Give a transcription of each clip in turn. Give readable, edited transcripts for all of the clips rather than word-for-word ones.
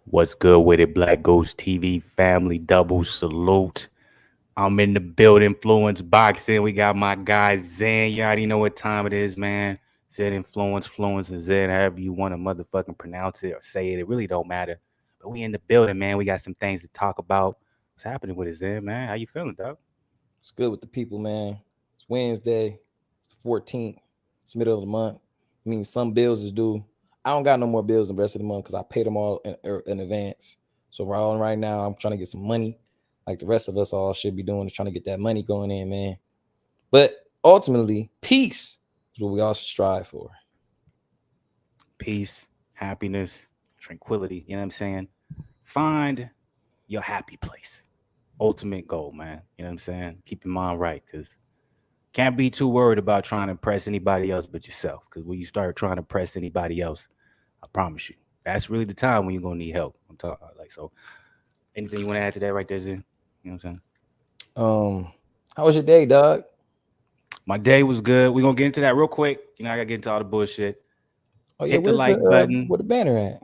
What's good with it, Black Ghost TV family? Double salute. I'm in the building, Fluence boxing. We got my guy Zen. You already know what time it is, man. Zen influence, Fluence, and Zen, however you want to motherfucking pronounce it or say it. It really don't matter. But we in the building, man. We got some things to talk about. What's happening with it, Zen, man? How you feeling, dog? It's good with the people, man. It's Wednesday. It's the 14th. It's middle of the month. It means some bills is due. I don't got no more bills the rest of the month because I paid them all in advance. So right now, I'm trying to get some money, like the rest of us all should be doing, is trying to get that money going in, man. But ultimately, peace is what we all should strive for. Peace, happiness, tranquility. You know what I'm saying? Find your happy place. Ultimate goal, man. You know what I'm saying? Keep your mind right, because can't be too worried about trying to impress anybody else but yourself. Because when you start trying to impress anybody else, I promise you, that's really the time when you're gonna need help. I'm talking like so. Anything you want to add to that right there, Zen? You know what I'm saying? Um, how was your day, dog? My day was good. We're gonna get into that real quick. You know, I gotta get into all the bullshit. Oh yeah, Hit the where's like button. where the banner at?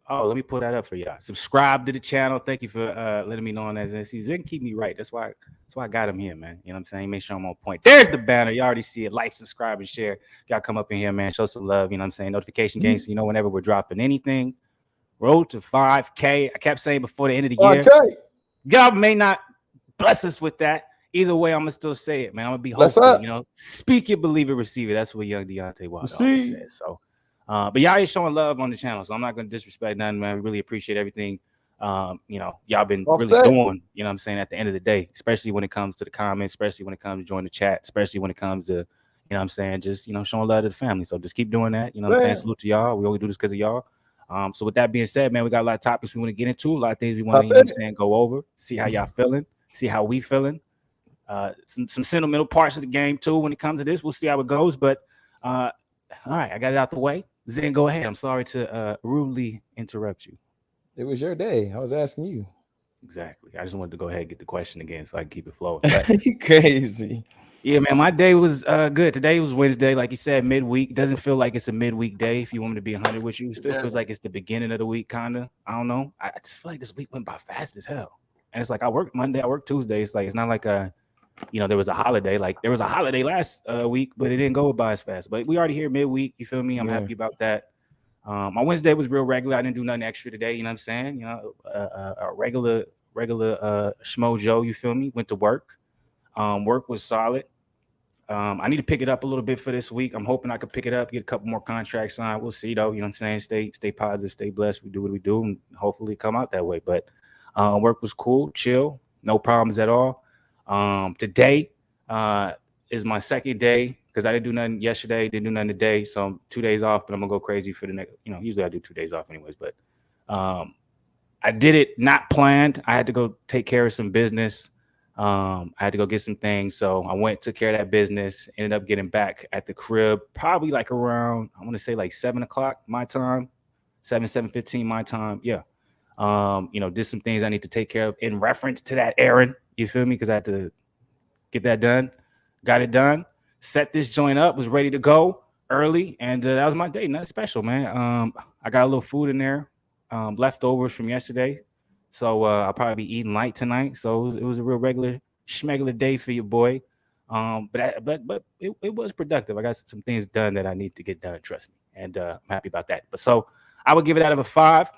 Oh, let me pull that up for y'all. Subscribe to the channel. Thank you for letting me know on that. See, Zen keep me right. That's why I got him here, man. You know what I'm saying? Make sure I'm on point. There's the banner. You already see it. Like, subscribe, and share. Y'all come up in here, man. Show some love. You know what I'm saying? Notification games. So you know whenever we're dropping anything. Road to 5K. I kept saying before the end of the year. Okay, God may not bless us with that. Either way, I'm gonna still say it, man. I'm gonna be bless hopeful. up. You know, speak it, believe it, receive it. That's what young Deontay Wilder always See, says. So, but y'all is showing love on the channel, so I'm not gonna disrespect nothing, man. We really appreciate everything. Y'all been really offset. doing. You know what I'm saying? At the end of the day, especially when it comes to the comments, especially when it comes to join the chat, especially when it comes to, you know what I'm saying, just showing love to the family. So just keep doing that. You know what I'm saying? Man, Salute to y'all. We only do this because of y'all. So with that being said, man, we got a lot of topics we want to get into, a lot of things we want to, hop you know what I'm in. saying, go over, see how y'all feeling, see how we feeling. Some sentimental parts of the game too when it comes to this. We'll see how it goes. But all right, I got it out the way. Zen, go ahead. I'm sorry to rudely interrupt you. It was your day. I was asking you. Exactly. I just wanted to go ahead and get the question again so I can keep it flowing. But You crazy. yeah, man, my day was good. Today was Wednesday, like you said, midweek. Doesn't feel like it's a midweek day. If you want me to be 100 with you, it still feels like it's the beginning of the week, kind of. I don't know. I just feel like this week went by fast as hell. And it's like I worked Monday, I worked Tuesday. It's like it's not like there was a holiday. Like there was a holiday last week, but it didn't go by as fast. But we already here midweek. You feel me? I'm Yeah. happy about that. My Wednesday was real regular. I didn't do nothing extra today. You know what I'm saying? A regular schmo Joe. You feel me? Went to work. Work was solid. I need to pick it up a little bit for this week. I'm hoping I could pick it up, get a couple more contracts signed. We'll see though. You know what I'm saying? Stay positive, stay blessed. We do what we do, and hopefully come out that way. But work was cool, chill, no problems at all. Today is my second day because I didn't do nothing yesterday, didn't do nothing today. So I'm 2 days off, but I'm gonna go crazy for the next. Usually I do 2 days off anyways, but I did it not planned. I had to go take care of some business. I had to go get some things. So I went, took care of that business, ended up getting back at the crib, probably like around, I want to say like 7 o'clock my time, 7:15 my time. Yeah. Did some things I need to take care of in reference to that errand. You feel me? Because I had to get that done. Got it done. Set this joint up, was ready to go early. And that was my day. Nothing special, man. I got a little food in there, leftovers from yesterday. So I'll probably be eating light tonight. So it was a real regular schmegular day for your boy. But it was productive. I got some things done that I need to get done. Trust me, and I'm happy about that. But so I would give it out of a 5.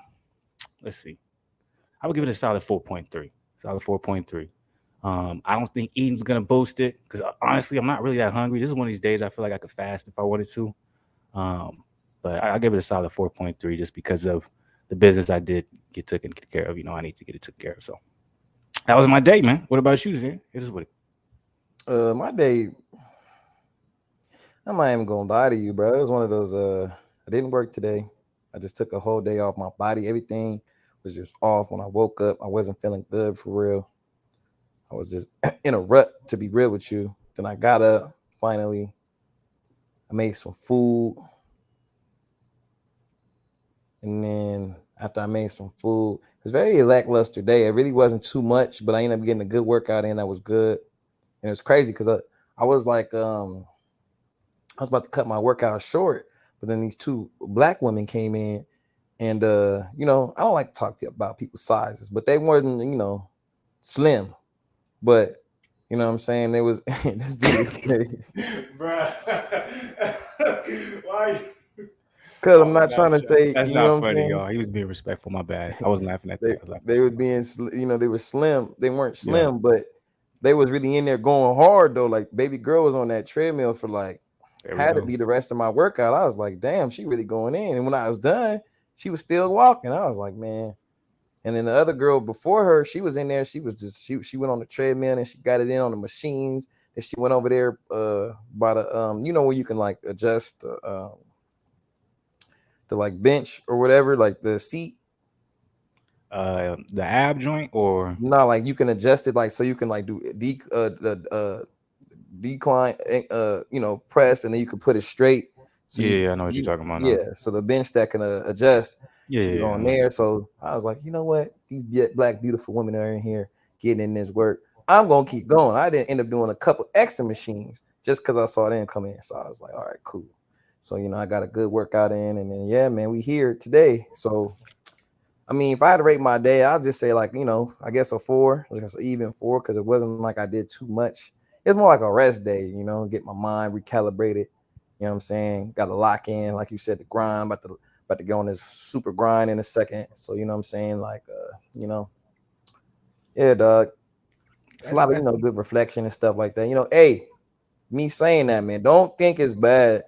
Let's see. I would give it a solid 4.3. Solid 4.3. I don't think eating's gonna boost it because honestly, I'm not really that hungry. This is one of these days I feel like I could fast if I wanted to. Um, but I'll give it a solid 4.3 just because of the business I did get taken care of. I need to get it taken care of. So that was my day, man. What about you, Zen? It is what it. My day, I'm not even gonna lie to you, bro. It was one of those. I didn't work today. I just took a whole day off. My body, everything was just off. When I woke up, I wasn't feeling good for real. I was just in a rut, to be real with you. Then I got up. Finally, I made some food, and then after I made some food, it was a very lackluster day. It really wasn't too much, but I ended up getting a good workout in. That was good, and it was crazy because I was like, I was about to cut my workout short, but then these two black women came in And I don't like to talk about people's sizes, but they weren't, slim. But you know what I'm saying? There was this dude. Bruh. Why? Because I'm Oh my not trying gosh, to say, that's you know not what I'm funny, saying? y'all. He was being respectful. My bad. I wasn't laughing at They that. I was laughing at they were something else. being, they were slim. They weren't Yeah, slim, but they was really in there going hard though. Like baby girl was on that treadmill for like there we had to go. be the rest of my workout. I was like, damn, she really going in. And when I was done, she was still walking. I was like, man. And then the other girl before her, she was in there. She was just she went on the treadmill and she got it in on the machines. And she went over there by the where you can like adjust the like bench or whatever, like the seat. The ab joint, or No, like you can adjust it like so you can like do the decline press, and then you can put it straight. So yeah, yeah, I know what you're talking about now. yeah, so the bench that can adjust. Yeah, She yeah, was yeah, I on know. there. So I was like, you know what? These black beautiful women are in here getting in this work. I'm gonna keep going. I didn't end up doing a couple extra machines just because I saw them come in. So I was like, all right, cool. So I got a good workout in, and then yeah, man, we here today. So I mean, if I had to rate my day, I'll just say like, I guess a 4, like an even 4, because it wasn't like I did too much. It's more like a rest day, get my mind recalibrated. You know what I'm saying? Got to lock in, like you said, the grind. About to go on this super grind in a second. So you know what I'm saying? Like, yeah, dog. It's a That's lot of that. good reflection and stuff like that. Hey, me saying that, man, don't think it's bad.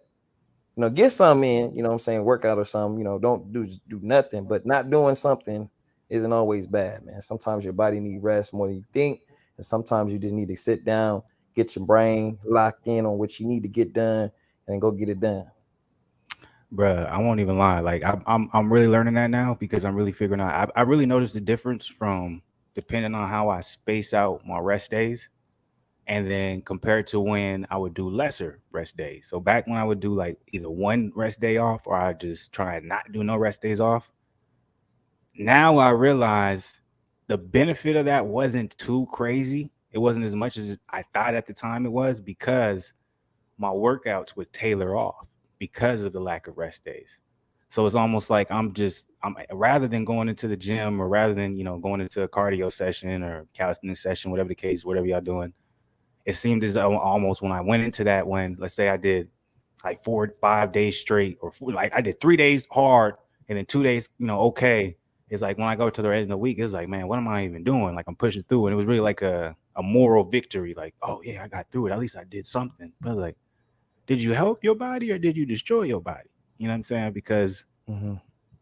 Get something in, what I'm saying, workout or something, don't do nothing, but not doing something isn't always bad, man. Sometimes your body need rest more than you think, and sometimes you just need to sit down, get your brain locked in on what you need to get done, and go get it done. Bruh, I won't even lie. Like I'm really learning that now because I'm really figuring out. I really noticed the difference from depending on how I space out my rest days, and then compared to when I would do lesser rest days. So back when I would do like either one rest day off or I just try and not do no rest days off. Now I realize the benefit of that wasn't too crazy. It wasn't as much as I thought at the time it was because my workouts would tailor off because of the lack of rest days. So it's almost like I'm rather than going into the gym or rather than, going into a cardio session or calisthenics session, whatever the case, whatever y'all doing, it seemed as though almost when I went into that, when let's say I did like 4 5 days straight, or like I did 3 days hard and then 2 days, okay. It's like when I go to the end of the week, it's like, man, what am I even doing? Like I'm pushing through. And it was really like a moral victory. Like, oh yeah, I got through it. At least I did something. But like, did you help your body or did you destroy your body? You know what I'm saying? Because Mm-hmm.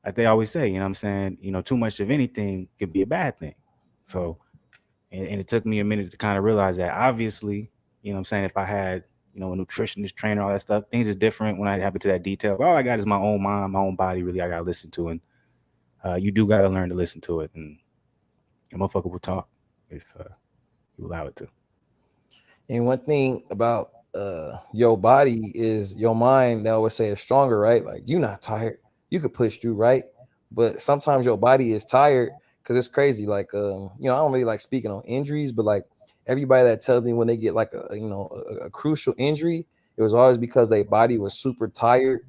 like they always say, what I'm saying, too much of anything could be a bad thing. So, and it took me a minute to kind of realize that obviously, what I'm saying, if I had, a nutritionist trainer, all that stuff, things are different when I have it to that detail. But all I got is my own mind, my own body, really, I got to listen to. And you do got to learn to listen to it. And a motherfucker will talk if you allow it to. And one thing about your body is your mind. They always say is stronger, right? Like you're not tired, you could push through, right? But sometimes your body is tired because it's crazy. Like I don't really like speaking on injuries, but like everybody that tells me when they get like a crucial injury, it was always because their body was super tired.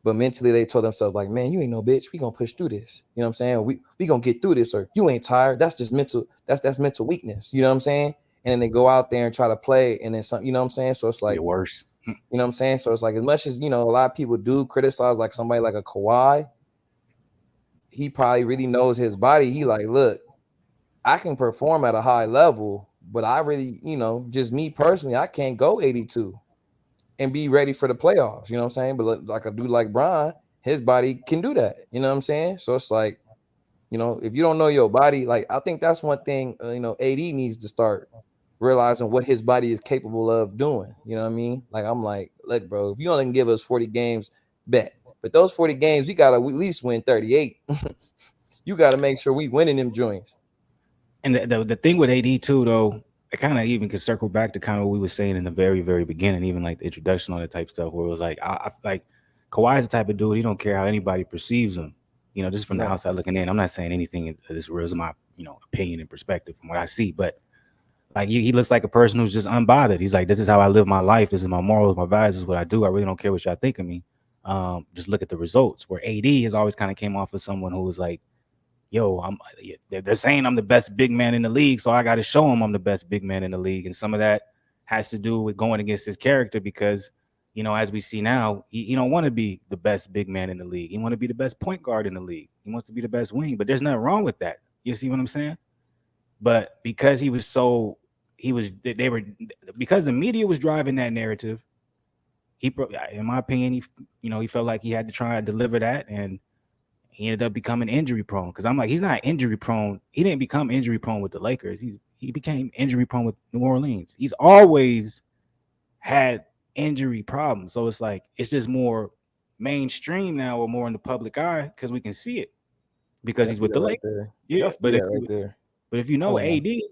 But mentally, they told themselves, like, man, you ain't no bitch. We gonna push through this. You know what I'm saying? We gonna get through this, or you ain't tired. That's just mental, that's mental weakness. You know what I'm saying? And then they go out there and try to play, and then some, you know what I'm saying? So it's Get like, worse. you know what I'm saying? So it's like as much as a lot of people do criticize like somebody like a Kawhi, he probably really knows his body. He like, look, I can perform at a high level, but I really, just me personally, I can't go 82 and be ready for the playoffs. You know what I'm saying? But like a dude like Brian, his body can do that. You know what I'm saying? So it's like, if you don't know your body, like I think that's one thing, AD needs to start realizing what his body is capable of doing. You know what I mean? Like I'm like, look, bro, if you only can give us 40 games, bet. But those 40 games, we gotta at least win 38. You gotta make sure we winning them joints. And the thing with AD too, though, it kind of even could circle back to kind of what we were saying in the very, very beginning, even like the introduction, all that type stuff, where it was like, I like Kawhi's the type of dude, he don't care how anybody perceives him, just from the Right. outside looking in. I'm not saying anything, this is my, opinion and perspective from what I see, but like he looks like a person who's just unbothered. He's like, this is how I live my life. This is my morals, my values, this is what I do. I really don't care what y'all think of me. Just look at the results. Where AD has always kind of came off as someone who was like, yo, they're saying I'm the best big man in the league, so I got to show them I'm the best big man in the league. And some of that has to do with going against his character because, as we see now, he don't want to be the best big man in the league. He want to be the best point guard in the league. He wants to be the best wing, but there's nothing wrong with that. You see what I'm saying? But because they were, because the media was driving that narrative, in my opinion, he felt like he had to try and deliver that, and he ended up becoming injury prone. Because I'm like, he's not injury prone. He didn't become injury prone with the Lakers. He became injury prone with New Orleans. He's always had injury problems. So it's like it's just more mainstream now, or more in the public eye because we can see it because Y'all he's see with that the right Lakers. there. Yeah, Y'all see that right there. but if you know Hold on.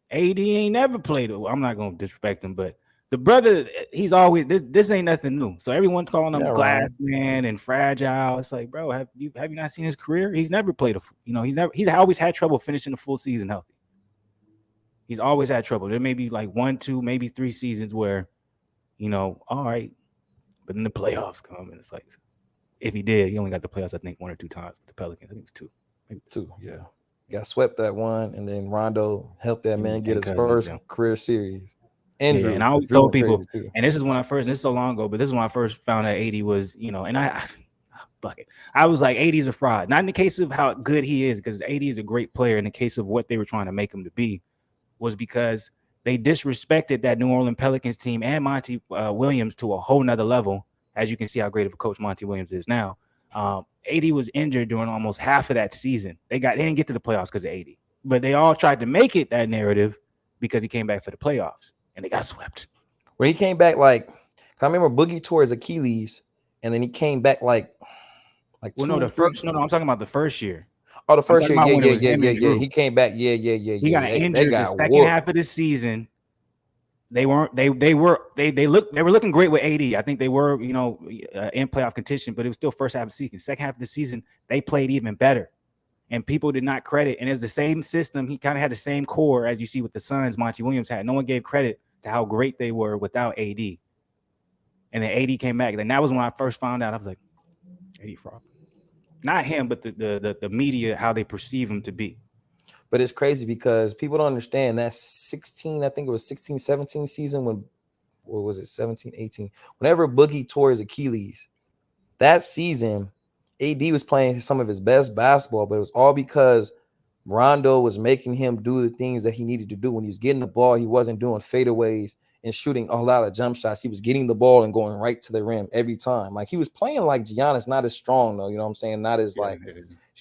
AD ain't never played. I'm not gonna disrespect him, but the brother, he's always this ain't nothing new. So everyone calling him glass man and fragile. It's like, bro, have you not seen his career? He's never played he's always had trouble finishing the full season healthy. He's always had trouble. There may be like 1, 2, maybe 3 seasons where, all right, but then the playoffs come and it's like, if he did, he only got the playoffs, I think 1 or 2 times with the Pelicans. I think it's 2. Maybe 2, yeah. Got swept that one, and then Rondo helped that man get his first career series. Yeah, and I always told people, and this is so long ago, but this is when I first found out AD was, and I fuck it. I was like, AD's a fraud. Not in the case of how good he is, because AD is a great player. In the case of what they were trying to make him to be, was because they disrespected that New Orleans Pelicans team and Monty Williams to a whole nother level. As you can see how great of a coach Monty Williams is now. AD was injured during almost half of that season. They didn't get to the playoffs because of AD, but they all tried to make it that narrative because he came back for the playoffs and they got swept. When he came back, like I remember Boogie tore his Achilles, and then he came back like I'm talking about the first year. Oh, the first year, yeah. He came back, yeah. He got injured the second half of the season. They were looking great with AD. I think they were, in playoff contention, but it was still first half of the season. Second half of the season, they played even better. And people did not credit. And it's the same system. He kind of had the same core as you see with the Suns Monty Williams had. No one gave credit to how great they were without AD. And then AD came back. And that was when I first found out. I was like, AD fraud. Not him, but the media, how they perceive him to be. But it's crazy because people don't understand that 16, I think it was 16, 17 season when, or was it 17, 18? Whenever Boogie tore his Achilles, that season, AD was playing some of his best basketball, but it was all because Rondo was making him do the things that he needed to do. When he was getting the ball, he wasn't doing fadeaways and shooting a lot of jump shots. He was getting the ball and going right to the rim every time. Like he was playing like Giannis, not as strong though, you know what I'm saying? Not as like,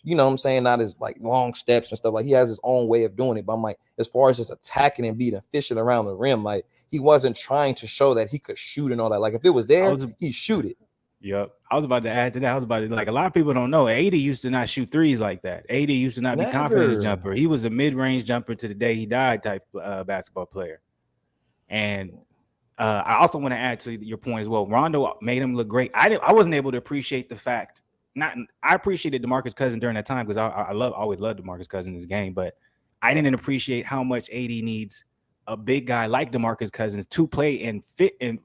you know what I'm saying? Not as like long steps and stuff. Like he has his own way of doing it. But I'm like, as far as just attacking and being efficient around the rim, like he wasn't trying to show that he could shoot and all that. Like if it was there, he'd shoot it. Yep. I was about to add to that. Like a lot of people don't know. AD used to not shoot threes like that. AD used to not be confident as a jumper. He was a mid-range jumper to the day he died type basketball player. And I also want to add to your point as well. Rondo made him look great. I wasn't able to appreciate the fact. I appreciated DeMarcus Cousins during that time because I always loved DeMarcus Cousins in this game, but I didn't appreciate how much AD needs a big guy like DeMarcus Cousins to play and fit and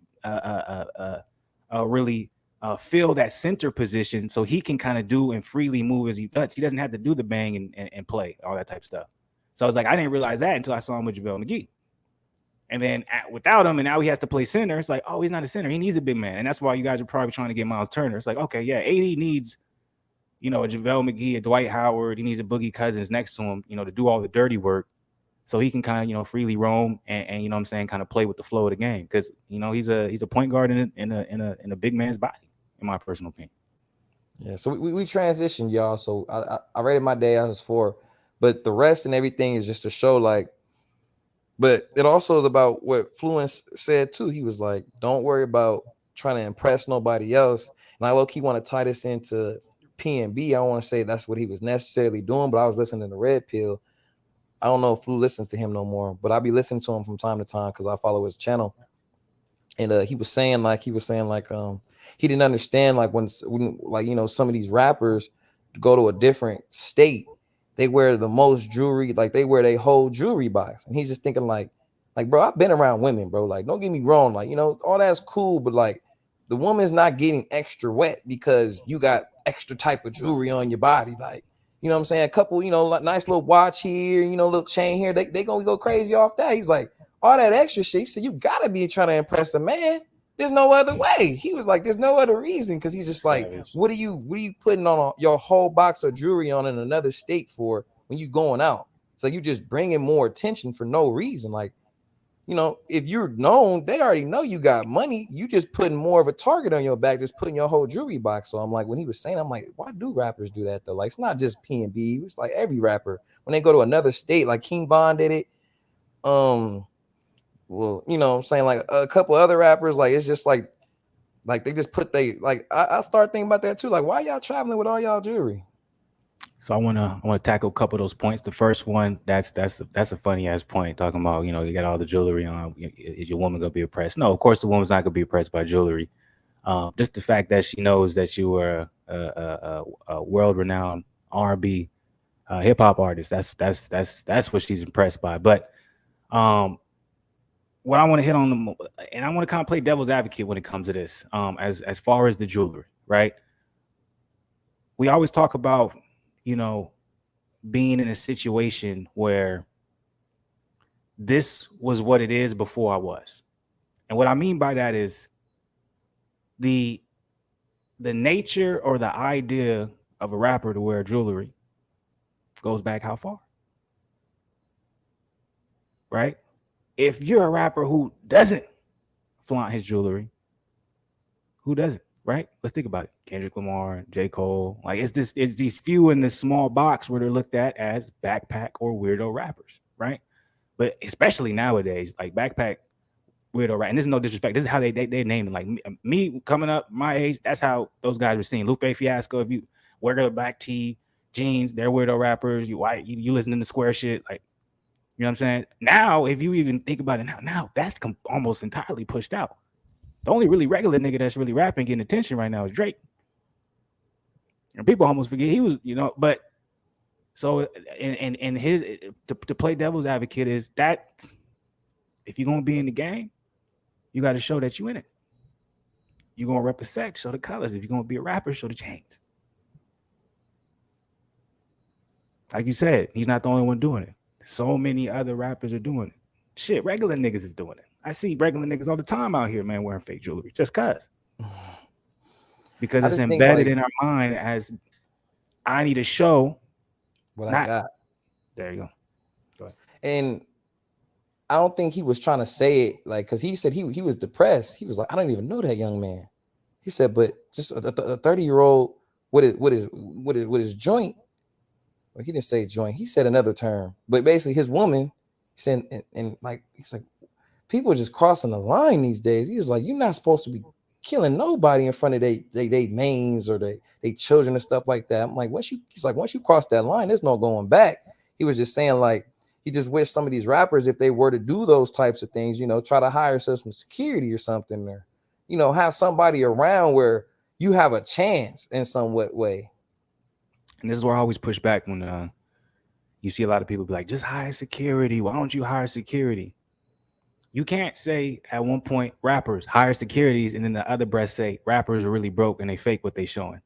really fill that center position so he can kind of do and freely move as he does. He doesn't have to do the bang and play, all that type of stuff. So I was like, I didn't realize that until I saw him with JaVale McGee. And then without him, and now he has to play center. It's like, oh, he's not a center. He needs a big man. And that's why you guys are probably trying to get Miles Turner. It's like, okay, yeah, AD needs, a JaVale McGee, a Dwight Howard. He needs a Boogie Cousins next to him, to do all the dirty work so he can kind of, freely roam and what I'm saying, kind of play with the flow of the game. Because, he's a point guard in a big man's body, in my personal opinion. Yeah, so we transitioned, y'all. So I rated my day as 4, but the rest and everything is just to show like, but it also is about what Fluence said too. He was like, don't worry about trying to impress nobody else. And I low-key want to tie this into PNB. I don't want to say that's what he was necessarily doing, but I was listening to Red Pill. I don't know if Flu listens to him no more, but I'll be listening to him from time to time because I follow his channel. And he was saying he didn't understand like when like some of these rappers go to a different state, they wear the most jewelry, like they wear their whole jewelry box. And he's just thinking like, bro, I've been around women, bro. Like, don't get me wrong, like, all that's cool, but like the woman's not getting extra wet because you got extra type of jewelry on your body. Like, you know what I'm saying? A couple, like nice little watch here, little chain here. They gonna go crazy off that. He's like, all that extra shit. So you gotta be trying to impress a man. There's no other way. He was like, there's no other reason. Cause he's just like, what are you putting on your whole box of jewelry on in another state for when you going out? So you just bringing more attention for no reason. Like, if you're known, they already know you got money. You just putting more of a target on your back, just putting your whole jewelry box. So I'm like, when he was saying, I'm like, why do rappers do that though? Like, it's not just P&B. It's like every rapper when they go to another state, like King Von did it. Well, I'm saying like a couple other rappers, like it's just like they just put I start thinking about that too. Like, why y'all traveling with all y'all jewelry? So I wanna tackle a couple of those points. The first one, that's a funny ass point, talking about you got all the jewelry on. Is your woman gonna be oppressed? No, of course the woman's not gonna be oppressed by jewelry. Just the fact that she knows that you were a world renowned R&B hip hop artist. That's what she's impressed by. But what I want to hit on and I want to kind of play devil's advocate when it comes to this. As far as the jewelry, right? We always talk about being in a situation where this was what it is before I was. And what I mean by that is the nature or the idea of a rapper to wear jewelry goes back how far? Right? If you're a rapper who doesn't flaunt his jewelry, who doesn't? Right? Let's think about it. Kendrick Lamar, J. Cole. Like it's these few in this small box where they're looked at as backpack or weirdo rappers, right? But especially nowadays, like backpack weirdo rap. And this is no disrespect. This is how they name it. Like me coming up my age, that's how those guys were seen. Lupe Fiasco, if you wear the black tee, jeans, they're weirdo rappers. You white, you listening to square shit, like you know what I'm saying? Now, if you even think about it now that's almost entirely pushed out. The only really regular nigga that's really rapping, getting attention right now is Drake. And people almost forget he was, but so and his to play devil's advocate is that if you're gonna be in the game, you got to show that you in it. You're gonna rep the sex, show the colors. If you're gonna be a rapper, show the chains. Like you said, he's not the only one doing it. So many other rappers are doing it. Shit, regular niggas is doing it. I see regular niggas all the time out here, man, wearing fake jewelry just because it's embedded in our mind as I need to show what I got. There you go. Go ahead. And I don't think he was trying to say it like because he said he was depressed. He was like, I don't even know that young man. He said, but just a 30-year-old with his joint. Well, he didn't say joint. He said another term, but basically his woman said, and like he's like, people are just crossing the line these days. He was like, you're not supposed to be killing nobody in front of they mains or they children and stuff like that. I'm like, once you cross that line, there's no going back. He was just saying like he just wished some of these rappers, if they were to do those types of things, try to hire some security or something, or have somebody around where you have a chance in some way. And this is where I always push back when you see a lot of people be like, just hire security. Why don't you hire security? You can't say at one point rappers hire securities and then the other breath say rappers are really broke and they fake what they showing.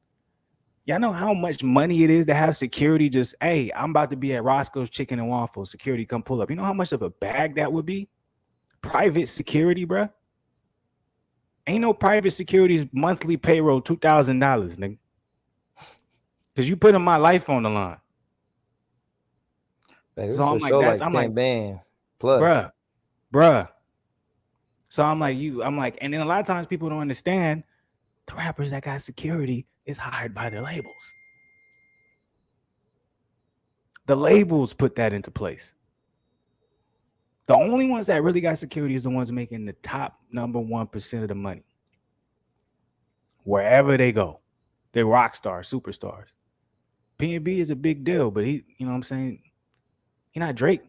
Y'all know how much money it is to have security just, hey, I'm about to be at Roscoe's Chicken and Waffles. Security come pull up. You know how much of a bag that would be? Private security, bruh. Ain't no private security's monthly payroll $2,000, nigga. Because you putting my life on the line. Man, so I'm like, I'm like, bands plus, bruh. So I'm like, and then a lot of times people don't understand the rappers that got security is hired by their labels. The labels put that into place. The only ones that really got security is the ones making the top number 1% of the money. Wherever they go, they're rock stars, superstars. P&B is a big deal, but he, you know what I'm saying? He's not Drake.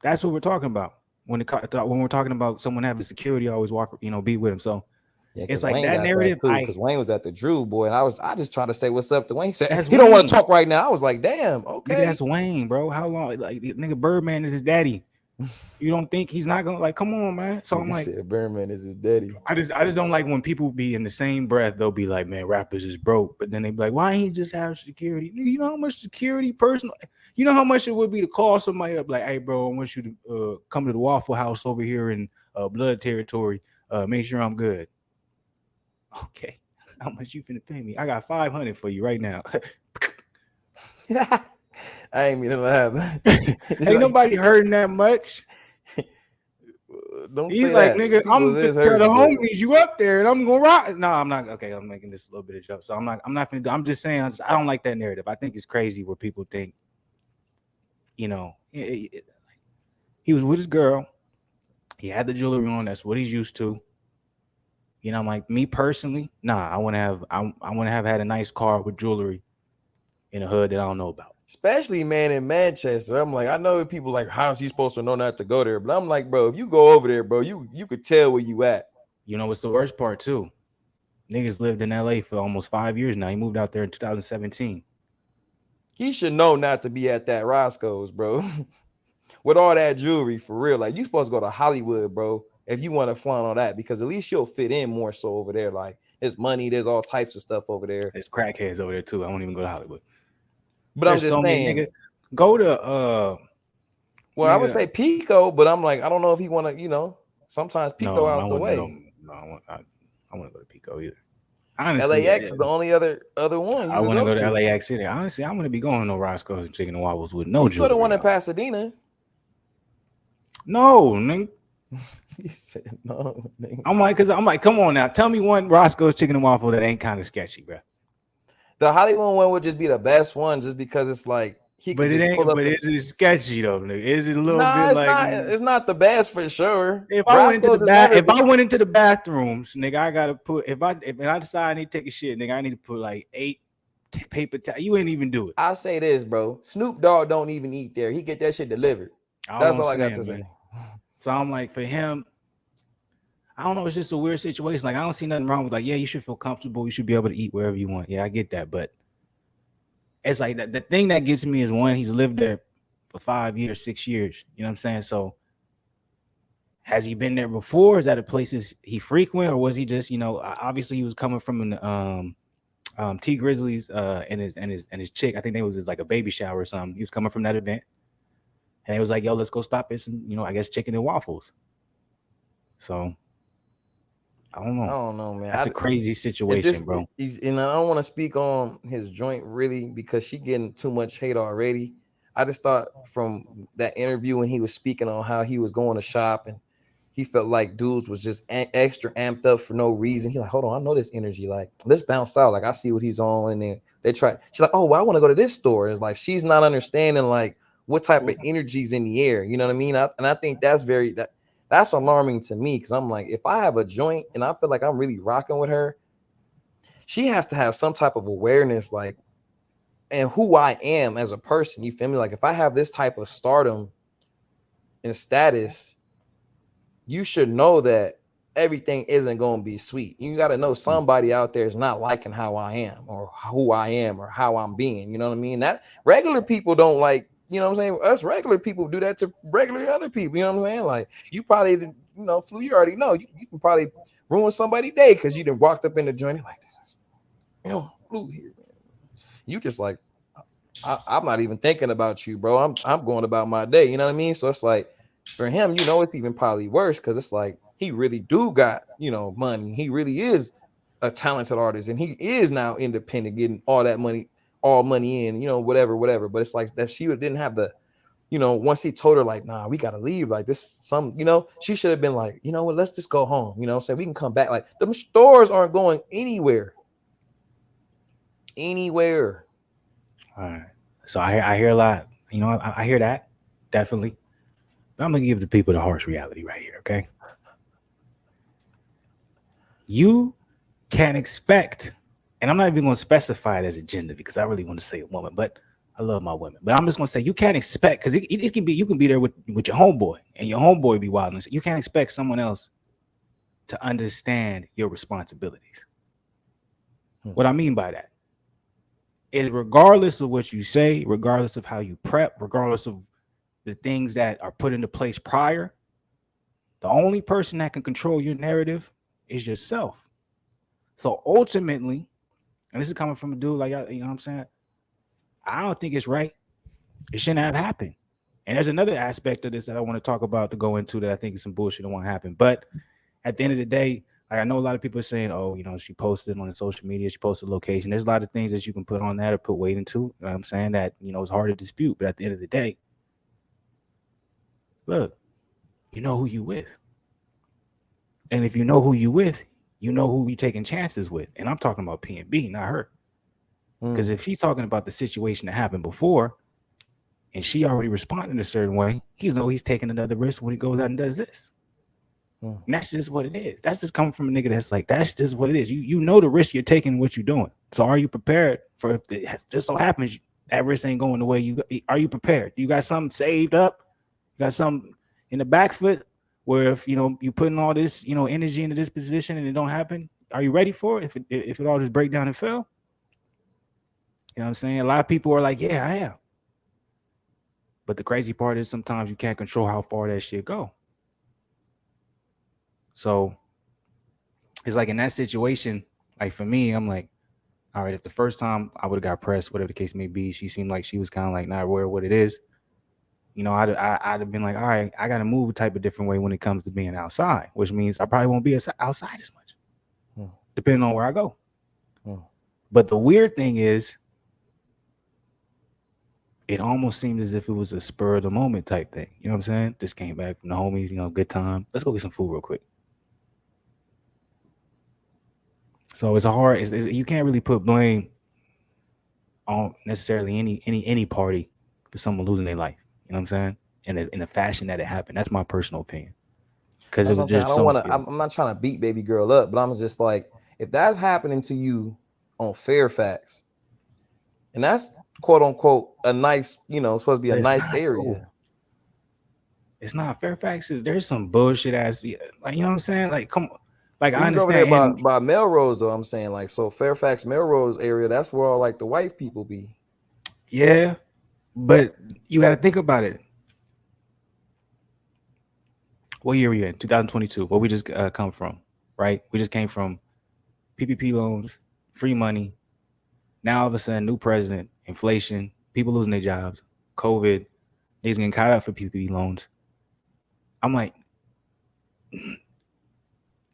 That's what we're talking about when we're talking about someone having security, always walk, be with him. So yeah, it's like Wayne that narrative. Because Wayne was at the Drew, boy, and I just trying to say what's up to Wayne. He said he don't want to talk right now. I was like, damn, okay. Nigga, that's Wayne, bro. How long? Like nigga, Birdman is his daddy. You don't think he's not gonna like? Come on, man. So I'm Nigga like, said Birdman is his daddy. I just don't like when people be in the same breath. They'll be like, man, rappers is broke, but then they be like, why ain't he just have security? Nigga, you know how much security personal? You know how much it would be to call somebody up like, hey, bro, I want you to come to the Waffle House over here in Blood Territory. Make sure I'm good. Okay, how much you finna pay me? I got 500 for you right now. I ain't mean to laugh. Ain't nobody hurting that much. Don't He's say like, that. nigga, People I'm is to tell the hurting, but homies you up there, and I'm gonna rock. No, I'm not. Okay, I'm making this a little bit of joke. So I'm not gonna. I'm just saying, I don't like that narrative. I think it's crazy where people think, you know, he was with his girl. He had the jewelry on. That's what he's used to. You know, I'm like, me personally, nah. I want to have. I want to have had a nice car with jewelry in a hood that I don't know about. especially man in Manchester. I'm like, I know people like, how's he supposed to know not to go there? But I'm like, bro, if you go over there, bro, you could tell where you at. You know what's the worst part too? Niggas lived in LA for almost 5 years now. He moved out there in 2017. He should know not to be at that Roscoe's, bro. With all that jewelry for real. Like you supposed to go to Hollywood, bro, if you want to flaunt all that, because at least you'll fit in more so over there. Like there's money, there's all types of stuff over there. There's crackheads over there too. I won't even go to Hollywood. But I'm There's just so many saying, niggas. Go to well, I would nigga. say Pico, but I'm like, I don't know if he want to, sometimes Pico No, I out the wouldn't. way. No, I wouldn't go to Pico either. Honestly, LAX is the only other one you I could wouldn't go go to to. LAX either. Honestly, I wouldn't be going to no Roscoe's and Chicken and Waffles with no You go to one jewelry in on. Pasadena. No, nigga. He said no. Nigga. I'm like, come on now. Tell me one Roscoe's Chicken and Waffle that ain't kind of sketchy, bro. The Hollywood one would just be the best one, just because it's like he could But it just pull ain't. up. But is it sketchy though, nigga? Is it a little Nah, bit it's like? not. It's not the best for sure. If I went into the Roscoe's has never if been. I went into the bathrooms, nigga, I gotta put if I decide I need to take a shit, nigga, I need to put like 8 paper towels. You ain't even do it. I say this, bro. Snoop Dogg don't even eat there. He get that shit delivered. That's all I got to say. Man. So I'm like, for him, I don't know. It's just a weird situation. Like, I don't see nothing wrong with like, yeah, you should feel comfortable. You should be able to eat wherever you want. Yeah, I get that, but it's like the thing that gets me is one, he's lived there for 5 years, 6 years. You know what I'm saying? So has he been there before? Is that a places he frequent, or was he just, obviously he was coming from an T Grizzlies and his chick. I think they was just like a baby shower or something. He was coming from that event, and he was like, "Yo, let's go stop at some, I guess chicken and waffles." So I don't know, man. That's a crazy situation, bro. And I don't want to speak on his joint really because she getting too much hate already. I just thought from that interview when he was speaking on how he was going to shop and he felt like dudes was just extra amped up for no reason. He like, hold on, I know this energy. Like, let's bounce out. Like, I see what he's on. And then they try. She's like, oh, well, I want to go to this store. It's like she's not understanding like what type of energy's in the air. You know what I mean? And I think that's alarming to me because I'm like, if I have a joint and I feel like I'm really rocking with her, she has to have some type of awareness, like, and who I am as a person. You feel me? Like, if I have this type of stardom and status, you should know that everything isn't going to be sweet. You got to know somebody out there is not liking how I am or who I am or how I'm being. You know what I mean? That regular people don't like, you know what I'm saying? Us regular people do that to regular other people. You know what I'm saying? Like you probably didn't, Flu, you already know. You can probably ruin somebody's day because you done walked up in the joint like this. Flu here, man. You just like, I'm not even thinking about you, bro. I'm going about my day. You know what I mean? So it's like, for him, it's even probably worse because it's like he really do got, money. He really is a talented artist and he is now independent, getting all that money, all money in, whatever. But it's like that she didn't have the, once he told her like, nah, we got to leave like this, she should have been like, you know what, let's just go home, so we can come back. Like the stores aren't going anywhere. All right. So I hear a lot. I hear that definitely. But I'm gonna give the people the harsh reality right here. Okay. You can expect, and I'm not even going to specify it as a gender because I really want to say a woman, but I love my women. But I'm just going to say you can't expect because it can be you can be there with your homeboy and your homeboy be wild. And you can't expect someone else to understand your responsibilities. What I mean by that is regardless of what you say, regardless of how you prep, regardless of the things that are put into place prior, the only person that can control your narrative is yourself. So ultimately, and this is coming from a dude like, you know what I'm saying? I don't think it's right. It shouldn't have happened. And there's another aspect of this that I want to talk about to go into that I think is some bullshit that won't happen. But at the end of the day, like I know a lot of people are saying, oh, you know, she posted on the social media, she posted location. There's a lot of things that you can put on that or put weight into. You know what I'm saying? That, you know, it's hard to dispute. But at the end of the day, look, you know who you with. And if you know who you with, you know who you taking chances with. And I'm talking about P and B, not her. Because if she's talking about the situation that happened before and she already responded a certain way, he's taking another risk when he goes out and does this. And that's just what it is. That's just coming from a nigga that's like, that's just what it is. You know the risk you're taking, what you're doing. So are you prepared for if it just so happens that risk ain't going the way you are? You prepared? You got something saved up? You got something in the back foot where if, you know, you putting all this, you know, energy into this position and it don't happen, are you ready for it? If it all just break down and fail? You know what I'm saying? A lot of people are like, yeah, I am. But the crazy part is sometimes you can't control how far that shit go. So it's like in that situation, like for me, I'm like, all right, if the first time I would have got pressed, whatever the case may be, she seemed like she was kind of like not aware of what it is. You know, I'd have been like, all right, I got to move a type of different way when it comes to being outside, which means I probably won't be outside as much, depending on where I go. But the weird thing is, it almost seemed as if it was a spur of the moment type thing. You know what I'm saying? Just came back from the homies, you know, good time. Let's go get some food real quick. So it's you can't really put blame on necessarily any party for someone losing their life. You know what I'm saying? In the fashion that it happened. That's my personal opinion. Because it was just I'm not trying to beat baby girl up, but I'm just like, if that's happening to you on Fairfax, and that's quote unquote a nice, you know, supposed to be a nice area. Cool. It's not. Fairfax there's some bullshit ass, like, you know what I'm saying? Like, come on. Like, I understand over there by Melrose, though. I'm saying, like, so Fairfax, Melrose area, that's where all like the white people be. Yeah, but you got to think about it. What year are we in? 2022. Where we just come from, right? We just came from PPP loans, free money. Now all of a sudden, new president, inflation, people losing their jobs, COVID, niggas getting caught up for PPP loans. I'm like,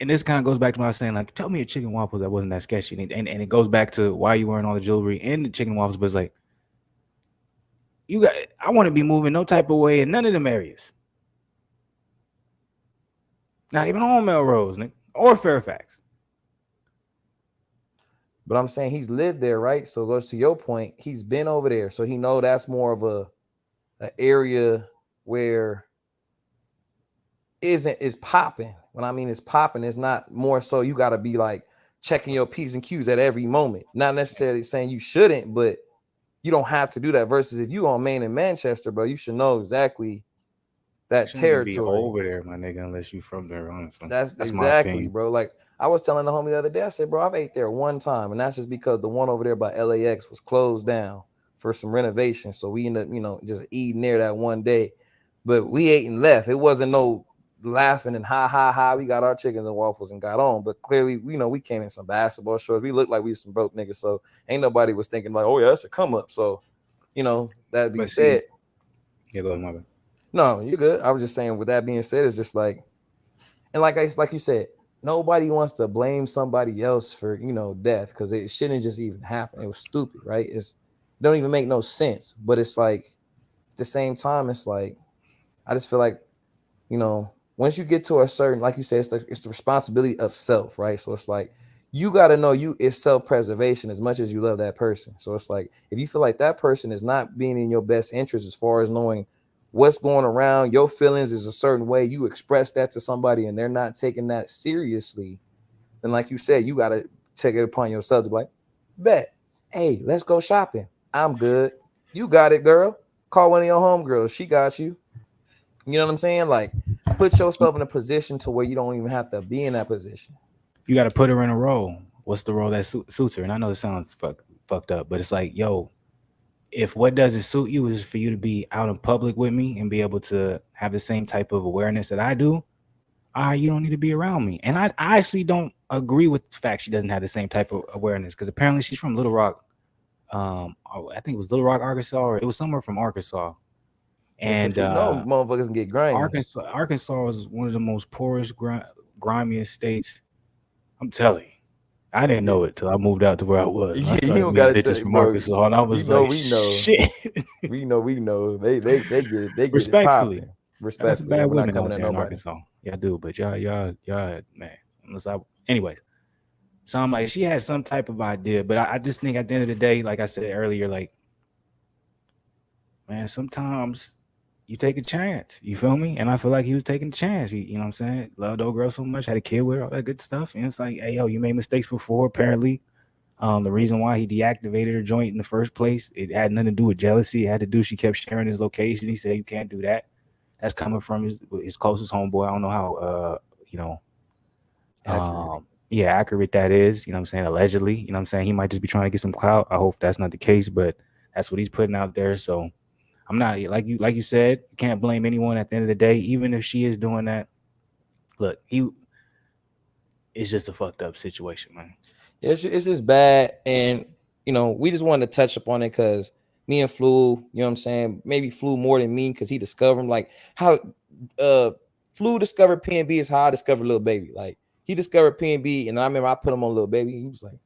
and this kind of goes back to what I was saying, like, tell me a chicken waffles that wasn't that sketchy. And it goes back to why you wearing all the jewelry and the chicken waffles, but it's like, I want to be moving no type of way in none of them areas. Not even on Melrose, nigga, or Fairfax. But I'm saying he's lived there, right? So it goes to your point, he's been over there. So he know that's more of an area where is popping. When I mean it's popping, it's not more so you got to be like checking your P's and Q's at every moment. Not necessarily saying you shouldn't, but you don't have to do that. Versus if you on Main and Manchester, bro, you should know exactly that territory. Be over there, my nigga, unless you from there. Honestly. That's exactly, bro. Like I was telling the homie the other day, I said, bro, I've ate there one time, and that's just because the one over there by LAX was closed down for some renovation. So we ended up, you know, just eating there that one day. But we ate and left. It wasn't no laughing and ha. We got our chickens and waffles and got on. But clearly, you know, we came in some basketball shorts. We looked like we was some broke niggas. So ain't nobody was thinking like, oh yeah, that's a come up. So, you know, that being said, yeah, go ahead, my bad. No, you're good. I was just saying, with that being said, it's just like, and like you said, nobody wants to blame somebody else for, you know, death, because it shouldn't just even happen. It was stupid, right? It don't even make no sense. But it's like at the same time, it's like I just feel like, you know, once you get to a certain, like you said, it's the responsibility of self, right? So it's like you got to know it's self-preservation as much as you love that person. So it's like if you feel like that person is not being in your best interest as far as knowing what's going around, your feelings is a certain way, you express that to somebody and they're not taking that seriously, then like you said, you got to take it upon yourself to be like, bet, hey, let's go shopping. I'm good. You got it, girl. Call one of your homegirls. She got you. You know what I'm saying? Like, put yourself in a position to where you don't even have to be in that position. You got to put her in a role. What's the role that suits her? And I know it sounds fucked up, but it's like, yo, if what doesn't suit you is for you to be out in public with me and be able to have the same type of awareness that I do, all right, you don't need to be around me. And I actually don't agree with the fact she doesn't have the same type of awareness because apparently she's from Little Rock. I think it was Little Rock, Arkansas, or it was somewhere from Arkansas. Yeah, so And you know, motherfuckers can get grimy. Arkansas is one of the most poorest, grimiest states. I'm telling you. I didn't know it till I moved out to where I was. And I Yeah, you started don't meeting gotta tell, bitches from bro. Arkansas, and I You was know, like, we know, shit. we know. They get it Respectfully, popping. I got some Respectfully, bad we're not women coming out at there in nobody. Arkansas. Yeah, I do. But y'all, man. Unless I, anyways. So I'm like, she has some type of idea, but I just think at the end of the day, like I said earlier, like, man, sometimes you take a chance. You feel me? And I feel like he was taking a chance. You know what I'm saying? Loved old girl so much, had a kid with her, all that good stuff. And it's like, hey, yo, you made mistakes before, apparently. The reason why he deactivated her joint in the first place, it had nothing to do with jealousy. It had to do she kept sharing his location. He said you can't do that. That's coming from his closest homeboy. I don't know how you know Accurate. yeah, accurate that is, you know what I'm saying, allegedly. You know what I'm saying? He might just be trying to get some clout. I hope that's not the case, but that's what he's putting out there. So I'm not like you said, you can't blame anyone at the end of the day, even if she is doing that. Look, it's just a fucked up situation, man. Yeah, it's just bad, and you know, we just wanted to touch upon it because me and Flu, you know what I'm saying, maybe Flu more than me because he discovered him. Like how uh Flu discovered PNB is how I discovered Lil Baby. Like he discovered PNB, and I remember I put him on Lil Baby. He was like,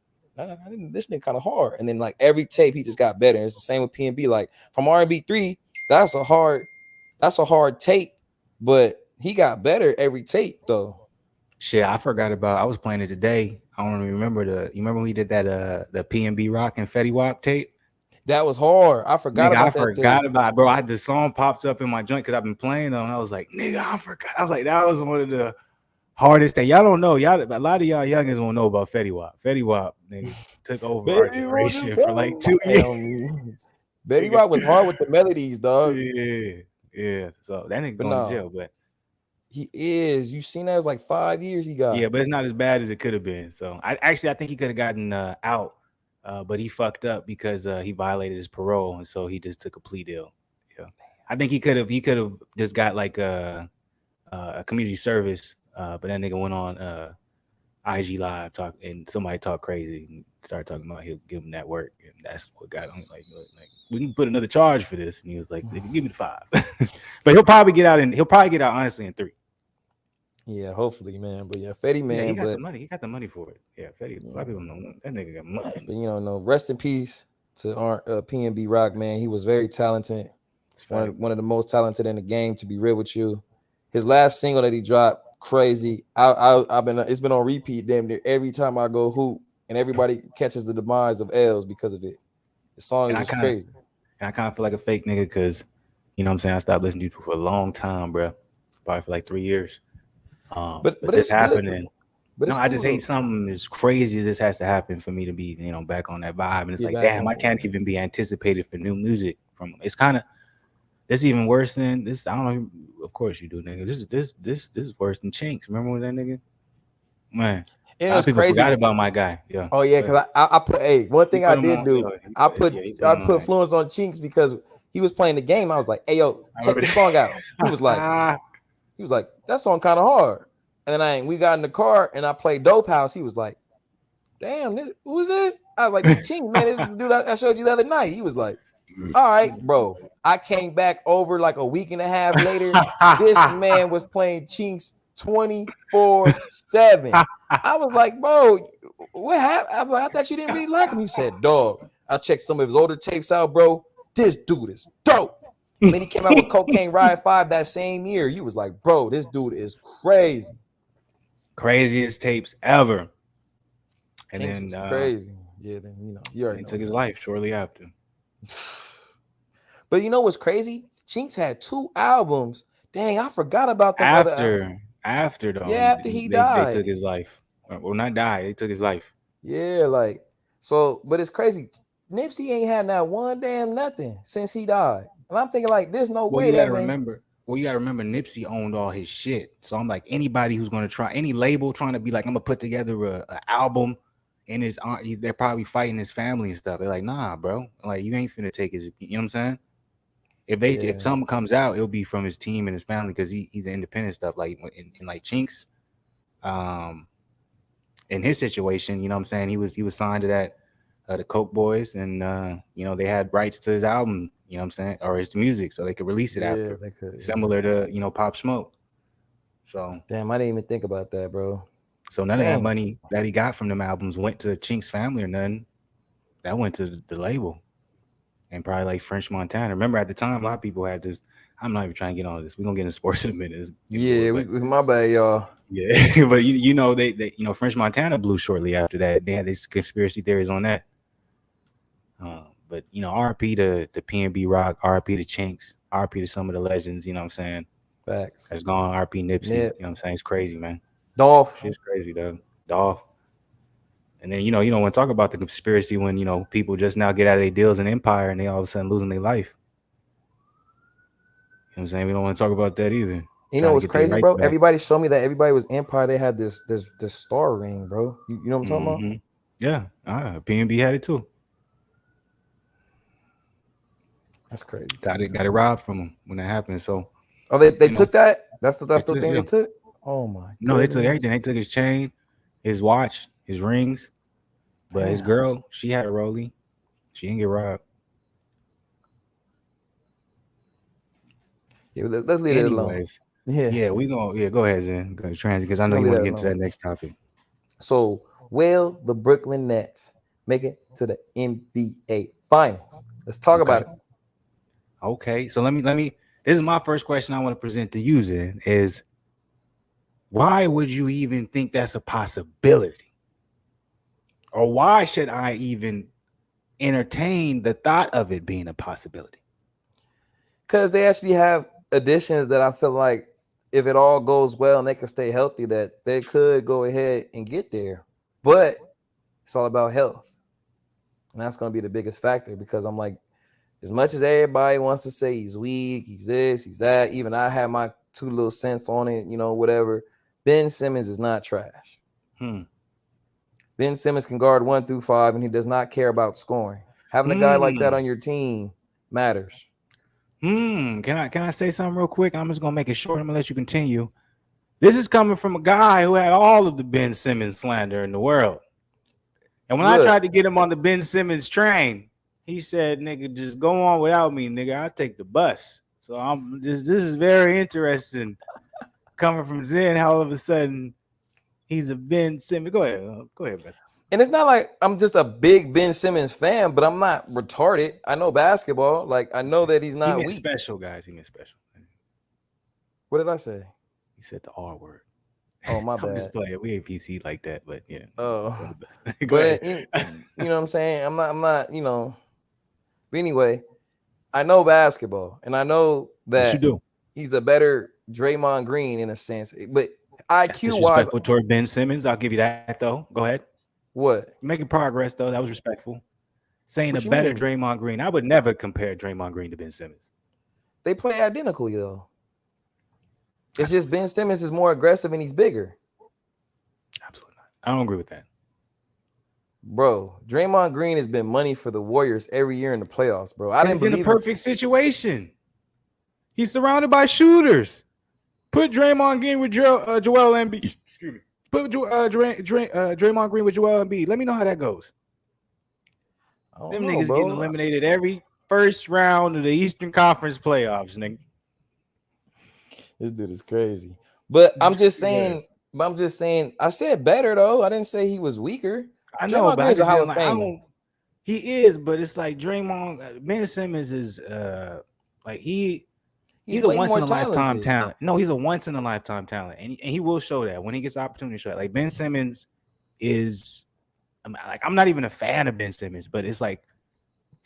this nigga kind of hard. And then like every tape, he just got better. And it's the same with PNB. Like from R&B 3, that's a hard tape, but he got better every tape though. Shit, I forgot about. I was playing it today. I don't even remember You remember when we did that the PNB Rock and Fetty Wap tape? That was hard. I forgot Nigga, I about that tape. forgot about it, bro. The song popped up in my joint because I've been playing them. And I was like, nigga, I forgot. I was like, that was one of the hardest thing. Y'all don't know. Y'all, a lot of y'all youngins won't know about Fetty Wap. Fetty Wap, nigga, took over our Baby, won't you generation for like come 2 years. on? Betty Nigga. Rock was hard with the melodies, dog. Yeah. So that nigga But going to no, jail, but he is. You seen that? It was like 5 years he got. yeah, but it's not as bad as it could have been. So I think he could have gotten out, but he fucked up because he violated his parole, and so he just took a plea deal. Yeah, I think he could have just got like a community service, but that nigga went on IG Live talk and somebody talked crazy and started talking about he'll give him that work, and that's what got him like we can put another charge for this, and he was like, "Nigga, give me the 5." But he'll probably get out honestly in 3. Yeah, hopefully, man. But yeah, Fetty, Yeah, he man. got the But money. He got the money for it. Yeah, Fetty. A lot of people don't know that nigga got but money. you know, no. Rest in peace to our PNB Rock, man. He was very talented. It's fact. One of the most talented in the game. To be real with you, his last single that he dropped, crazy. I've been it's been on repeat damn near every time I go hoop, and everybody catches the demise of L's because of it. The song And is I just kind of crazy. and I kind of feel like a fake nigga because you know what I'm saying. I stopped listening to you for a long time, bro. Probably for like 3 years. But But this it's good. happening. But No, it's I cool just hate though. something as crazy as this has to happen for me to be, back on that vibe. And it's Get like, back damn, I on it. can't even be anticipated for new music from. It's kind of this even worse than this. I don't know. Of course you do, nigga. This is worse than Chinks. Remember when that nigga? Man, And a it lot of was people crazy. forgot about my guy. Yeah, Oh yeah, go ahead. because I put one He thing I put him did on. do. Yeah, he put I him on put that. Fluence on Chinks because he was playing the game. I was like, hey yo, I check remember. this song out. He was like, that song kind of hard. And then we got in the car and I played Dope House. He was like, damn, who is it? I was like, this Chinks, man. This is the dude I showed you the other night. He was like, all right, bro. I came back over like a week and a half later. This man was playing Chinks 24/7. I was like, bro, what happened? I was like, I thought you didn't really like him. He said, dog, I checked some of his older tapes out, bro. This dude is dope. And then he came out with Cocaine Riot 5 that same year. He was like, bro, this dude is crazy. Craziest tapes ever. And Chinks then was crazy. Yeah, then you already he know, took his man. life shortly after. But you know what's crazy? Chinks had 2 albums. Dang, I forgot about them other albums. After though, Yeah, after he they took died. his life. Well, not die. They took his life. Yeah, like so, but it's crazy. Nipsey ain't had not one damn nothing since he died. And I'm thinking, like, there's no Well, way you got that to man. remember. Well, you got to remember, Nipsey owned all his shit. So I'm like, anybody who's gonna try any label trying to be like, I'm gonna put together a album and they're probably fighting his family and stuff. They're like, nah, bro, like you ain't finna take his. You know what I'm saying? If something comes out, it'll be from his team and his family because he's an independent stuff. Like in like Chinks, um, in his situation, you know what I'm saying? He was signed to that the Coke Boys, and they had rights to his album, you know what I'm saying, or his music, so they could release it Yeah, after, they could. similar to Pop Smoke. So Damn, I didn't even think about that, bro. none of that Damn. money that he got from them albums went to Chink's family or nothing. That went to the label and probably like French Montana. Remember at the time, a lot of people had this. I'm not even trying to get on this. We're gonna get into sports in a minute. Let's get into Yeah, it, but my bad, y'all. yeah, but they French Montana blew shortly after that. They had these conspiracy theories on that. But RP to PNB Rock, RP to Chinks, RP to some of the legends. You know what I'm saying? Facts. That's gone. RP Nipsey. Nip. You know what I'm saying? It's crazy, man. Dolph. Shit's crazy, though. Dolph. And then you don't want to talk about the conspiracy when people just now get out of their deals in Empire and they all of a sudden losing their life. You know what I'm saying? We don't want to talk about that either. You know what's crazy, bro? Everybody showed me that everybody was Empire. They had this star ring, bro. You know what I'm talking about? Yeah, PNB had it too. That's crazy. Got it robbed from them when that happened. So they took that? That's the thing they took? Oh my no, they took everything. They took his chain, his watch, his rings. But his girl, she had a rollie. She didn't get robbed. Yeah, let's leave it alone. Yeah, we gonna go ahead, Zen. Go transit because I know you want to get into that next topic. So, will the Brooklyn Nets make it to the NBA Finals? Let's talk about it. Okay, so let me. This is my first question I want to present to you, Zen. Is why would you even think that's a possibility, or why should I even entertain the thought of it being a possibility? Because they actually have additions that I feel like if it all goes well and they can stay healthy, that they could go ahead and get there. But it's all about health. And that's going to be the biggest factor because I'm like, as much as everybody wants to say he's weak, he's this, he's that, even I have my 2 little cents on it, whatever. Ben Simmons is not trash. Ben Simmons can guard 1 through 5, and he does not care about scoring. Having a guy like that on your team matters. Can I say something real quick? I'm just gonna make it short. I'm gonna let you continue. This is coming from a guy who had all of the Ben Simmons slander in the world. And when I tried to get him on the Ben Simmons train, he said, "Nigga, just go on without me, nigga. I'll take the bus." So this is very interesting coming from Zen. How all of a sudden he's a Ben Simmons. Go ahead, man. And it's not like I'm just a big Ben Simmons fan, but I'm not retarded. I know basketball. Like, I know that he's not weak. Special, guys. He meant special. What did I say? He said the R word. Oh, my bad. I'm just playing. We ain't PC like that, but yeah. Oh. Go ahead. You know what I'm saying? I'm not, But anyway, I know basketball, and I know that you do. He's a better Draymond Green in a sense. But IQ-wise... Disrespectful toward Ben Simmons. I'll give you that, though. Go ahead. What? Making progress, though. That was respectful. Saying a better Draymond Green. I would never compare Draymond Green to Ben Simmons. They play identically, though. It's just Ben Simmons is more aggressive and he's bigger. Absolutely not. I don't agree with that. Bro, Draymond Green has been money for the Warriors every year in the playoffs, bro. He's in the perfect situation. He's surrounded by shooters. Put Draymond Green with Joel Embiid. Excuse me. Put Draymond Green with Joel Embiid. Let me know how that goes. Them niggas getting eliminated every first round of the Eastern Conference playoffs, nigga. This dude is crazy. But I'm just saying, I said better, though. I didn't say he was weaker. I know, but a Hall of Famer. He is, but it's like Draymond, Ben Simmons is like he's a once in a lifetime talent. No, he's a once in a lifetime talent, and he will show that when he gets the opportunity to show it. Like Ben Simmons is, I'm not even a fan of Ben Simmons, but it's like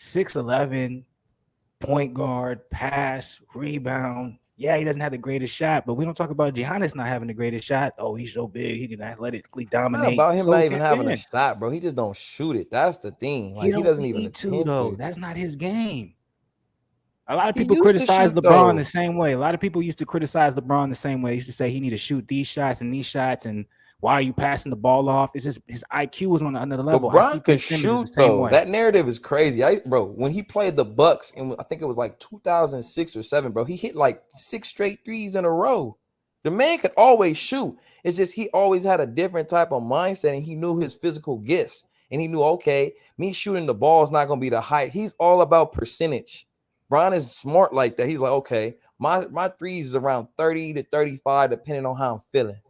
6'11", point guard, pass, rebound. Yeah, he doesn't have the greatest shot, but we don't talk about Giannis not having the greatest shot. Oh, he's so big, he can athletically dominate. It's not about him not even having a shot, bro. He just don't shoot it. That's the thing. Like, he doesn't even need to, though. That's not his game. A lot of people criticize LeBron the same way. A lot of people used to criticize LeBron the same way. They used to say he need to shoot these shots and Why are you passing the ball off? It's just his IQ was on another But level. I Bron see Ben could Simmons is the shoot same though. way. That narrative is crazy. Bro, when he played the Bucks, and I think it was like 2006 or 7, bro, he hit like 6 straight threes in a row. The man could always shoot. It's just he always had a different type of mindset, and he knew his physical gifts. And he knew, okay, me shooting the ball is not going to be the height. He's all about percentage. Bron is smart like that. He's like, okay, my threes is around 30 to 35, depending on how I'm feeling.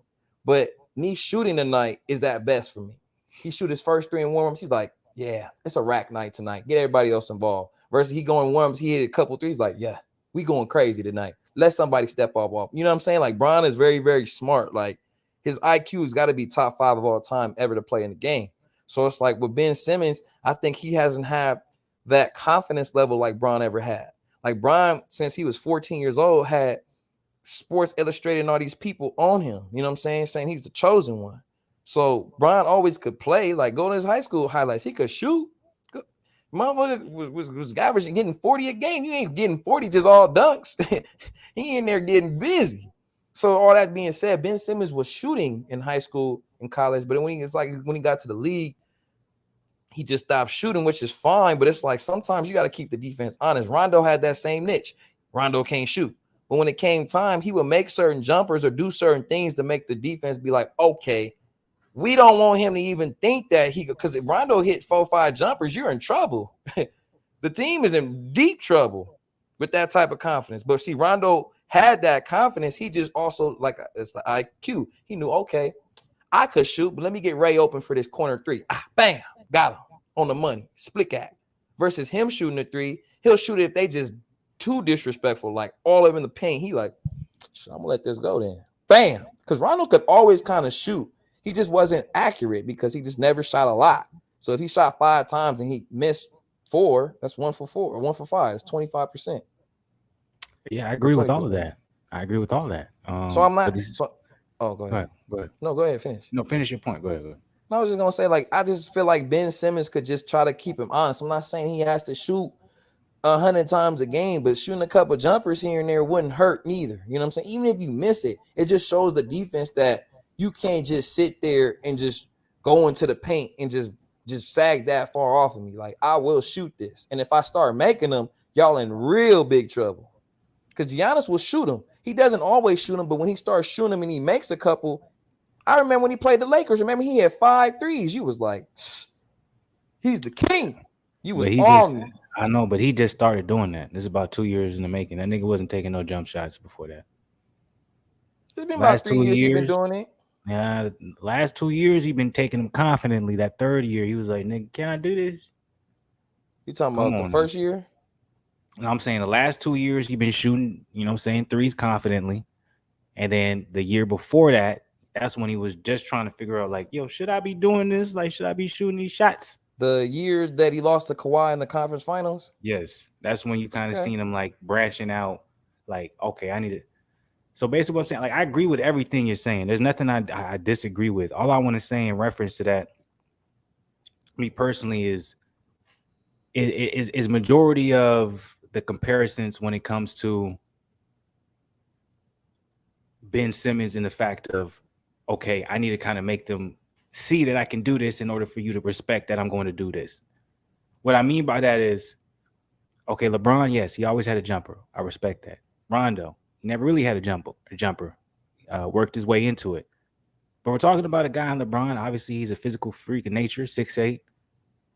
But me shooting tonight is that best for me. He shoot his first 3 in warm-ups. He's like, yeah, it's a rack night tonight. Get everybody else involved. Versus he going warm-ups, he hit a couple threes. Like, yeah, we going crazy tonight. Let somebody step off. You know what I'm saying? Like, Bron is very, very smart. Like, his IQ has got to be top 5 of all time ever to play in the game. So it's like with Ben Simmons, I think he hasn't had that confidence level like Bron ever had. Like, Bron, since he was 14 years old, had Sports Illustrated and all these people on him. You know what I'm saying he's the chosen one. So Bron always could play. Like, go to his high school highlights. He could shoot. Motherfucker was averaging getting 40 a game. You ain't getting 40 just all dunks. He in there getting busy. So all that being said, Ben Simmons was shooting in high school and college, but when he got to the league, he just stopped shooting, which is fine. But it's like sometimes you got to keep the defense honest. Rondo had that same niche. Rondo can't shoot. But when it came time, he would make certain jumpers or do certain things to make the defense be like, okay, we don't want him to even think that because if Rondo hit 4-5 jumpers, you're in trouble. The team is in deep trouble with that type of confidence. But see, Rondo had that confidence. He just also, like, it's the IQ. He knew, okay, I could shoot, but let me get Ray open for this corner 3. Bam, got him on the money. Split gap. Versus him shooting a 3, he'll shoot it if they just too disrespectful, like all of them in the paint. He like, I'm gonna let this go then. Bam. Because Rondo could always kind of shoot. He just wasn't accurate because he just never shot a lot. So if he shot 5 times and he missed 4, that's 1 for 4 or 1 for 5. It's 25%. Yeah, I agree with all of that. So I'm not. Go Go ahead. ahead. No, go ahead. Finish. No, finish your point. Go ahead. No, I was just gonna say, like, I just feel like Ben Simmons could just try to keep him honest. I'm not saying he has to shoot 100 times a game, but shooting a couple jumpers here and there wouldn't hurt neither. You know what I'm saying? Even if you miss it, it just shows the defense that you can't just sit there and just go into the paint and just sag that far off of me. Like, I will shoot this. And if I start making them, y'all in real big trouble. Because Giannis will shoot them. He doesn't always shoot them, but when he starts shooting them and he makes a couple, I remember when he played the Lakers, remember he had 5 threes. You was like, he's the king. You was on me. I know, but he just started doing that. This is about 2 years in the making. That nigga wasn't taking no jump shots before that. It's been about 3 years he's been doing it. Yeah, last 2 years he been taking them confidently. That third year, he was like, nigga, can I do this? You talking about the first year? No, I'm saying the last 2 years he been shooting, you know what I'm saying, threes confidently. And then the year before that, that's when he was just trying to figure out, like, yo, should I be doing this? Like, should I be shooting these shots? The year that he lost to Kawhi in the conference finals? Yes. That's when you kind of seen him, like, branching out, like, okay, I need it. So basically what I'm saying, like, I agree with everything you're saying. There's nothing I disagree with. All I want to say in reference to that, me personally, is majority of the comparisons when it comes to Ben Simmons and the fact of, okay, I need to kind of make them see that I can do this in order for you to respect that I'm going to do this. What I mean by that is, okay, LeBron, yes, he always had a jumper. I respect that. Rondo, he never really had a jumper. Worked his way into it. But we're talking about a guy in LeBron. Obviously, he's a physical freak of nature, 6'8",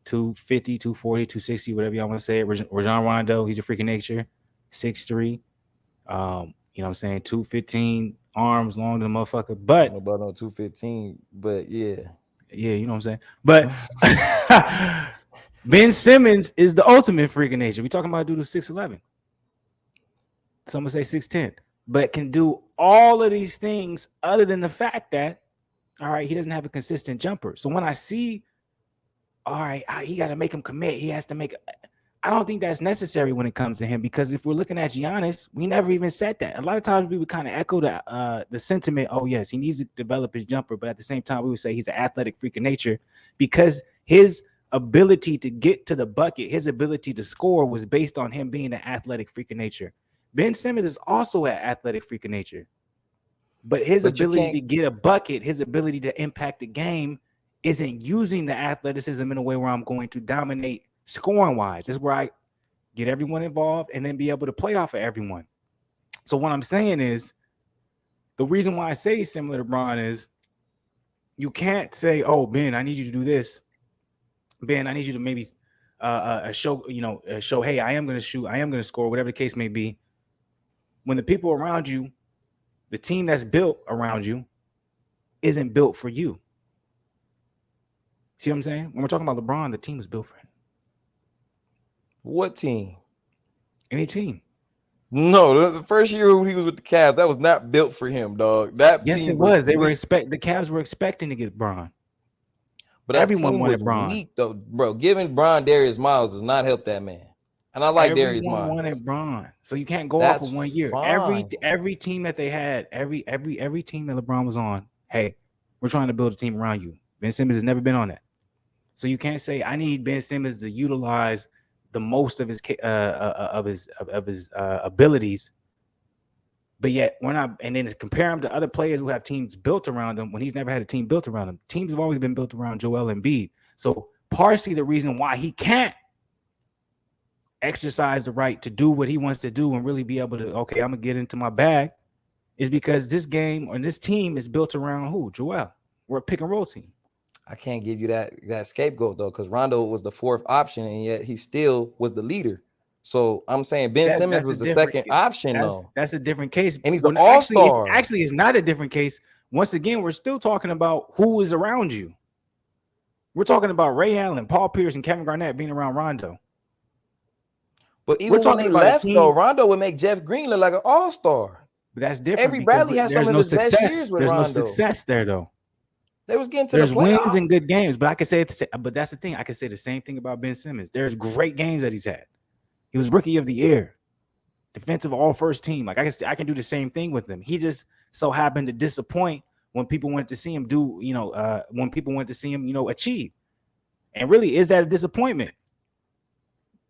250, 240, 260, whatever y'all want to say. Rajon Rondo, he's a freak of nature, 6'3". You know what I'm saying? 215, arms long to the motherfucker. But I don't know about no 215, but yeah. Yeah, you know what I'm saying? But Ben Simmons is the ultimate freak of nature. We talking about a dude who's 6'11". Some would say 6'10", but can do all of these things other than the fact that, all right, he doesn't have a consistent jumper. So when I see, all right, he got to make him commit. He has to make. I don't think that's necessary when it comes to him, because if we're looking at Giannis, we never even said that. A lot of times we would kind of echo the sentiment, oh, yes, he needs to develop his jumper. But at the same time, we would say he's an athletic freak of nature, because his ability to get to the bucket, his ability to score was based on him being an athletic freak of nature. Ben Simmons is also an athletic freak of nature. But his But you ability can't. to get a bucket, his ability to impact the game, isn't using the athleticism in a way where I'm going to dominate scoring wise. This is where I get everyone involved and then be able to play off of everyone. So what I'm saying is, the reason why I say he's similar to Bron is you can't say, "Oh, Ben, I need you to do this. Ben, I need you to maybe show, show, hey, I am going to shoot, I am going to score, whatever the case may be." When the people around you, the team that's built around you, isn't built for you. See what I'm saying? When we're talking about LeBron, the team is built for him. What team? Any team. No, the first year he was with the Cavs, that was not built for him, dog. That Yes, team it was. They were weak. the Cavs were expecting to get Bron. But that Everyone team wanted was Bron. weak, though, bro. Giving Bron Darius Miles does not help that man. And I like Darius Everyone Miles. wanted Bron. So you can't go off That's of 1 year. fine. Every team that they had, every team that LeBron was on, hey, we're trying to build a team around you. Ben Simmons has never been on that. So you can't say I need Ben Simmons to utilize the most of his abilities, but yet we're not. And then compare him to other players who have teams built around him when he's never had a team built around him. Teams have always been built around Joel Embiid. So partially the reason why he can't exercise the right to do what he wants to do and really be able to, okay, I'm gonna get into my bag, is because this game or this team is built around who? Joel. We're a pick and roll team. I can't give you that scapegoat though, because Rondo was the fourth option, and yet he still was the leader. So I'm saying Ben Simmons was the second option, though. That's a different case. And he's the all-star. Actually, it's not a different case. Once again, we're still talking about who is around you. We're talking about Ray Allen, Paul Pierce, and Kevin Garnett being around Rondo. But even when they left, though, Rondo would make Jeff Green look like an all-star. But that's different. Avery Bradley has some of his best years with Rondo. There's no success there, though. They was getting to there's the playoffs. wins and good games, but I could say, but that's the thing. I could say the same thing about Ben Simmons. There's great games that he's had. He was rookie of the year, defensive all first team. Like I can do the same thing with him. He just so happened to disappoint when people wanted to see him do, when people wanted to see him, achieve. And really, is that a disappointment?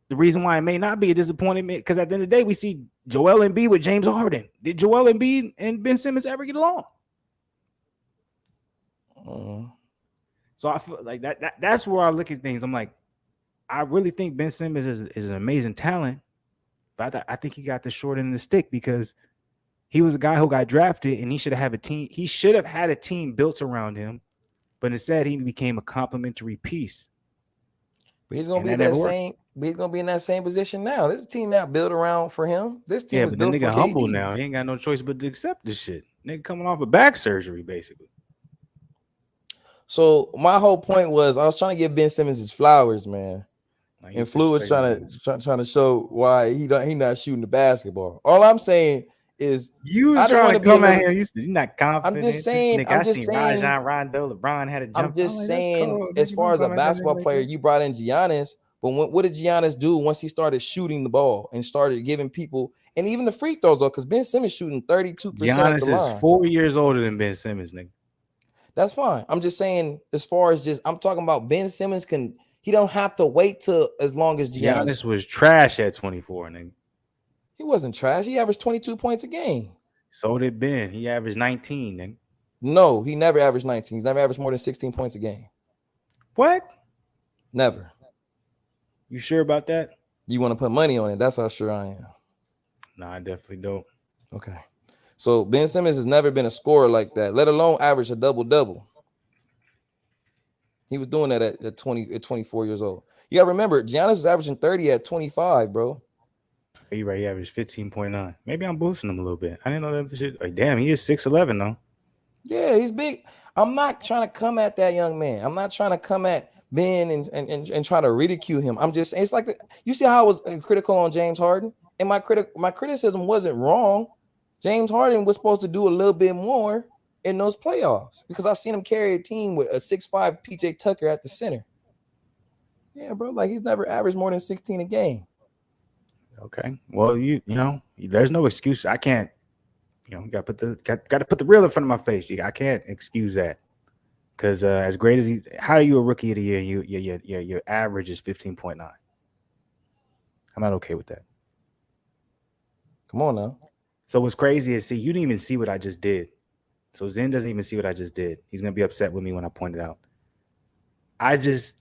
The reason why it may not be a disappointment, because at the end of the day, we see Joel Embiid with James Harden. Did Joel Embiid and Ben Simmons ever get along? So I feel like that's where I look at things. I'm like, I really think Ben Simmons is an amazing talent, but I think he got the short end of the stick because he was a guy who got drafted and he should have a team. He should have had a team built around him, but instead he became a complementary piece. But he's gonna be that same. He's gonna be in that same position now. This team not built around for him. This team is built for KD. Nigga humble now. He ain't got no choice but to accept this shit. Nigga coming off of back surgery, basically. So my whole point was I was trying to give Ben Simmons his flowers, man. And Fluence trying to show why he not shooting the basketball. All I'm saying is you was trying to come at him. You're not confident. I'm just saying. Rajon Rondo, LeBron had a jump. I'm just saying, cool. As far as a basketball player, you brought in Giannis, but what did Giannis do once he started shooting the ball and started giving people and even the free throws though? Because Ben Simmons shooting 32%. Giannis is 4 years older than Ben Simmons, nigga. That's fine. I'm just saying, as far as I'm talking about Ben Simmons he don't have to wait till as long as Giannis was trash at 24, nigga. He wasn't trash. He averaged 22 points a game. So did Ben. He averaged 19, nigga. No, he never averaged 19. He's never averaged more than 16 points a game. What? Never. You sure about that? You want to put money on it? That's how sure I am. No, I definitely don't. Okay. So Ben Simmons has never been a scorer like that, let alone average a double-double. He was doing that at 24 years old. You got to remember, Giannis was averaging 30 at 25, bro. You're right. He averaged 15.9. Maybe I'm boosting him a little bit. I didn't know that shit. Like, damn, he is 6'11", though. Yeah, he's big. I'm not trying to come at that young man. I'm not trying to come at Ben and try to ridicule him. I'm just, it's like, you see how I was critical on James Harden? And my criticism wasn't wrong. James Harden was supposed to do a little bit more in those playoffs because I've seen him carry a team with a 6'5" PJ Tucker at the center. Yeah, bro, like he's never averaged more than 16 a game. Okay. Well, you know, there's no excuse. I can't, got to put the real in front of my face. I can't excuse that. Because as great as how are you a rookie of the year? Your average is 15.9. I'm not okay with that. Come on now. So what's crazy is, you didn't even see what I just did. So Zen doesn't even see what I just did. He's gonna be upset with me when I point it out. I just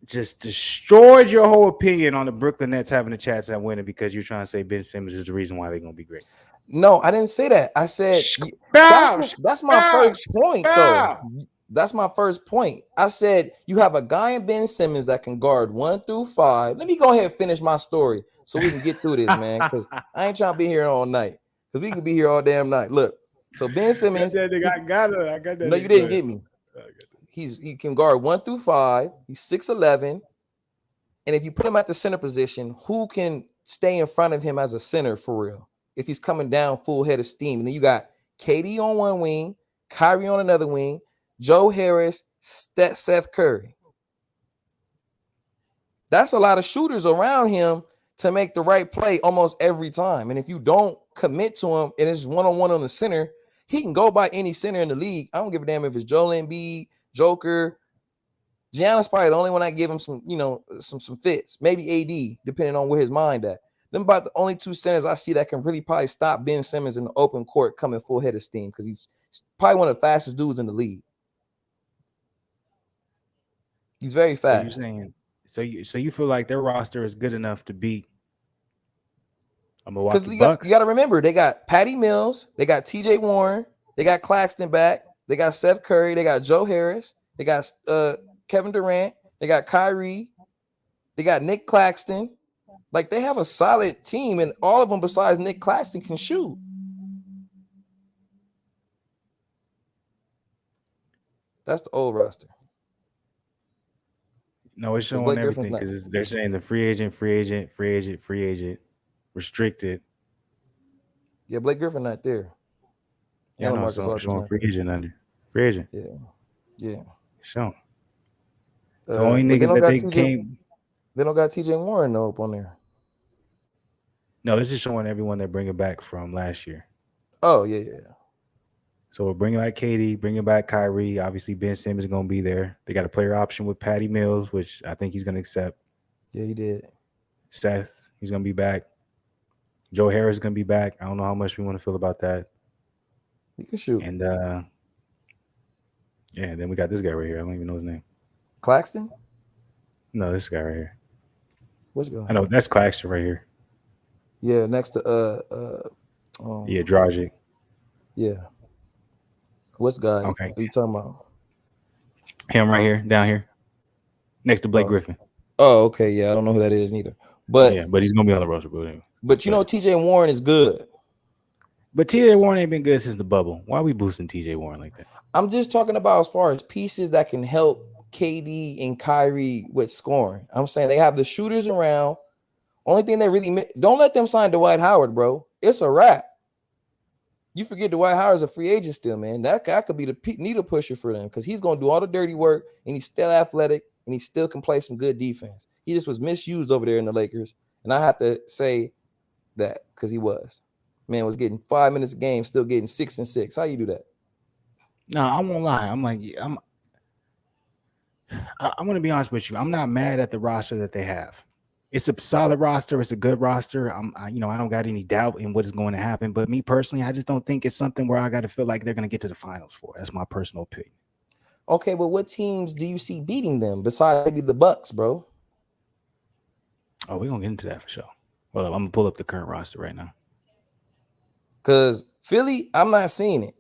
destroyed your whole opinion on the Brooklyn Nets having a chance at winning because you're trying to say Ben Simmons is the reason why they're gonna be great. No, I didn't say that. I said Bow, that's my bow, first point, though. bow. That's my first point. I said you have a guy in Ben Simmons that can guard 1 through 5. Let me go ahead and finish my story so we can get through this, man. Because I ain't trying to be here all night. Because we can be here all damn night. Look, so Ben Simmons. I got that. No, you didn't get me. He can guard 1 through 5. He's 6'11". And if you put him at the center position, who can stay in front of him as a center for real? If he's coming down full head of steam. And then you got KD on one wing, Kyrie on another wing, Joe Harris, Seth Curry. That's a lot of shooters around him to make the right play almost every time. And if you don't commit to him and it's one-on-one on the center, he can go by any center in the league. I don't give a damn if it's Joel Embiid, Joker. Giannis probably the only one I give him some, some fits. Maybe AD, depending on where his mind at. Them about the only two centers I see that can really probably stop Ben Simmons in the open court coming full head of steam because he's probably one of the fastest dudes in the league. He's very fast. So you're saying, so you feel like their roster is good enough to beat a Milwaukee Bucks? You got to remember, they got Patty Mills, they got TJ Warren, they got Claxton back, they got Seth Curry, they got Joe Harris, they got Kevin Durant, they got Kyrie, they got Nick Claxton. Like, they have a solid team, and all of them besides Nick Claxton can shoot. That's the old roster. No, it's showing everything because they're saying the free agent, restricted. Yeah, Blake Griffin not there. Yeah, no, so showing free agent under. Free agent. Yeah. Showing. So only niggas that they came. They don't got TJ Warren up on there. No, this is showing everyone they're bringing back from last year. Oh, yeah. So we're bringing back KD, bringing back Kyrie. Obviously, Ben Simmons is going to be there. They got a player option with Patty Mills, which I think he's going to accept. Yeah, he did. Seth, he's going to be back. Joe Harris is going to be back. I don't know how much we want to feel about that. He can shoot. And, then we got this guy right here. I don't even know his name. Claxton? No, this guy right here. Which guy? I know, that's Claxton right here. Yeah, next to Dragic. Yeah. What's guy? Okay. Are you talking about? Him right here, down here. Next to Blake Griffin. Oh, okay. Yeah, I don't know who that is neither. But yeah, but he's gonna be on the roster. But you know, TJ Warren is good. But TJ Warren ain't been good since the bubble. Why are we boosting TJ Warren like that? I'm just talking about as far as pieces that can help KD and Kyrie with scoring. I'm saying they have the shooters around. Only thing they really don't let them sign Dwight Howard, bro. It's a wrap. You forget Dwight Howard's a free agent still, man. That could be the needle pusher for them because he's gonna do all the dirty work and he's still athletic and he still can play some good defense. He just was misused over there in the Lakers, and I have to say that because he was. Man was getting 5 minutes a game, still getting 6 and 6. How you do that? No, I won't lie. I'm going to be honest with you. I'm not mad at the roster that they have. It's a solid roster. It's a good roster. I don't got any doubt in what is going to happen. But me personally, I just don't think it's something where I got to feel like they're going to get to the finals for. That's my personal opinion. Okay, but what teams do you see beating them besides maybe the Bucks, bro? Oh, we're going to get into that for sure. Well, I'm going to pull up the current roster right now. Because Philly, I'm not seeing it.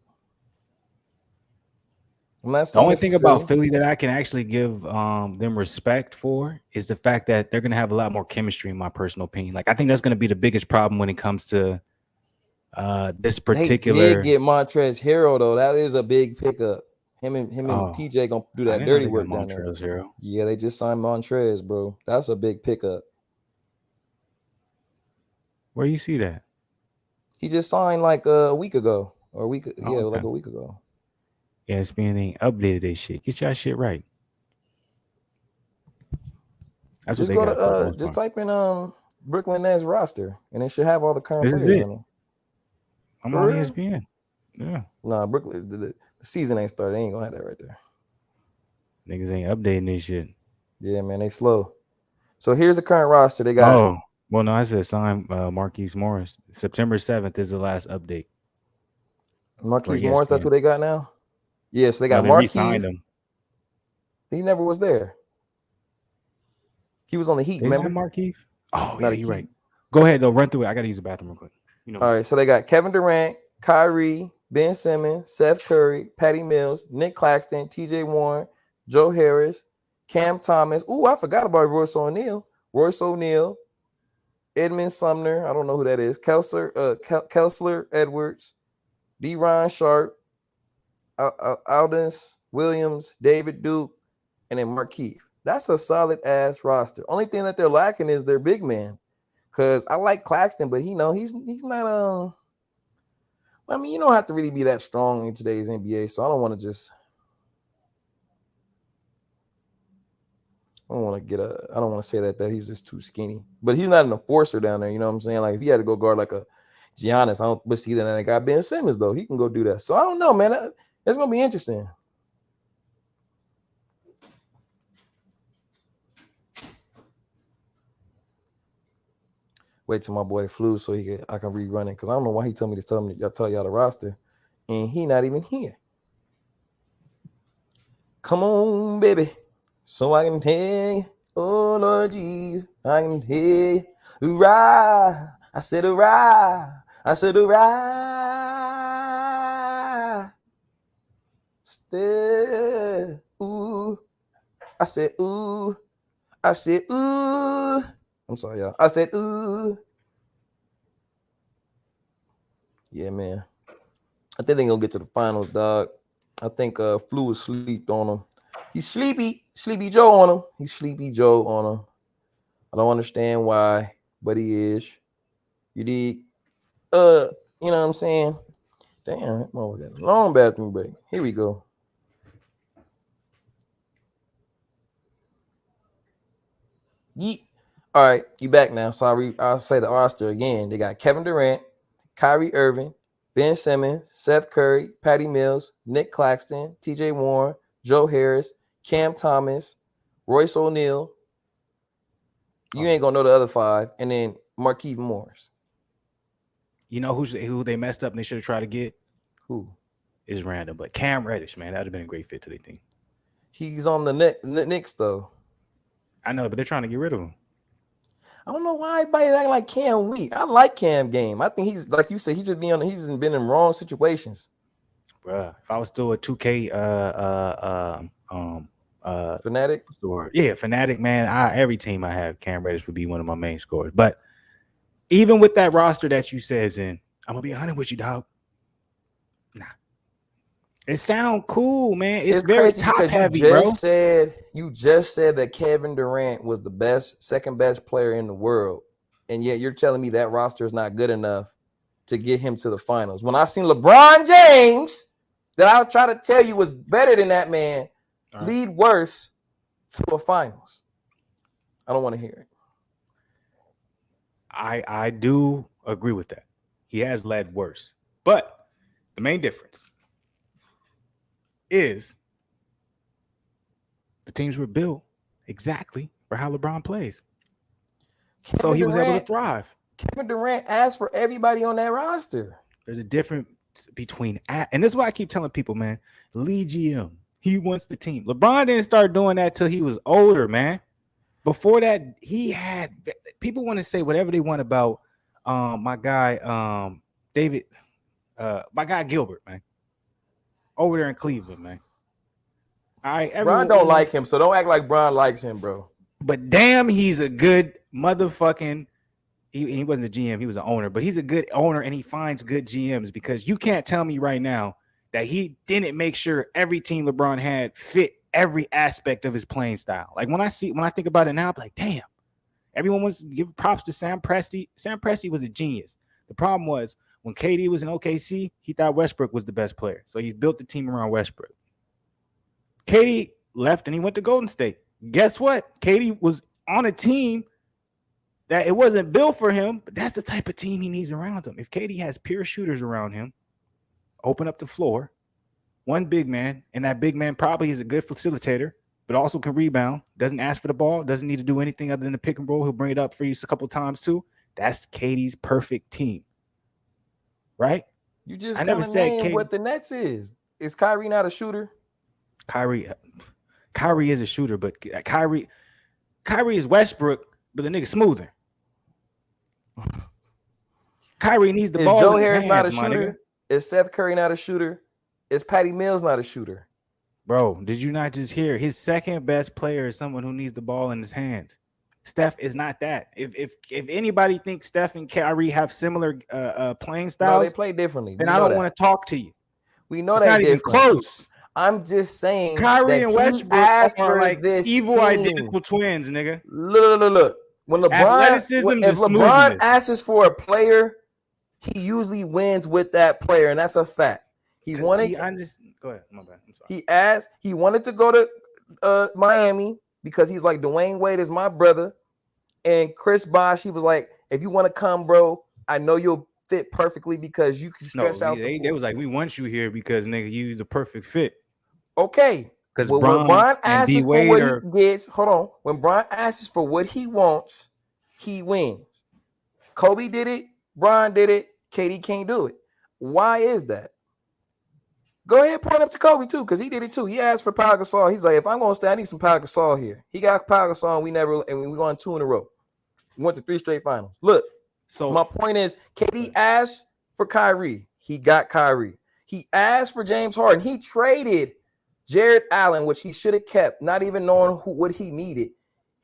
The only thing about Philly that I can actually give them respect for is the fact that they're going to have a lot more chemistry, in my personal opinion. Like, I think that's going to be the biggest problem when it comes to this particular. They did get Montrezl Harrell, though. That is a big pickup. Him and PJ going to do that dirty work down there. Harrell. Yeah, they just signed Montrezl, bro. That's a big pickup. Where you see that? He just signed like a week ago. Or a week, like a week ago. ESPN ain't updated that shit. Get y'all shit right. That's just what they go got to just type in Brooklyn Nets roster, and it should have all the current players on it. I'm on ESPN. Yeah. Nah, Brooklyn. The season ain't started. They ain't gonna have that right there. Niggas ain't updating this shit. Yeah, man, they slow. So here's the current roster. They got. Oh, well, no, I said sign Marquise Morris. September 7th is the last update. Marquise Morris, that's who ESPN. they got now? Yeah, so they No, got they re-signed Marquise. him. He never was there. He was on the Heat, They didn't have remember? Markeith. Oh Not yeah, a you're right. Heat. Go ahead though, run through it. I gotta use the bathroom real quick. You know All me. right, so they got Kevin Durant, Kyrie, Ben Simmons, Seth Curry, Patty Mills, Nick Claxton, TJ Warren, Joe Harris, Cam Thomas. Ooh, I forgot about Royce O'Neal. Royce O'Neal, Edmund Sumner. I don't know who that is. Kelsler Edwards, Deron Sharp, Aldous Williams, David Duke, and then Markeith. That's a solid ass roster. Only thing that they're lacking is their big man. Cause I like Claxton, but he's not I mean, you don't have to really be that strong in today's NBA, so I don't want to say that he's just too skinny. But he's not an enforcer down there, you know what I'm saying? Like if he had to go guard like a Giannis, I don't but see that they got Ben Simmons though. He can go do that. So I don't know, man. It's gonna be interesting. Wait till my boy Fluence so I can rerun it because I don't know why he told me to tell y'all the roster, and he not even here. Come on, baby, so I can tell you. Oh Lord Jesus, I can tell you. Hurrah! I said hurrah! I said hurrah! Still, ooh. I said ooh. I said ooh. I'm sorry, y'all. I said ooh. Yeah, man. I think they're gonna get to the finals, dog. I think Flu was sleeped on him. He's sleepy Joe on him. He's sleepy Joe on him. I don't understand why, but he is. You dig? You know what I'm saying? Damn, that motherfucker got a long bathroom break. Here we go. Yeet. All right, you back now. So I'll say the roster again. They got Kevin Durant, Kyrie Irving, Ben Simmons, Seth Curry, Patty Mills, Nick Claxton, TJ Warren, Joe Harris, Cam Thomas, Royce O'Neal. You ain't gonna know the other five, and then Marquise Morris. You know who they messed up and they should have tried to get? Who? Is random, but Cam Reddish, man, that'd have been a great fit to their team. He's on the Knicks though. I know, but they're trying to get rid of him. I don't know why everybody's acting like Cam weak. I like Cam game. I think he's like you said, he's been in wrong situations. Bruh, if I was still a 2K Fanatic. what's the word? Yeah, fanatic, man. Every team I have, Cam Reddish would be one of my main scorers. But even with that roster that you said, Zen, I'm gonna be honest with you, dog. Nah. It sound cool, man. It's very top heavy, bro. You just said that Kevin Durant was the second best player in the world, and yet you're telling me that roster is not good enough to get him to the finals. When I've seen LeBron James, that I'll try to tell you was better than that man, lead worse to a finals. I don't want to hear it. I do agree with that. He has led worse, but the main difference is the teams were built exactly for how LeBron plays. So he was able to thrive. Kevin Durant asked for everybody on that roster. There's a difference between, and this is why I keep telling people, man, lead GM. He wants the team. LeBron didn't start doing that till he was older, man. Before that, he had people want to say whatever they want about my guy David, my guy Gilbert, man, over there in Cleveland, man. All right, Bron don't like him, so don't act like Bron likes him, bro. But damn, he's a good motherfucking. He wasn't a GM, he was an owner, but he's a good owner and he finds good GMs because you can't tell me right now that he didn't make sure every team LeBron had fit every aspect of his playing style. Like when I think about it now, I'm like, damn, everyone wants to give props to Sam Presti. Sam Presti was a genius. The problem was when KD was in OKC, he thought Westbrook was the best player. So he built the team around Westbrook. KD left and he went to Golden State. Guess what? KD was on a team that it wasn't built for him, but that's the type of team he needs around him. If KD has pure shooters around him, open up the floor, one big man, and that big man probably is a good facilitator, but also can rebound, doesn't ask for the ball, doesn't need to do anything other than the pick and roll. He'll bring it up for you a couple of times too. That's KD's perfect team, right? You just I never kind of said named what the Nets is. Is Kyrie not a shooter? Kyrie is a shooter, but Kyrie is Westbrook, but the nigga smoother. Kyrie needs the Is ball Joe in his Harris not hands, a my nigga. shooter? Is Seth Curry not a shooter? Is Patty Mills not a shooter? Bro, did you not just hear his second best player is someone who needs the ball in his hands? Steph is not that. If anybody thinks Steph and Kyrie have similar playing No, styles, they play differently. then We I know don't want that. to talk to you. We know It's they not even different. close. I'm just saying Kyrie that and he Westbrook asked are for like this evil team. identical twins, nigga. Look. When Athleticism if to LeBron smoothness. asks for a player, he usually wins with that player, and that's a fact. He wanted. Go ahead. My bad. I'm sorry. He wanted to go to Miami because he's like, Dwayne Wade is my brother, and Chris Bosh. He was like, if you want to come, bro, I know you'll fit perfectly because you can stretch out. They was like, we want you here because nigga, you the perfect fit. Okay. Because when Bron and asks D for Wade what are he gets, hold on. When Bron asks for what he wants, he wins. Kobe did it. Bron did it. KD can't do it. Why is that? Go ahead, point up to Kobe too, because he did it too. He asked for Pau Gasol. He's like, if I'm gonna stay, I need some Pau Gasol here. He got Pau Gasol, and we won 2 in a row. We went to 3 straight finals. Look, so my point is, KD asked for Kyrie. He got Kyrie. He asked for James Harden. He traded Jared Allen, which he should have kept, not even knowing what he needed.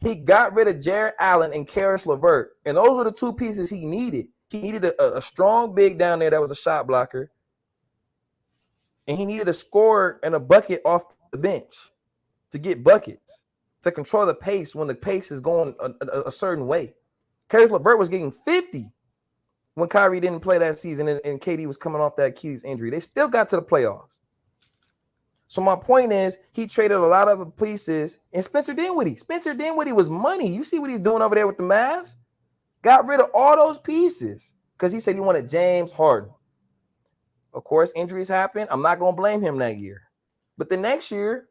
He got rid of Jared Allen and Karis LeVert, and those were the 2 pieces he needed. He needed a strong big down there that was a shot blocker, and he needed a scorer and a bucket off the bench to get buckets, to control the pace when the pace is going a certain way. Karis LeVert was getting 50 when Kyrie didn't play that season and KD was coming off that Achilles injury. They still got to the playoffs. So my point is, he traded a lot of pieces, and Spencer Dinwiddie was money. You see what he's doing over there with the Mavs? Got rid of all those pieces because he said he wanted James Harden. Of course, injuries happen. I'm not going to blame him that year. But the next year,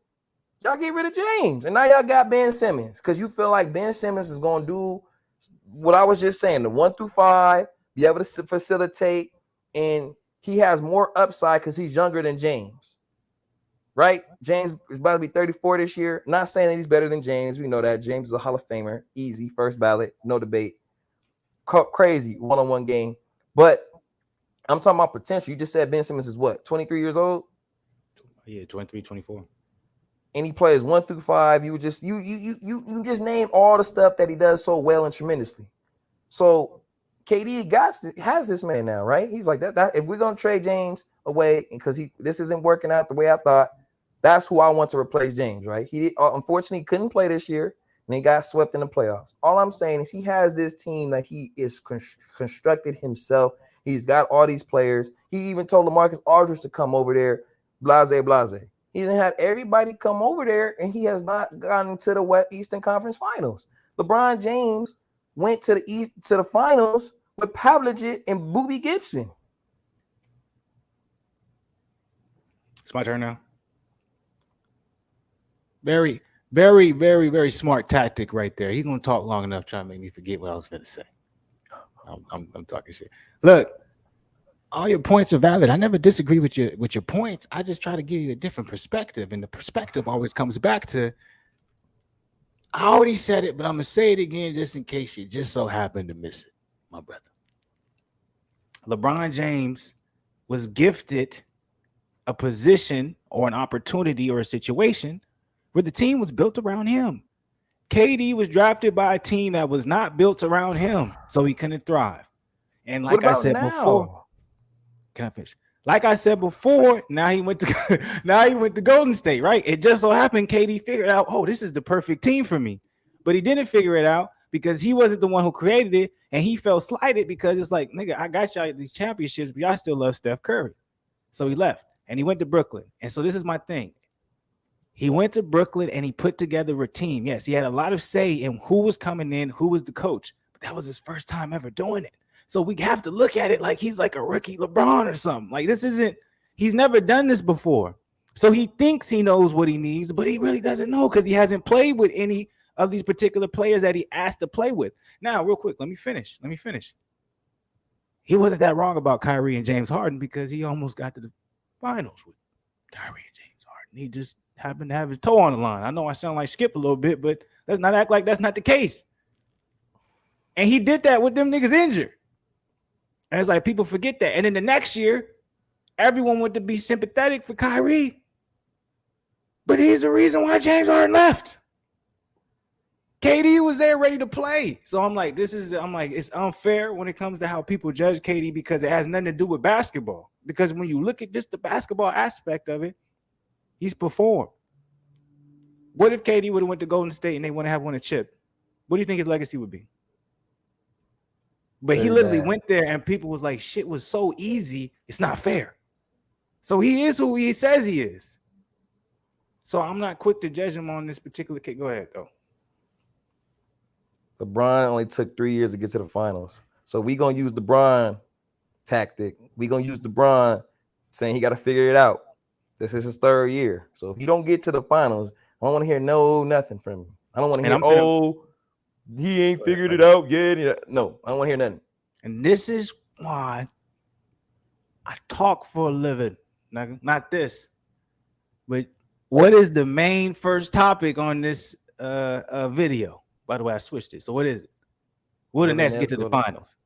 y'all get rid of James, and now y'all got Ben Simmons because you feel like Ben Simmons is going to do what I was just saying, the 1 through 5, be able to facilitate, and he has more upside because he's younger than James. Right? James is about to be 34 this year. Not saying that he's better than James. We know that. James is a Hall of Famer. Easy. First ballot. No debate. Crazy one-on-one game. But I'm talking about potential. You just said Ben Simmons is what? 23 years old? Yeah, 23, 24. And he plays 1 through 5. You just name all the stuff that he does so well and tremendously. So KD has this man now, right? He's like that if we're gonna trade James away because this isn't working out the way I thought, that's who I want to replace James, right? He unfortunately couldn't play this year and he got swept in the playoffs. All I'm saying is he has this team that he is constructed himself. He's got all these players. He even told LaMarcus Aldridge to come over there, blase. He had everybody come over there, and he has not gotten to the Eastern Conference Finals. LeBron James went to the finals with Pavlovich and Boobie Gibson. It's my turn now. Very, very, very, very smart tactic right there. He's gonna talk long enough trying to make me forget what I was gonna say. I'm talking shit. Look, all your points are valid. I never disagree with your points. I just try to give you a different perspective, and the perspective always comes back to. I already said it, but I'm gonna say it again just in case you just so happen to miss it, my brother. LeBron James was gifted a position or an opportunity or a situation where the team was built around him. KD was drafted by a team that was not built around him, so he couldn't thrive. And like I said before, can I finish? Like I said before, now he went to Golden State, right? It just so happened KD figured out, oh, this is the perfect team for me. But he didn't figure it out because he wasn't the one who created it, and he felt slighted because it's like, nigga, I got y'all these championships, but y'all still love Steph Curry. So he left, and he went to Brooklyn. And so this is my thing. He went to Brooklyn, and he put together a team. Yes, he had a lot of say in who was coming in, who was the coach. But that was his first time ever doing it. So we have to look at it like he's like a rookie LeBron or something. Like he's never done this before. So he thinks he knows what he needs, but he really doesn't know because he hasn't played with any of these particular players that he asked to play with. Now, real quick, let me finish. he wasn't that wrong about Kyrie and James Harden because he almost got to the finals with Kyrie and James Harden. He just happened to have his toe on the line. I know I sound like Skip a little bit, but let's not act like that's not the case. And he did that with them niggas injured. And it's like people forget that. And then the next year, everyone went to be sympathetic for Kyrie. But he's the reason why James Harden left. KD was there ready to play. So I'm like, it's unfair when it comes to how people judge KD because it has nothing to do with basketball. Because when you look at just the basketball aspect of it, he's performed. What if KD would have went to Golden State and they want to have won a chip? What do you think his legacy would be? But he literally went there and people was like, shit was so easy. It's not fair. So he is who he says he is. So I'm not quick to judge him on this particular case. Go ahead, though. LeBron only took 3 years to get to the finals. So we going to use LeBron tactic. We going to use LeBron saying he got to figure it out. This is his 3rd year. So if you don't get to the finals, I don't want to hear nothing from you. I don't want to hear, he ain't figured it out yet. No, I don't want to hear nothing. And this is why I talk for a living. Not this. But what is the main first topic on this video? By the way, I switched it. So what is it? Will the Nets get to the finals?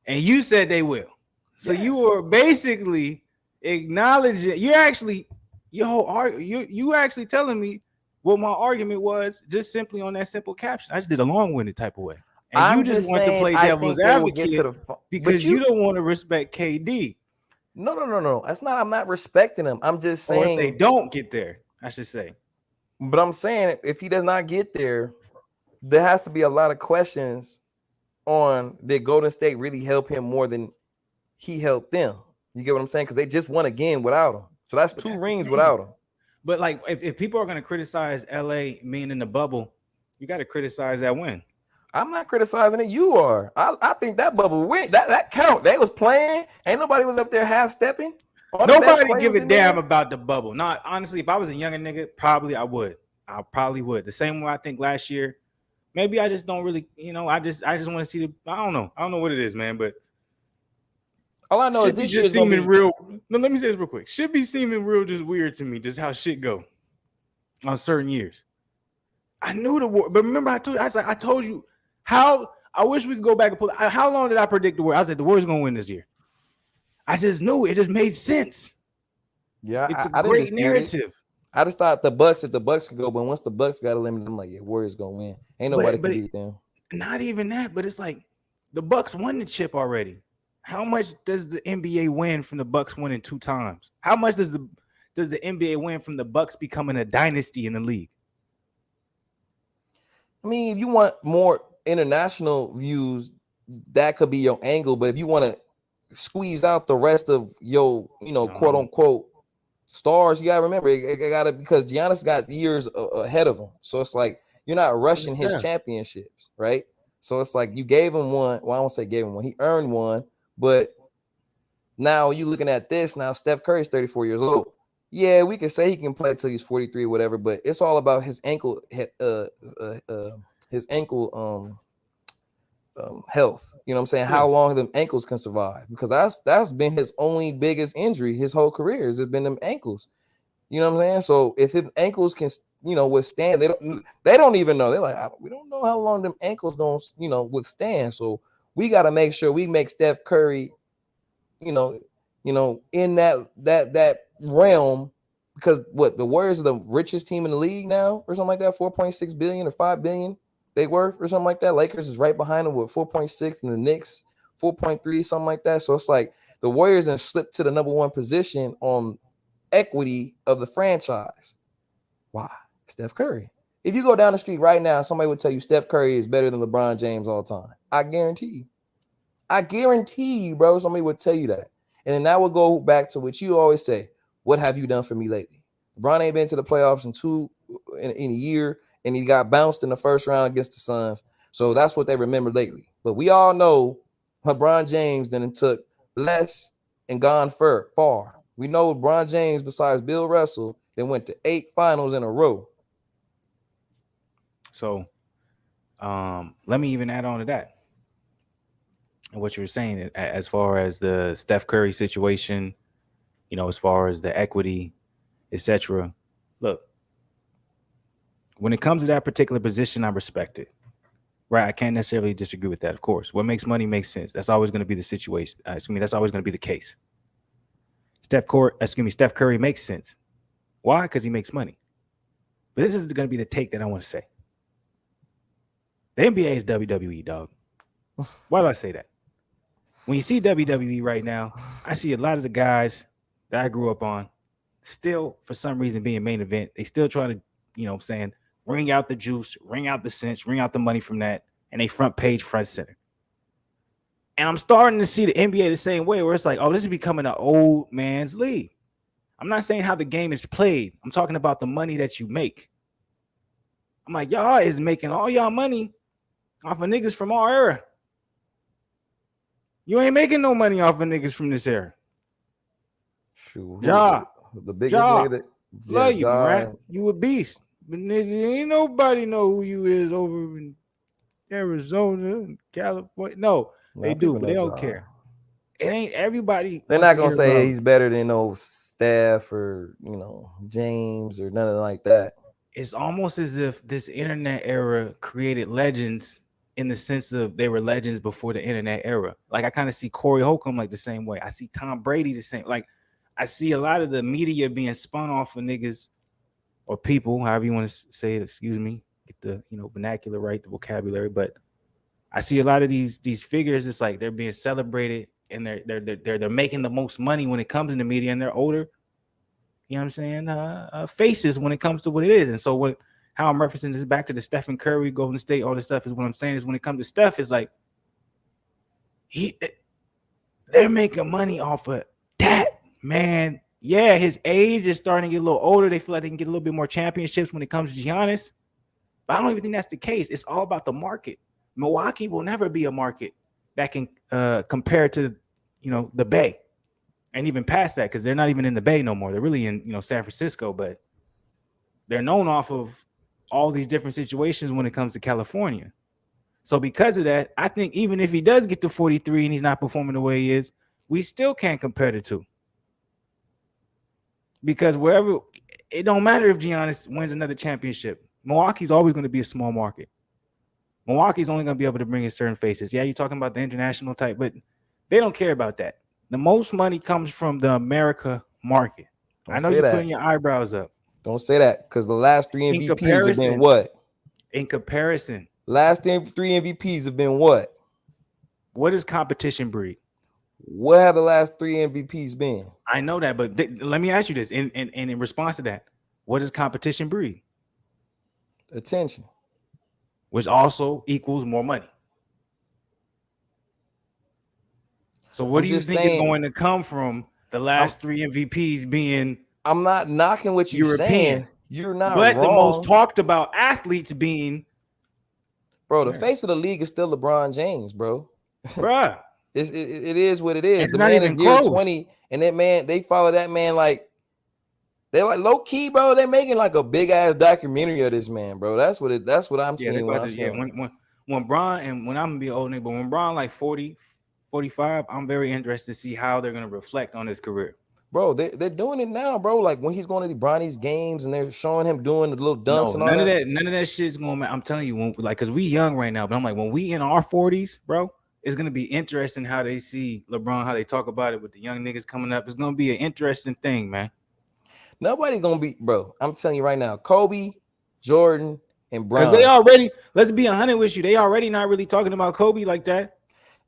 And you said they will. So you are basically acknowledging. You're actually you actually telling me what my argument was just simply on that simple caption. I just did a long-winded type of way. And you just want to play devil's advocate because you don't want to respect KD. No. That's not. I'm not respecting him. I'm just saying. Or if they don't get there, I should say. But I'm saying if he does not get there, there has to be a lot of questions on did Golden State really help him more than he helped them? You get what I'm saying? Because they just won again without him. So that's 2 rings without him. But like if people are going to criticize LA being in the bubble, you got to criticize that win. I'm not criticizing it. You are. I think that bubble win. That count. They was playing. Ain't nobody was up there half stepping. Nobody give a damn about the bubble. Not honestly, if I was a younger nigga, probably I would. I probably would. The same way I think last year. Maybe I just don't really, I just want to see the. I don't know what it is, man. But all I know is this just seeming real. No, let me say this real quick. Should be seeming real, just weird to me. Just how shit go on certain years. I knew the war, but remember I told you how. I wish we could go back and pull. How long did I predict the Warriors? I said the Warriors gonna win this year. I just knew it. Just made sense. Yeah, it's a great narrative. I just thought if the Bucks could go, but once the Bucks got eliminated, I'm like, Warriors gonna win. Ain't nobody can beat them. Not even that, but it's like the Bucks won the chip already. How much does the NBA win from the Bucks winning 2 times? How much does the NBA win from the Bucks becoming a dynasty in the league? I mean, if you want more international views, that could be your angle. But if you want to squeeze out the rest of your, quote unquote stars, you gotta remember it gotta, because Giannis got years ahead of him. So it's like you're not rushing his championships, right? So it's like you gave him one. Well, I won't say gave him one. He earned one, but now you looking at this. Now Steph Curry's 34 years old. Yeah, we can say he can play till he's 43 or whatever, but it's all about his ankle, health. You know what I'm saying? How long them ankles can survive, because that's been his only biggest injury his whole career. Has been them ankles. You know what I'm saying? So if his ankles can, withstand, they don't even know. They're like, we don't know how long them ankles don't, withstand. So we got to make sure we make Steph Curry, in that realm, because the Warriors are the richest team in the league now, or something like that, 4.6 billion or 5 billion they worth, or something like that. Lakers is right behind them with 4.6, and the Knicks 4.3, something like that. So it's like the Warriors then slipped to the number 1 position on equity of the franchise. Why? Steph Curry. If you go down the street right now, somebody would tell you Steph Curry is better than LeBron James all time. I guarantee you, bro. Somebody would tell you that. And then that would go back to what you always say. What have you done for me lately? LeBron ain't been to the playoffs in a year, and he got bounced in the first round against the Suns. So that's what they remember lately. But we all know LeBron James then took less and gone far. We know LeBron James, besides Bill Russell, then went to 8 finals in a row. So let me even add on to that. what you were saying as far as the Steph Curry situation, as far as the equity, etc. Look, when it comes to that particular position, I respect it. Right, I can't necessarily disagree with that. Of course, what makes money makes sense. That's always going to be the situation. That's always going to be the case. Steph Curry makes sense. Why? Because he makes money. But this is going to be the take that I want to say. The NBA is WWE, dog. Why do I say that? When you see WWE right now, I see a lot of the guys that I grew up on still, for some reason, being main event. They still trying to, wring out the juice, wring out the cents, wring out the money from that, and they front page, front center. And I'm starting to see the NBA the same way, where it's like, oh, this is becoming an old man's league. I'm not saying how the game is played. I'm talking about the money that you make. I'm like, y'all is making all y'all money off of niggas from our era. You ain't making no money off of niggas from this era. Shoot, the biggest nigga that love you, right? You a beast. But nigga, ain't nobody know who you is over in Arizona, California. No, they do, but they don't care. It ain't everybody. They're not gonna say he's better than Steph or James or nothing like that. It's almost as if this internet era created legends in the sense of they were legends before the internet era. Like I kind of see Corey Holcomb like the same way. I see Tom Brady the same. Like I see a lot of the media being spun off of niggas or people, however you want to say it. Excuse me, get the vernacular right, the vocabulary. But I see a lot of these figures. It's like they're being celebrated and they're making the most money when it comes in the media, and they're older. You know what I'm saying? Faces when it comes to what it is. And so how I'm referencing this back to the Stephen Curry, Golden State, all this stuff is what I'm saying is when it comes to Steph, is like they're making money off of that, man. Yeah, his age is starting to get a little older. They feel like they can get a little bit more championships when it comes to Giannis. But I don't even think that's the case. It's all about the market. Milwaukee will never be a market that can compare to, the Bay. And even past that, because they're not even in the Bay no more. They're really in, San Francisco, but they're known off of all these different situations when it comes to California. So because of that, I think even if he does get to 43 and he's not performing the way he is, we still can't compare the two. Because it don't matter if Giannis wins another championship. Milwaukee's always going to be a small market. Milwaukee's only going to be able to bring in certain faces. Yeah, you're talking about the international type, but they don't care about that. The most money comes from the America market. I know you're putting your eyebrows up. Don't say that, because the last 3 MVPs have been what? In comparison. Last 3 MVPs have been what? What does competition breed? What have the last 3 MVPs been? I know that, but let me ask you this. In response to that, what does competition breed? Attention. Which also equals more money. So what do you think is going to come from the last 3 MVPs being? I'm not knocking what you're saying. You're not wrong. But the most talked about athletes being, bro, the face of the league is still LeBron James, bro. Bruh. It is what it is. It's the not man even is year close. 20, and that man, they follow that man like they're like low key, bro. They're making like a big ass documentary of this man, bro. That's what I'm seeing. When Bron, and when I'm gonna be an old nigga, but when Bron like 40, 45, I'm very interested to see how they're gonna reflect on his career. Bro, they're doing it now, bro. Like when he's going to the Bronny's games and they're showing him doing the little dunks and all that. None of that shit's going. I'm telling you, because we young right now, but I'm like, when we in our 40s, bro, it's gonna be interesting how they see LeBron, how they talk about it with the young niggas coming up. It's gonna be an interesting thing, man. Nobody's gonna be, bro. I'm telling you right now, Kobe, Jordan, and Bron. Because they already, let's be 100 with you, they already not really talking about Kobe like that.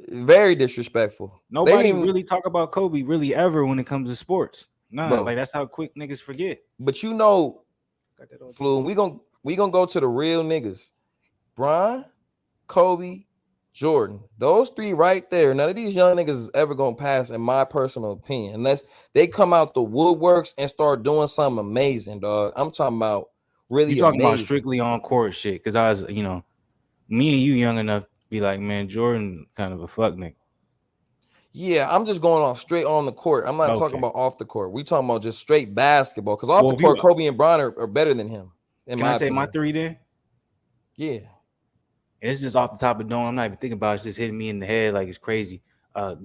Very disrespectful. Nobody really talk about Kobe really ever when it comes to sports. Nah, like that's how quick niggas forget. But Flu, we gonna go to the real niggas. Bron, Kobe, Jordan. Those 3 right there. None of these young niggas is ever gonna pass, in my personal opinion, unless they come out the woodworks and start doing something amazing, dog. I'm talking about really. You talking about strictly on court shit? Because I was, me and you young enough. Be like, man, Jordan kind of a fuck nigga. Yeah, I'm just going off straight on the court. I'm not talking about off the court. We talking about just straight basketball. Because off the court, Kobe and Bron are better than him. Can I say my 3 then? Yeah. and it's just off the top of the dome. I'm not even thinking about it. It's just hitting me in the head like it's crazy.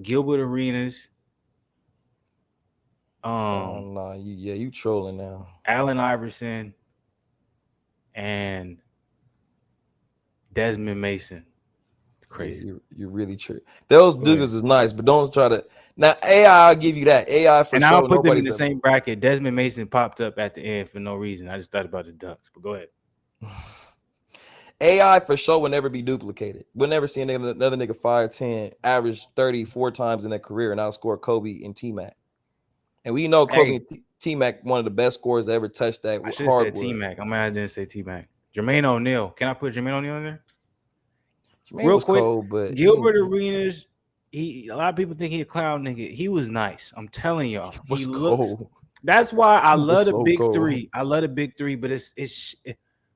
Gilbert Arenas, Oh nah, you trolling now. Allen Iverson, and Desmond Mason. Yeah, Crazy. you really true. Those Go ahead. dudes is nice, but don't try to now AI. I'll give you that AI for And I'll sure. put them in Nobody's the a same bracket. Desmond Mason popped up at the end for no reason. I just thought about the Ducks, but go ahead. AI for sure will never be duplicated. We'll never see another nigga 5'10", average 34 times in their career and outscore Kobe and T-Mac. And we know Kobe Hey, and T-Mac one of the best scorers to ever touch that I should have said T hardwood. Mac. I'm mad I didn't say T Mac. Jermaine O'Neal. Can I put Jermaine O'Neal in there? Jermaine Real was quick. cold, but Gilbert Arenas. A lot of people think he a clown nigga. He was nice. I'm telling y'all. he He was looks. cold. That's why I He was love the so big cold. three. I love the big three, but it's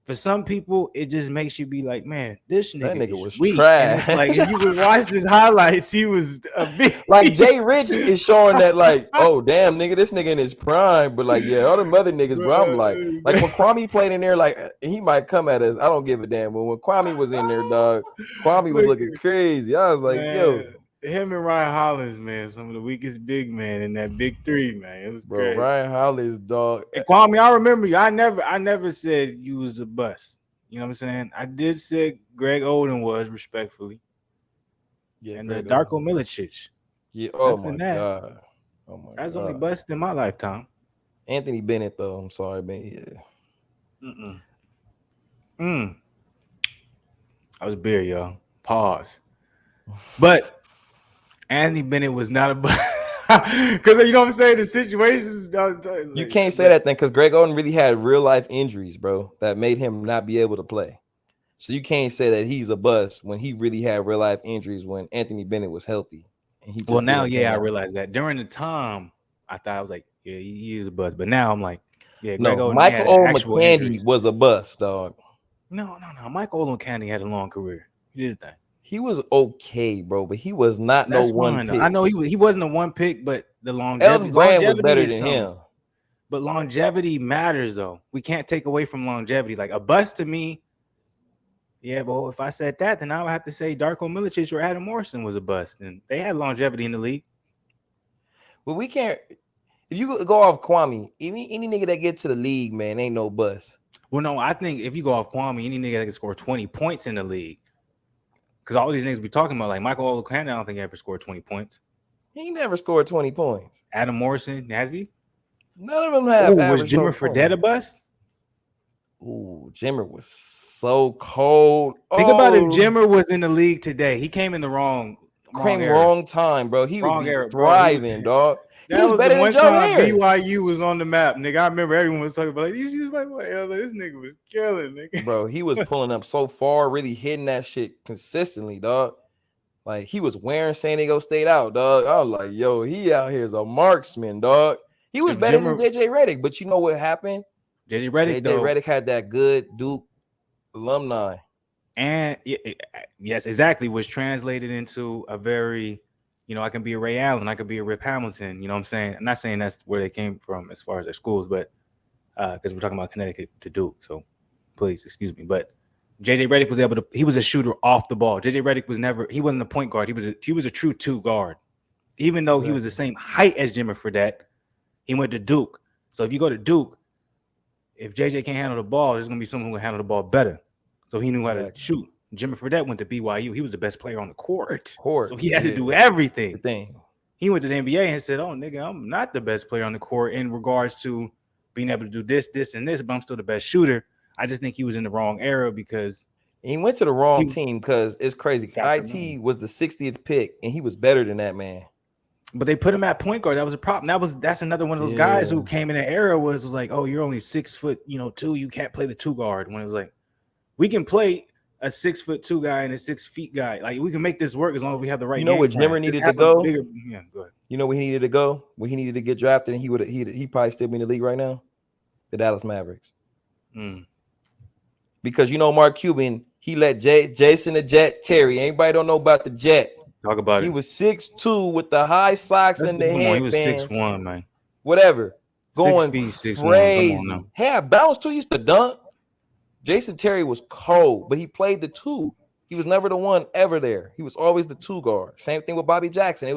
for some people it just makes you be like, man, this That nigga nigga is was weak. And trash. it's like if you would watch his highlights, he was a big. Like Jay Rich is showing that, like, oh damn, nigga, this nigga in his prime. But like, yeah, all them other niggas, bro. I'm like when Kwame played in there, like he might come at us. I don't give a damn. But when Kwame was in there, dog, Kwame was Look, looking crazy. I was like, yo, man, him and Ryan Hollins, man, some of the weakest big men in that big three, man. It was bro, crazy. Ryan Hollis, dog. And Kwame, I remember you. I never said you was a bust. You know what I'm saying? I did say Greg Oden was respectfully, Yeah, and Greg Darko Oden. Milicic. Yeah. Other Oh than my that, god. Oh my that's only god. bust in my lifetime. Anthony Bennett, though. I'm sorry, man. Yeah. I was beer, y'all. Pause. But Anthony Bennett was not a bust. Because you know what I'm saying? The situations. You can't say that thing because Greg Oden really had real life injuries, bro, that made him not be able to play. So you can't say that he's a bust when he really had real life injuries when Anthony Bennett was healthy and he just Well, now, didn't yeah, pan I out. realized that. During the time, I thought I was like, yeah, he is a bust. But now I'm like, yeah, Greg No, Oden, he Michael had actual Olmacandi injuries. was a bust, dog. No. Michael Olmacandi had a long career. He did that. He was okay, bro, but he was not no That's one fine. Though. I pick. know he wasn't a one pick, but the Elton Brand was longevity better is than something. him. But longevity matters, though. We can't take away from longevity. Like a bust to me, yeah. But if I said that, then I would have to say Darko Milicic or Adam Morrison was a bust, and they had longevity in the league. But we can't. If you go off Kwame, any nigga that get to the league, man, ain't no bust. Well, no, I think if you go off Kwame, any nigga that can score 20 points in the league, because all these niggas we talking about, like Michael Olukanda, I don't think he ever scored 20 points. He never scored 20 points. Adam Morrison, has he? None of them have Was average. Jimmer Fredette a bust? Ooh, Jimmer was so cold. Think about if Jimmer was in the league today. He came in the wrong came era. wrong time, bro. He would Wrong be era, bro. thriving, dog. He That was was the better than one Joe time Harris. BYU was on the map, nigga. I remember everyone was talking about like, you see this white boy? I was like, this nigga was killing, nigga. Bro, he was pulling up so far, really hitting that shit consistently, dog. Like he was wearing San Diego State out, dog. I was like, yo, he out here is a marksman, dog. He was better than JJ Redick, but you know what happened? JJ Redick, JJ Redick had that good Duke alumni. And yes, exactly, was translated into a very, I can be a Ray Allen, I could be a Rip Hamilton. You know what I'm saying? I'm not saying that's where they came from as far as their schools, but because we're talking about Connecticut to Duke, so please excuse me. But JJ Redick was he was a shooter off the ball. JJ Redick he wasn't a point guard. He was a true two guard. Even though he was the same height as Jimmer Fredette, he went to Duke. So if you go to Duke, if JJ can't handle the ball, there's gonna be someone who can handle the ball better. So he knew how to shoot. Jimmer Fredette went to BYU. He was the best player on the court. So he had to do everything. He went to the NBA and said, oh, nigga, I'm not the best player on the court in regards to being able to do this, this, and this, but I'm still the best shooter. I just think he was in the wrong era because he went to the wrong team because it's crazy. IT was the 60th pick, and he was better than that, man. But they put him at point guard. That was a problem. That's another one of those guys who came in the era was like, oh, you're only 6'2", you can't play the two guard. When it was like, we can play a 6'2" guy and a 6 feet guy. Like we can make this work as long as we have the right. You know where Jimmer needed to go? Go ahead. You know where he needed to go? Where he needed to get drafted, and he probably still be in the league right now. The Dallas Mavericks. Because Mark Cuban, he let Jason the Jet Terry. Anybody don't know about the Jet? Talk about it. He was 6'2" with the high socks and the headband. He was 6'1", man. Whatever. Going 6'1". crazy. Hey, bounce too. Used to dunk. Jason Terry was cold, but he played the two. He was never the one ever there. He was always the 2 guard. Same thing with Bobby Jackson.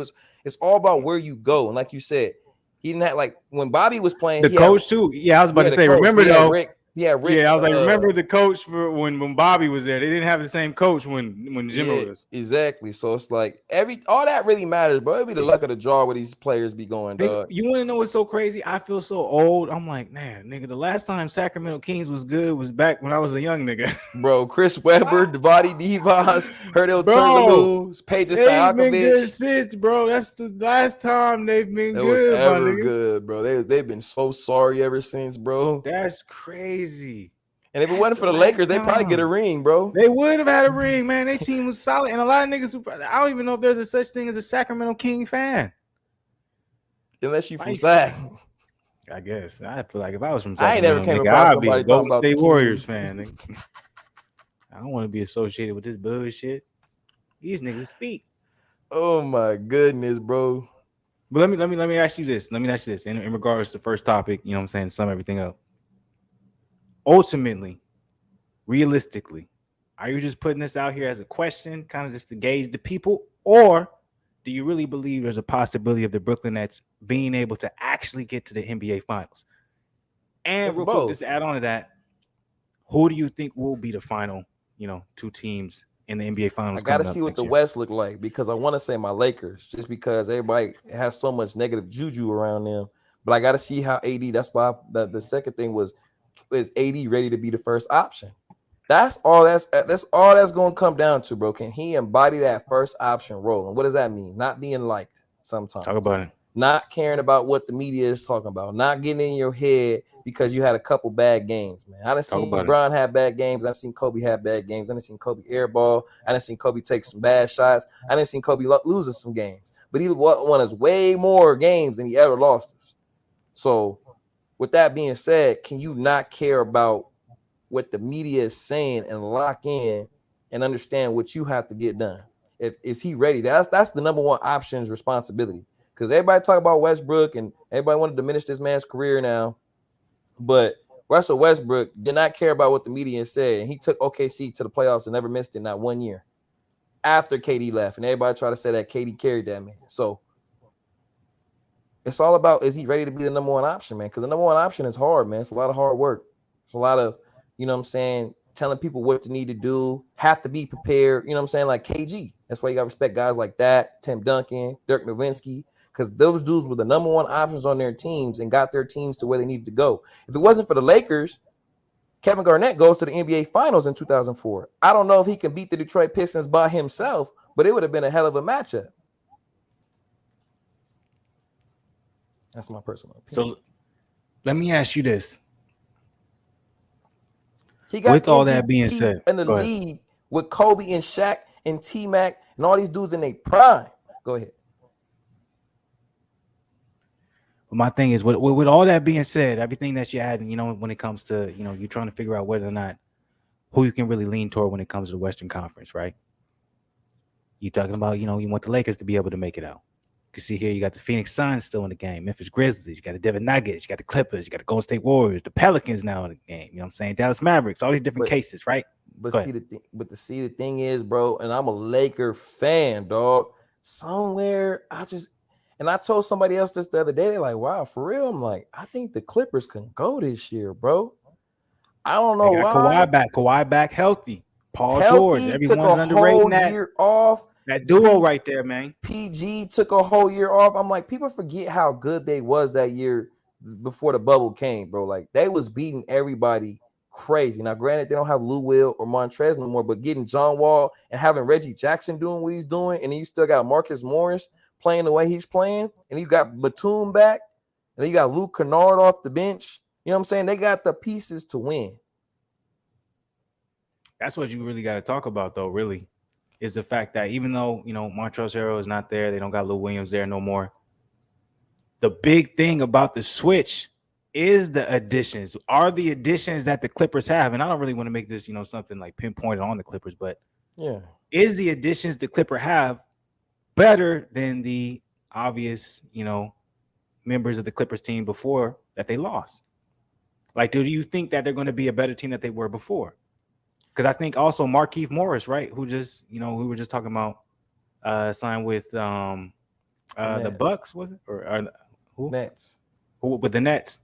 It's all about where you go. And like you said, he didn't have, like, when Bobby was playing, The coach too. Yeah, I was about to the say. coach. Remember though. Rick. Yeah, I was like, remember the coach for when Bobby was there. They didn't have the same coach when Jimmer was. Exactly. So it's like all that really matters, bro. It'd be the luck of the draw where these players be going, dog. You want to know what's so crazy? I feel so old. I'm like, man, nigga, the last time Sacramento Kings was good was back when I was a young nigga. Bro, Chris Webber, Devontae Divas, Hurdle Turkoglu, Pages They've been good Stojakovic. since, bro. That's the last time they've been That good, was my ever nigga. good, bro. They've been so sorry ever since, bro. That's crazy. And if it wasn't for the Lakers, they probably get a ring, bro. They would have had a ring, man. Their team was solid, and a lot of niggas. I don't even know if there's a such thing as a Sacramento King fan. Unless you from Sac. I guess. I feel like if I was from Sacramento, I ain't never came across somebody I'd be a Golden State Warriors fan. I don't want to be associated with this bullshit. These niggas speak. Oh my goodness, bro. But let me ask you this. In regards to the first topic, you know what I'm saying, to sum everything up. Ultimately, realistically, are you just putting this out here as a question, kind of just to gauge the people, or do you really believe there's a possibility of the Brooklyn Nets being able to actually get to the NBA Finals? And real quick, just to add on to that, who do you think will be the final, 2 teams in the NBA Finals? I got to see what the West look like, because I want to say my Lakers, just because everybody has so much negative juju around them. But I got to see how AD. That's why the second thing was, is AD ready to be the first option? That's all that's going to come down to, bro. Can he embody that first option role? And what does that mean? Not being liked sometimes. Talk about it. Not caring about what the media is talking about. Not getting in your head because you had a couple bad games, man. I done seen LeBron have bad games. I done seen Kobe have bad games. I done seen Kobe airball. I done seen Kobe take some bad shots. I done seen Kobe lose some games. But he won us way more games than he ever lost us. So with that being said, can you not care about what the media is saying and lock in and understand what you have to get done? Is he ready? That's the number one option's responsibility. Because everybody talk about Westbrook and everybody want to diminish this man's career now. But Russell Westbrook did not care about what the media said. And he took OKC to the playoffs and never missed it, not 1 year. After KD left. And everybody try to say that KD carried that man. So it's all about, is he ready to be the number one option, man? Because the number one option is hard, man. It's a lot of hard work. It's a lot of, you know what I'm saying, telling people what to need to do, have to be prepared, you know what I'm saying, like KG. That's why you got to respect guys like that, Tim Duncan, Dirk Nowitzki, because those dudes were the number one options on their teams and got their teams to where they needed to go. If it wasn't for the Lakers, Kevin Garnett goes to the NBA Finals in 2004. I don't know if he can beat the Detroit Pistons by himself, but it would have been a hell of a matchup. That's my personal opinion. So let me ask you this. He got with all that being said, in the league with Kobe and Shaq and T-Mac and all these dudes in their prime. Go ahead. My thing is, with all that being said, everything that you add, when it comes to, you're trying to figure out whether or not who you can really lean toward when it comes to the Western Conference, right? You're talking about, you want the Lakers to be able to make it out. You can see here, you got the Phoenix Suns still in the game, Memphis Grizzlies, you got the Denver Nuggets, you got the Clippers, you got the Golden State Warriors, the Pelicans now in the game. You know what I'm saying? Dallas Mavericks, all these different cases, right? But the thing is, bro, and I'm a Laker fan, dog. Somewhere and I told somebody else this the other day, they're like, wow, for real? I'm like, I think the Clippers can go this year, bro. I don't know why. Kawhi back healthy. Paul George, everyone's underrating that. Year off. That duo right there, man. PG took a whole year off. I'm like, people forget how good they was that year before the bubble came, bro. Like, they was beating everybody crazy. Now, granted, they don't have Lou Will or Montrez no more, but getting John Wall and having Reggie Jackson doing what he's doing, and then you still got Marcus Morris playing the way he's playing, and you got Batum back, and then you got Luke Kennard off the bench. You know what I'm saying? They got the pieces to win. That's what you really got to talk about, though, really, is the fact that even though, Montrezl Harrell is not there, they don't got Lou Williams there no more. The big thing about the switch is the additions. Are the additions that the Clippers have, and I don't really want to make this, something like pinpointed on the Clippers, but is the additions the Clipper have better than the obvious, members of the Clippers team before that they lost? Like, do you think that they're going to be a better team that they were before? Because I think also Markieff Morris, right? Who just, we were just talking about signed with The the Nets. Bucks, was it? Or who? Nets. Who with the Nets?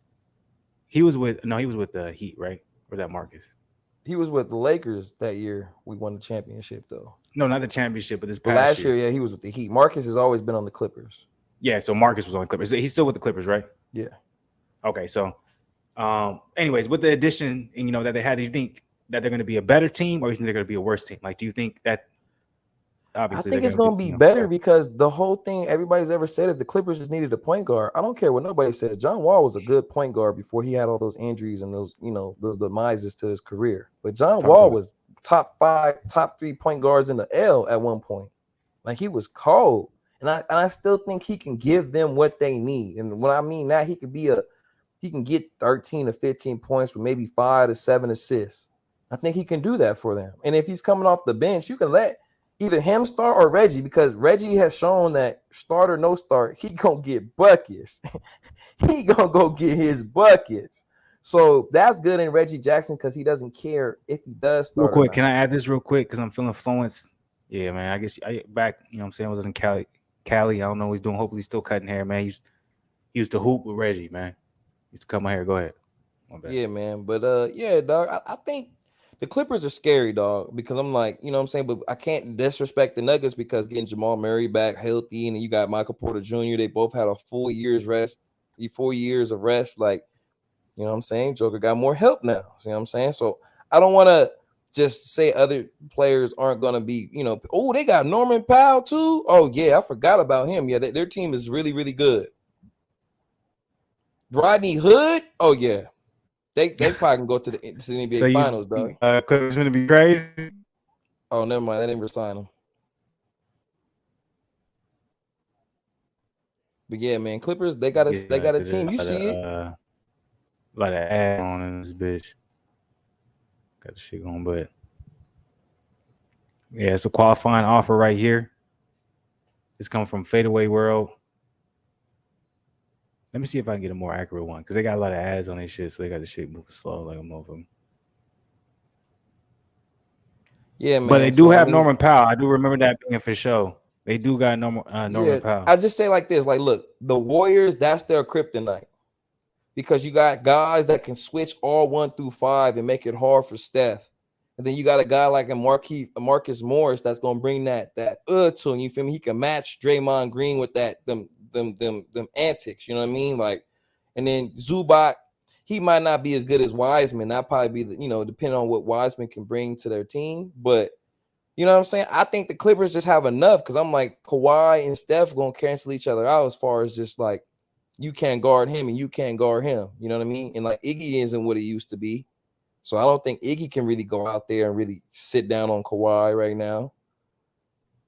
He was with the Heat, right? Or that Marcus? He was with the Lakers that year. We won the championship though. No, not the championship, but this But past last year, year. yeah, he was with the Heat. Marcus has always been on the Clippers. Yeah, so Marcus was on the Clippers. He's still with the Clippers, right? Yeah. Okay, so anyways, with the addition, that they had, do you think that they're going to be a better team, or do you think they're going to be a worse team? Like, do you think that I obviously they're think it's going to going to be, be better because the whole thing everybody's ever said is the Clippers just needed a point guard. I don't care what nobody said. John Wall was a good point guard before he had all those injuries and those, those demises to his career. But John talk Wall about it. was top 5, top 3 point guards in the L at one point. Like he was cold. And I still think he can give them what they need. And when I mean that, he can get 13 to 15 points with maybe 5 to 7 assists. I think he can do that for them. And if he's coming off the bench, you can let either him start or Reggie, because Reggie has shown that start or no start, he gonna get buckets. He gonna go get his buckets. So that's good in Reggie Jackson because he doesn't care if he does Real start or quick, not. can I add this real quick? Because I'm feeling Fluence. Yeah, man. I guess back, what I'm saying, was in Cali. I don't know what he's doing. Hopefully he's still cutting hair, man. He used to hoop with Reggie, man. He used to cut my hair. Go ahead. Yeah, man. But yeah, dog. I think the Clippers are scary, dog, because I'm like, you know what I'm saying? But I can't disrespect the Nuggets because getting Jamal Murray back healthy, and then you got Michael Porter Jr. They both had a full year's rest, 4 years of rest. Like, you know what I'm saying? Joker got more help now. You know what I'm saying? So I don't want to just say other players aren't going to be, oh, they got Norman Powell too. Oh, yeah, I forgot about him. Yeah, their team is really, really good. Rodney Hood. Oh, yeah. They probably can go to the NBA Finals, dog. Clippers going to be crazy. Oh, never mind. They didn't resign him. But yeah, man, Clippers, they got a team. You see it. A lot of add on in this bitch. Got the shit going, but yeah, it's a qualifying offer right here. It's coming from Fadeaway World. Let me see if I can get a more accurate one, because they got a lot of ads on their shit, so they got the shit moving slow like a motherfucker. Yeah, man. But they do have Norman Powell. I do remember that being for sure. They do got Norman Powell. I just say like this, like, look, the Warriors, that's their kryptonite. Because you got guys that can switch all 1 through 5 and make it hard for Steph. And then you got a guy like a Marcus Morris that's gonna bring that to him. You feel me? He can match Draymond Green with that them antics. You know what I mean? Like, and then Zubac, he might not be as good as Wiseman. That'll probably be depending on what Wiseman can bring to their team. But you know what I'm saying? I think the Clippers just have enough, because I'm like, Kawhi and Steph gonna cancel each other out as far as just like, you can't guard him and you can't guard him. You know what I mean? And like, Iggy isn't what he used to be. So I don't think Iggy can really go out there and really sit down on Kawhi right now.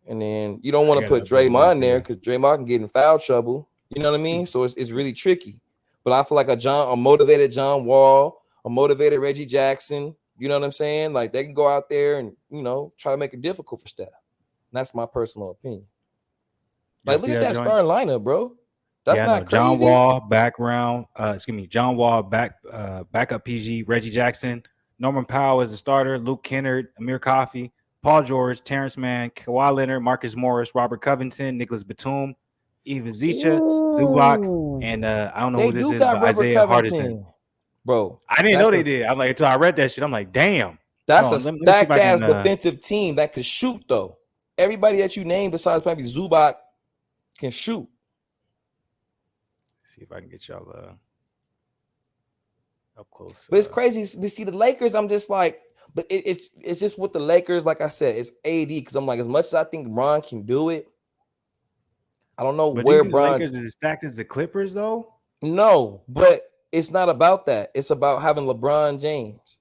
And then you don't want to put Draymond there because Draymond can get in foul trouble. You know what I mean? So it's really tricky. But I feel like a motivated John Wall, a motivated Reggie Jackson, you know what I'm saying? Like, they can go out there and, try to make it difficult for Steph. That's my personal opinion. Like, look at that starting lineup, bro. That's not crazy. John Wall background. John Wall backup PG. Reggie Jackson. Norman Powell is the starter. Luke Kennard, Amir Coffey, Paul George, Terrence Mann, Kawhi Leonard, Marcus Morris, Robert Covington, Nicholas Batum, Eva Zicha, Zubac, and I don't know who this is, but Isaiah Hardison. Bro, I didn't know they did. I'm like, until I read that shit, I'm like, damn. That's a stacked ass defensive team that could shoot, though. Everybody that you named besides probably Zubac can shoot. See if I can get y'all up close. But it's crazy. We see the Lakers. I'm just like, but it's just with the Lakers. Like I said, it's AD, because I'm like, as much as I think Bron can do it, I don't know where the Lakers is as stacked as the Clippers, though. No, but it's not about that. It's about having LeBron James.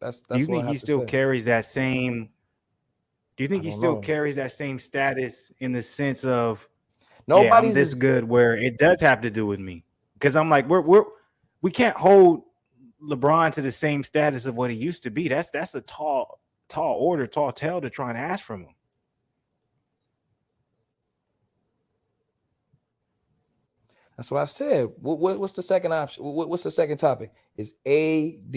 That's do you think he still carries that same? Do you think he still carries that same status in the sense of nobody's this good, where it does have to do with me? Because I'm like, we can't hold LeBron to the same status of what he used to be. That's a tall order, tall tale to try and ask from him. That's what I said. What's the second option? What's the second topic? Is AD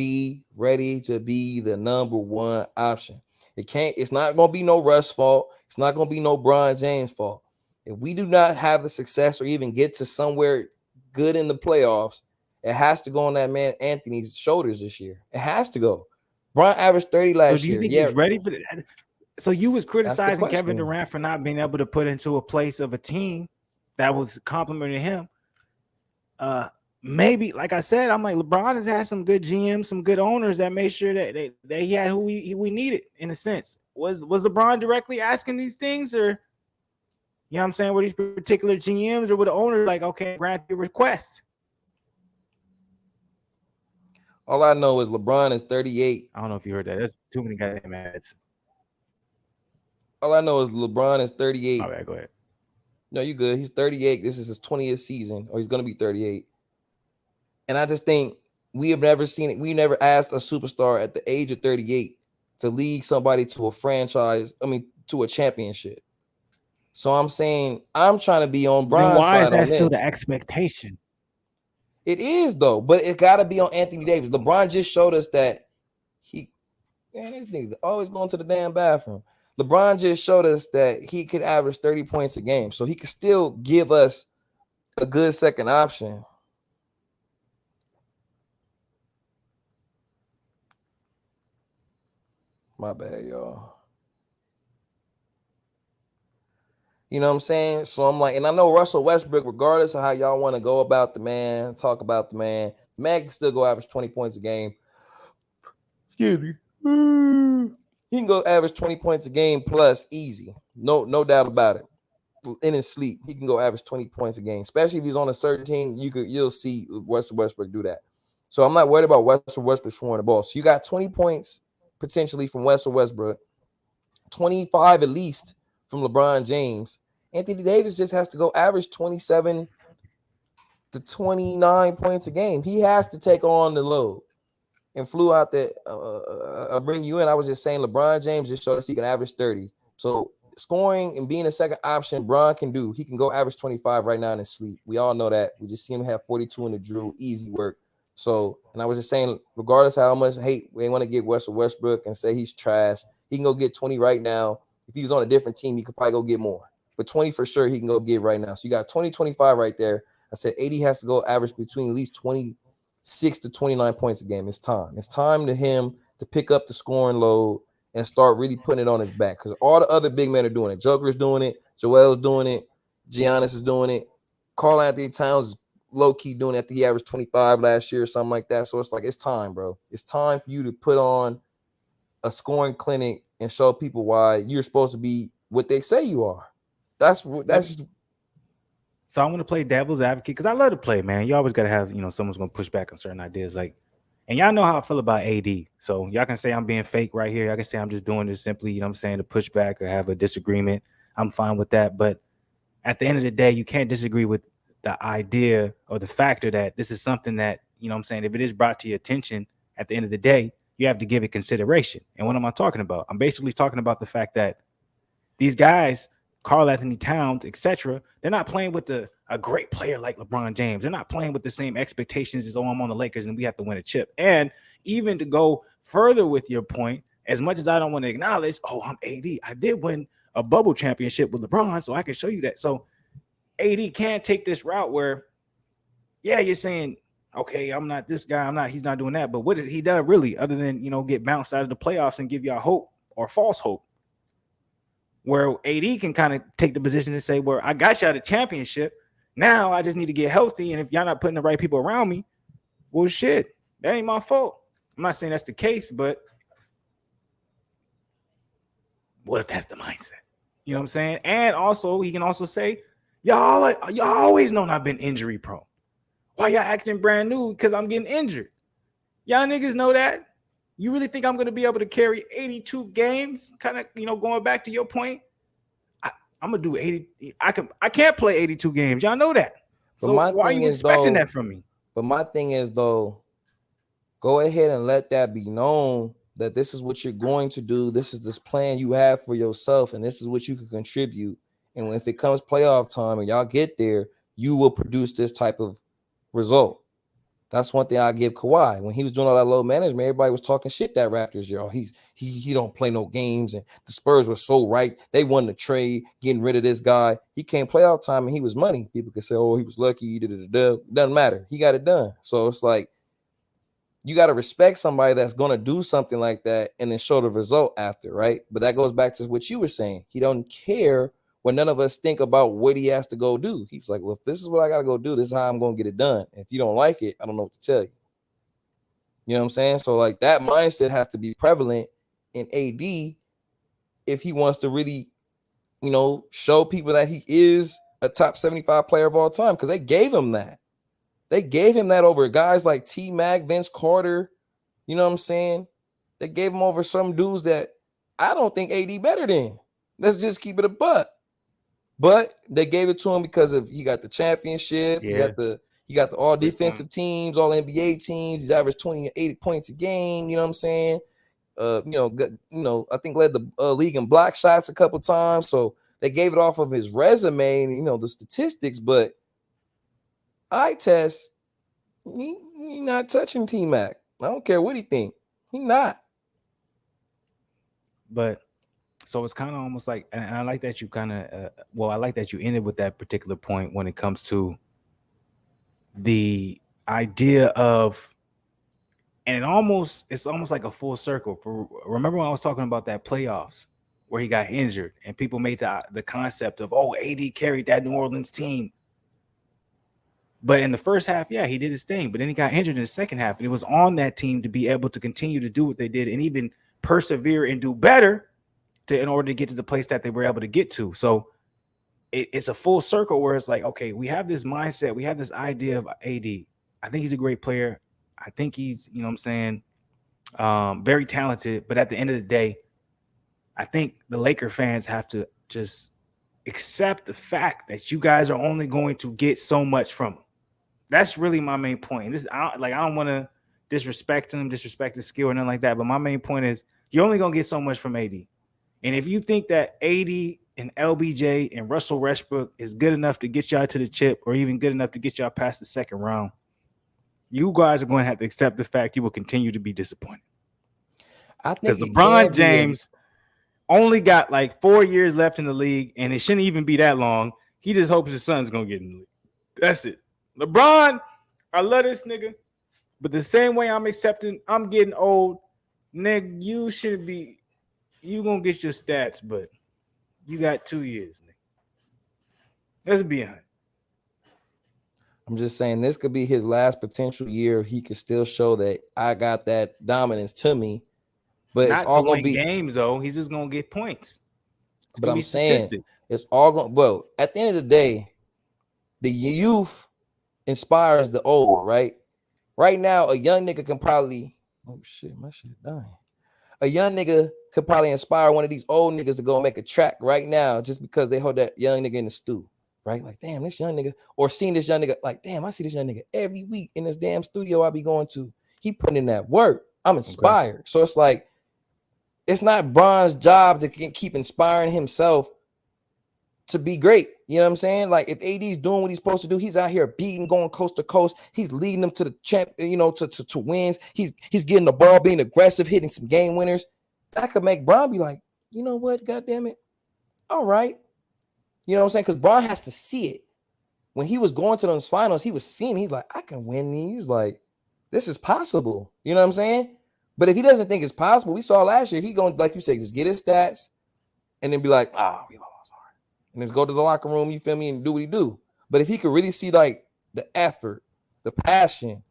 ready to be the number one option? It's not gonna be no Russ fault. It's not gonna be no Bron James fault. If we do not have the success or even get to somewhere good in the playoffs, it has to go on that man Anthony's shoulders this year. It has to go. Bron averaged 30 So last do you year. think Yeah, he's ready for that? So you was that's the criticizing Kevin question. Durant for not being able to put into a place of a team that was complimenting him. Maybe, like I said, I'm like LeBron has had some good GMs, some good owners that made sure that he had who we needed in a sense. Was LeBron directly asking these things, or you know what I'm saying, were these particular GMs or were the owners like, okay, grant your request? All I know is LeBron is 38. I don't know if you heard that. There's too many goddamn ads. All I know is LeBron is 38. All right, go ahead. No, you good. He's 38. This is his 20th season, or he's going to be 38. And I just think we have never seen it. We never asked a superstar at the age of 38 to lead somebody to a franchise, to a championship. So I'm saying I'm trying to be on Then Bron's why is side that on still this. the expectation? It is, though, but it got to be on Anthony Davis. LeBron just showed us that this nigga always going to the damn bathroom. LeBron just showed us that he could average 30 points a game. So he could still give us a good second option. My bad, y'all. You know what I'm saying? So I'm like, and I know Russell Westbrook, regardless of how y'all want to go about the man, talk about the man can still go average 20 points a game. Excuse me. He can go average 20 points a game plus easy. No doubt about it. In his sleep, he can go average 20 points a game, especially if he's on a certain team. You'll see Russell Westbrook do that. So I'm not worried about Russell Westbrook scoring the ball. So you got 20 points potentially from Russell Westbrook, 25 at least from LeBron James. Anthony Davis just has to go average 27 to 29 points a game. He has to take on the load. And flew out that I'll bring you in. I was just saying LeBron James just showed us he can average 30. So scoring and being a second option, Bron can do. He can go average 25 right now in his sleep. We all know that. We just see him have 42 in the Drew. Easy work. So, and I was just saying, regardless of how much hate they want to get Russell Westbrook and say he's trash, he can go get 20 right now. If he was on a different team, he could probably go get more. But 20 for sure he can go get right now. So you got 20, 25 right there. I said 80 has to go average between at least 26 to 29 points a game. It's time. It's time to him to pick up the scoring load and start really putting it on his back. Because all the other big men are doing it. Joker's doing it. Joel's doing it. Giannis is doing it. Karl Anthony Towns is low-key doing it. I think he averaged 25 last year or something like that. So it's like, it's time, bro. It's time for you to put on a scoring clinic and show people why you're supposed to be what they say you are. That's So I'm gonna play devil's advocate because I love to play, man. You always gotta have, someone's gonna push back on certain ideas. Like, and y'all know how I feel about AD. So y'all can say I'm being fake right here. Y'all can say I'm just doing this simply, you know what I'm saying, to push back or have a disagreement. I'm fine with that. But at the end of the day, you can't disagree with the idea or the factor that this is something that, you know what I'm saying, if it is brought to your attention, at the end of the day, you have to give it consideration. And what am I talking about? I'm basically talking about the fact that these guys, Karl Anthony Towns, etc., they're not playing with a great player like LeBron James. They're not playing with the same expectations as, oh, I'm on the Lakers and we have to win a chip. And even to go further with your point, as much as I don't want to acknowledge, oh, I'm AD. I did win a bubble championship with LeBron, so I can show you that. So AD can't take this route where, yeah, you're saying, okay, I'm not this guy. He's not doing that. But what has he done really other than, get bounced out of the playoffs and give y'all hope or false hope? Where AD can kind of take the position and say, well, I got y'all the championship. Now I just need to get healthy. And if y'all not putting the right people around me, well, shit, that ain't my fault. I'm not saying that's the case, but what if that's the mindset? You know what I'm saying? And also, he can also say, y'all always known I've been injury prone. Why y'all acting brand new? Because I'm getting injured. Y'all niggas know that. You really think I'm going to be able to carry 82 games? Kind of, going back to your point, I'm going to do 80. I can't play 82 games. Y'all know that. So why are you expecting that from me? But my thing is, though, go ahead and let that be known that this is what you're going to do. This is this plan you have for yourself, and this is what you can contribute. And if it comes playoff time and y'all get there, you will produce this type of result. That's one thing I give Kawhi. When he was doing all that low management, everybody was talking shit that Raptors, yo. He don't play no games, and the Spurs were so right. They won the trade, getting rid of this guy. He came playoff time and he was money. People could say, oh, he was lucky. Doesn't matter. He got it done. So it's like you got to respect somebody that's going to do something like that and then show the result after, right? But that goes back to what you were saying. He don't care when none of us think about what he has to go do. He's like, well, if this is what I got to go do, this is how I'm going to get it done. And if you don't like it, I don't know what to tell you. You know what I'm saying? So like that mindset has to be prevalent in AD if he wants to really, show people that he is a top 75 player of all time, because they gave him that. They gave him that over guys like T-Mac, Vince Carter. You know what I'm saying? They gave him over some dudes that I don't think AD better than. Let's just keep it a buck. But they gave it to him because of he got the championship. Yeah. He got the all defensive teams, all NBA teams. He's averaged 20 80 points a game. You know what I'm saying? I think led the league in block shots a couple times. So they gave it off of his resume and the statistics. But eye test, he not touching T-Mac. I don't care what he think. He not. But so it's kind of almost like, and I like that you I like that you ended with that particular point when it comes to the idea of, and it's almost like a full circle. Remember when I was talking about that playoffs where he got injured and people made the concept of, oh, AD carried that New Orleans team. But in the first half, yeah, he did his thing. But then he got injured in the second half. And it was on that team to be able to continue to do what they did and even persevere and do better in order to get to the place that they were able to get to. So it's a full circle where it's like, okay, we have this mindset. We have this idea of AD. I think he's a great player. I think he's, very talented. But at the end of the day, I think the Laker fans have to just accept the fact that you guys are only going to get so much from him. That's really my main point. I don't want to disrespect him, disrespect his skill or nothing like that. But my main point is you're only going to get so much from AD. And if you think that AD and LBJ and Russell Westbrook is good enough to get y'all to the chip or even good enough to get y'all past the second round, you guys are going to have to accept the fact you will continue to be disappointed. Because LeBron James only got like 4 years left in the league, and it shouldn't even be that long. He just hopes his son's going to get in the league. That's it. LeBron, I love this nigga, but the same way I'm getting old, nigga, you should be. You gonna get your stats, but you got 2 years, nigga. Let's be honest. I'm just saying this could be his last potential year. He could still show that I got that dominance to me, but it's all gonna be games though. He's just gonna get points. But I'm saying it's all going. Well, at the end of the day, the youth inspires the old, right? Right now, a young nigga can probably. Oh shit, my shit dying. A young nigga could probably inspire one of these old niggas to go make a track right now just because they hold that young nigga in the stew, right? Like, damn, this young nigga, or seeing this young nigga, like, damn, I see this young nigga every week in this damn studio I be going to. He putting in that work. I'm inspired. Okay. So it's like, it's not Bron's job to keep inspiring himself to be great. You know what I'm saying? Like, if AD's doing what he's supposed to do, he's out here beating, going coast to coast. He's leading them to the champ, to wins. He's getting the ball, being aggressive, hitting some game winners. That could make Bron be like, you know what? God damn it. All right. You know what I'm saying? Because Bron has to see it. When he was going to those finals, he was seeing, he's like, I can win these. Like, this is possible. You know what I'm saying? But if he doesn't think it's possible, we saw last year, he going, like you say, just get his stats and then be like, we lost. And just go to the locker room, you feel me, and do what he do. But if he could really see like the effort, the passion,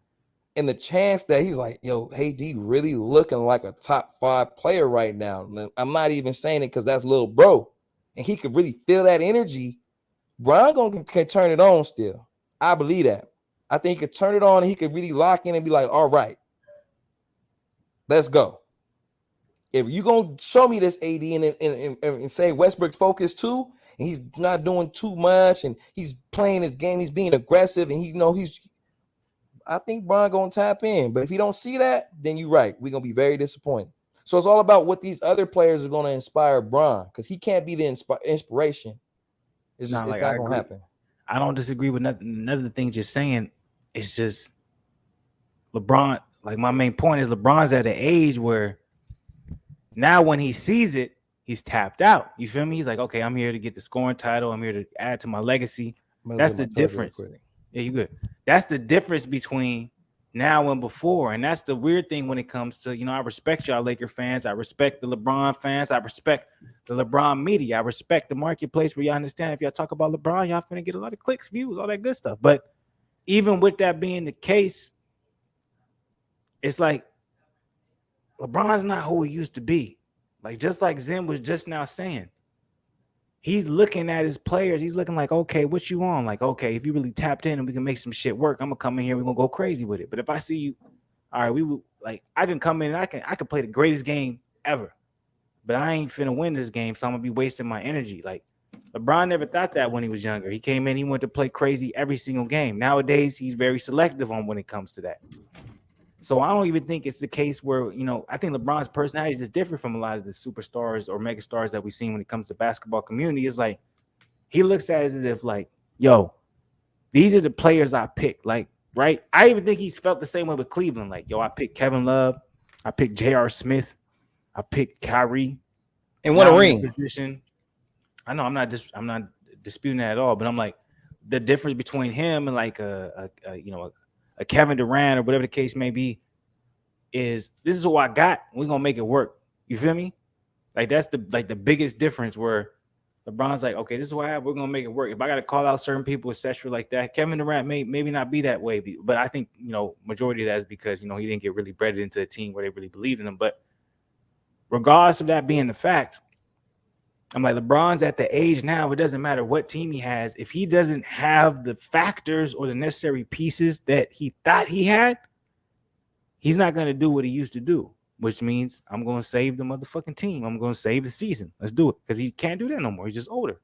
and the chance that he's like, yo, hey, D really looking like a top 5 player right now. I'm not even saying it because that's little bro. And he could really feel that energy. Bron can turn it on still. I believe that. I think he could turn it on and he could really lock in and be like, all right, let's go. If you're going to show me this AD and say Westbrook's focused too, and he's not doing too much and he's playing his game, he's being aggressive, and I think Bron going to tap in. But if he don't see that, then you're right. We're going to be very disappointed. So it's all about what these other players are going to inspire Bron, because he can't be the inspiration. It's not going to happen. I don't disagree with nothing. None of the things you're saying. It's just LeBron. Like my main point is LeBron's at an age where now when he sees it, he's tapped out. You feel me? He's like, okay, I'm here to get the scoring title. I'm here to add to my legacy. I'm gonna That's get the my charger real difference. quick. Yeah, you good. That's the difference between now and before. And that's the weird thing when it comes to, I respect y'all Laker fans. I respect the LeBron fans. I respect the LeBron media. I respect the marketplace where y'all understand if y'all talk about LeBron, y'all finna get a lot of clicks, views, all that good stuff. But even with that being the case, it's like LeBron's not who he used to be. Like just like Zim was just now saying, he's looking at his players. He's looking like, okay, what you on? Like, okay, if you really tapped in and we can make some shit work, I'm gonna come in here. We're gonna go crazy with it. But if I see you, all right, we will like I can come in and I can play the greatest game ever. But I ain't finna win this game, so I'm gonna be wasting my energy. Like LeBron never thought that when he was younger. He came in, he wanted to play crazy every single game. Nowadays, he's very selective on when it comes to that. So I don't even think it's the case where, I think LeBron's personality is just different from a lot of the superstars or megastars that we've seen when it comes to basketball community. It's like he looks at it as if like, yo, these are the players I picked. Like, right? I even think he's felt the same way with Cleveland. Like, yo, I picked Kevin Love, I picked J.R. Smith, I picked Kyrie. And won Now a I'm in a ring. position. I know I'm not disputing that at all, but I'm like the difference between him and like a Kevin Durant or whatever the case may be is this is what I got. We're gonna make it work. You feel me? Like that's the biggest difference where LeBron's like, okay, this is what I have. We're gonna make it work. If I gotta call out certain people, etc., like that, Kevin Durant may maybe not be that way, but I think majority of that is because he didn't get really bred into a team where they really believed in him. But regardless of that being the fact, I'm like LeBron's at the age now. It doesn't matter what team he has. If he doesn't have the factors or the necessary pieces that he thought he had, he's not going to do what he used to do, which means I'm going to save the motherfucking team. I'm going to save the season. Let's do it because he can't do that no more. He's just older.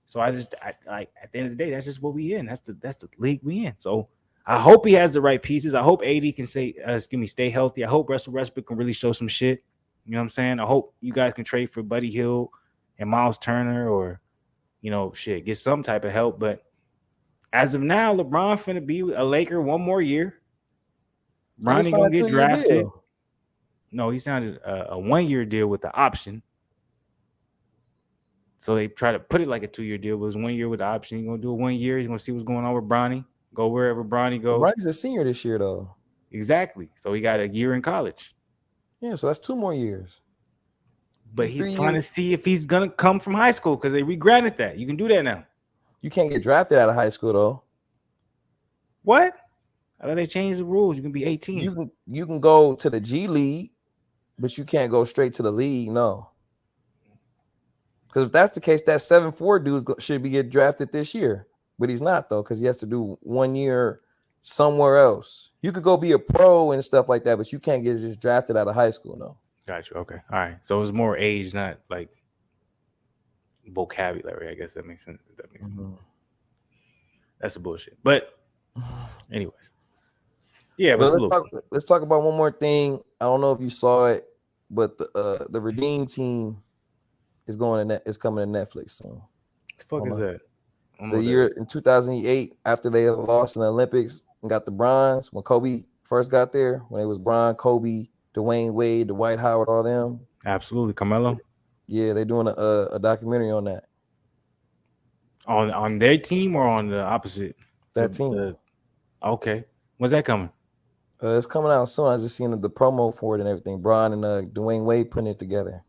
So I at the end of the day, that's just what we in. That's the league we in. So I hope he has the right pieces. I hope AD can stay healthy. I hope Russell Westbrook can really show some shit. You know what I'm saying? I hope you guys can trade for Buddy Hield and Miles Turner or, get some type of help. But as of now, LeBron finna be a Laker one more year. Bronny gonna get drafted. Deal. No, he signed a 1-year deal with the option. So they try to put it like a 2-year deal, but it was 1 year with the option. He's gonna do a 1 year. He's gonna see what's going on with Bronny. Go wherever Bronny goes. Bronny's a senior this year, though. Exactly. So he got a year in college. Yeah, so that's 2 more years. But he's trying to see if he's gonna come from high school because they regranted that. You can do that now. You can't get drafted out of high school though. What? I thought they changed the rules. You can be 18. You can go to the G League, but you can't go straight to the league. No. Because if that's the case, that 7'4" dude should be get drafted this year, but he's not though because he has to do 1 year somewhere else. You could go be a pro and stuff like that, but you can't get just drafted out of high school. No. Got you. Okay. All right. So it's more age, not like vocabulary. I guess that makes sense. Sense. That's a bullshit. But anyways. Yeah, but let's talk about one more thing. I don't know if you saw it, but the Redeem team is coming to Netflix soon. The fuck is that? The year in 2008, after they lost in the Olympics and got the bronze, when Kobe first got there, when it was Bron, Kobe, Dwayne Wade, Dwight Howard, all them. Absolutely, Carmelo. Yeah, they're doing a documentary on that. On their team or on the opposite? That team. Okay. When's that coming? It's coming out soon. I just seen the promo for it and everything. Bron and Dwayne Wade putting it together.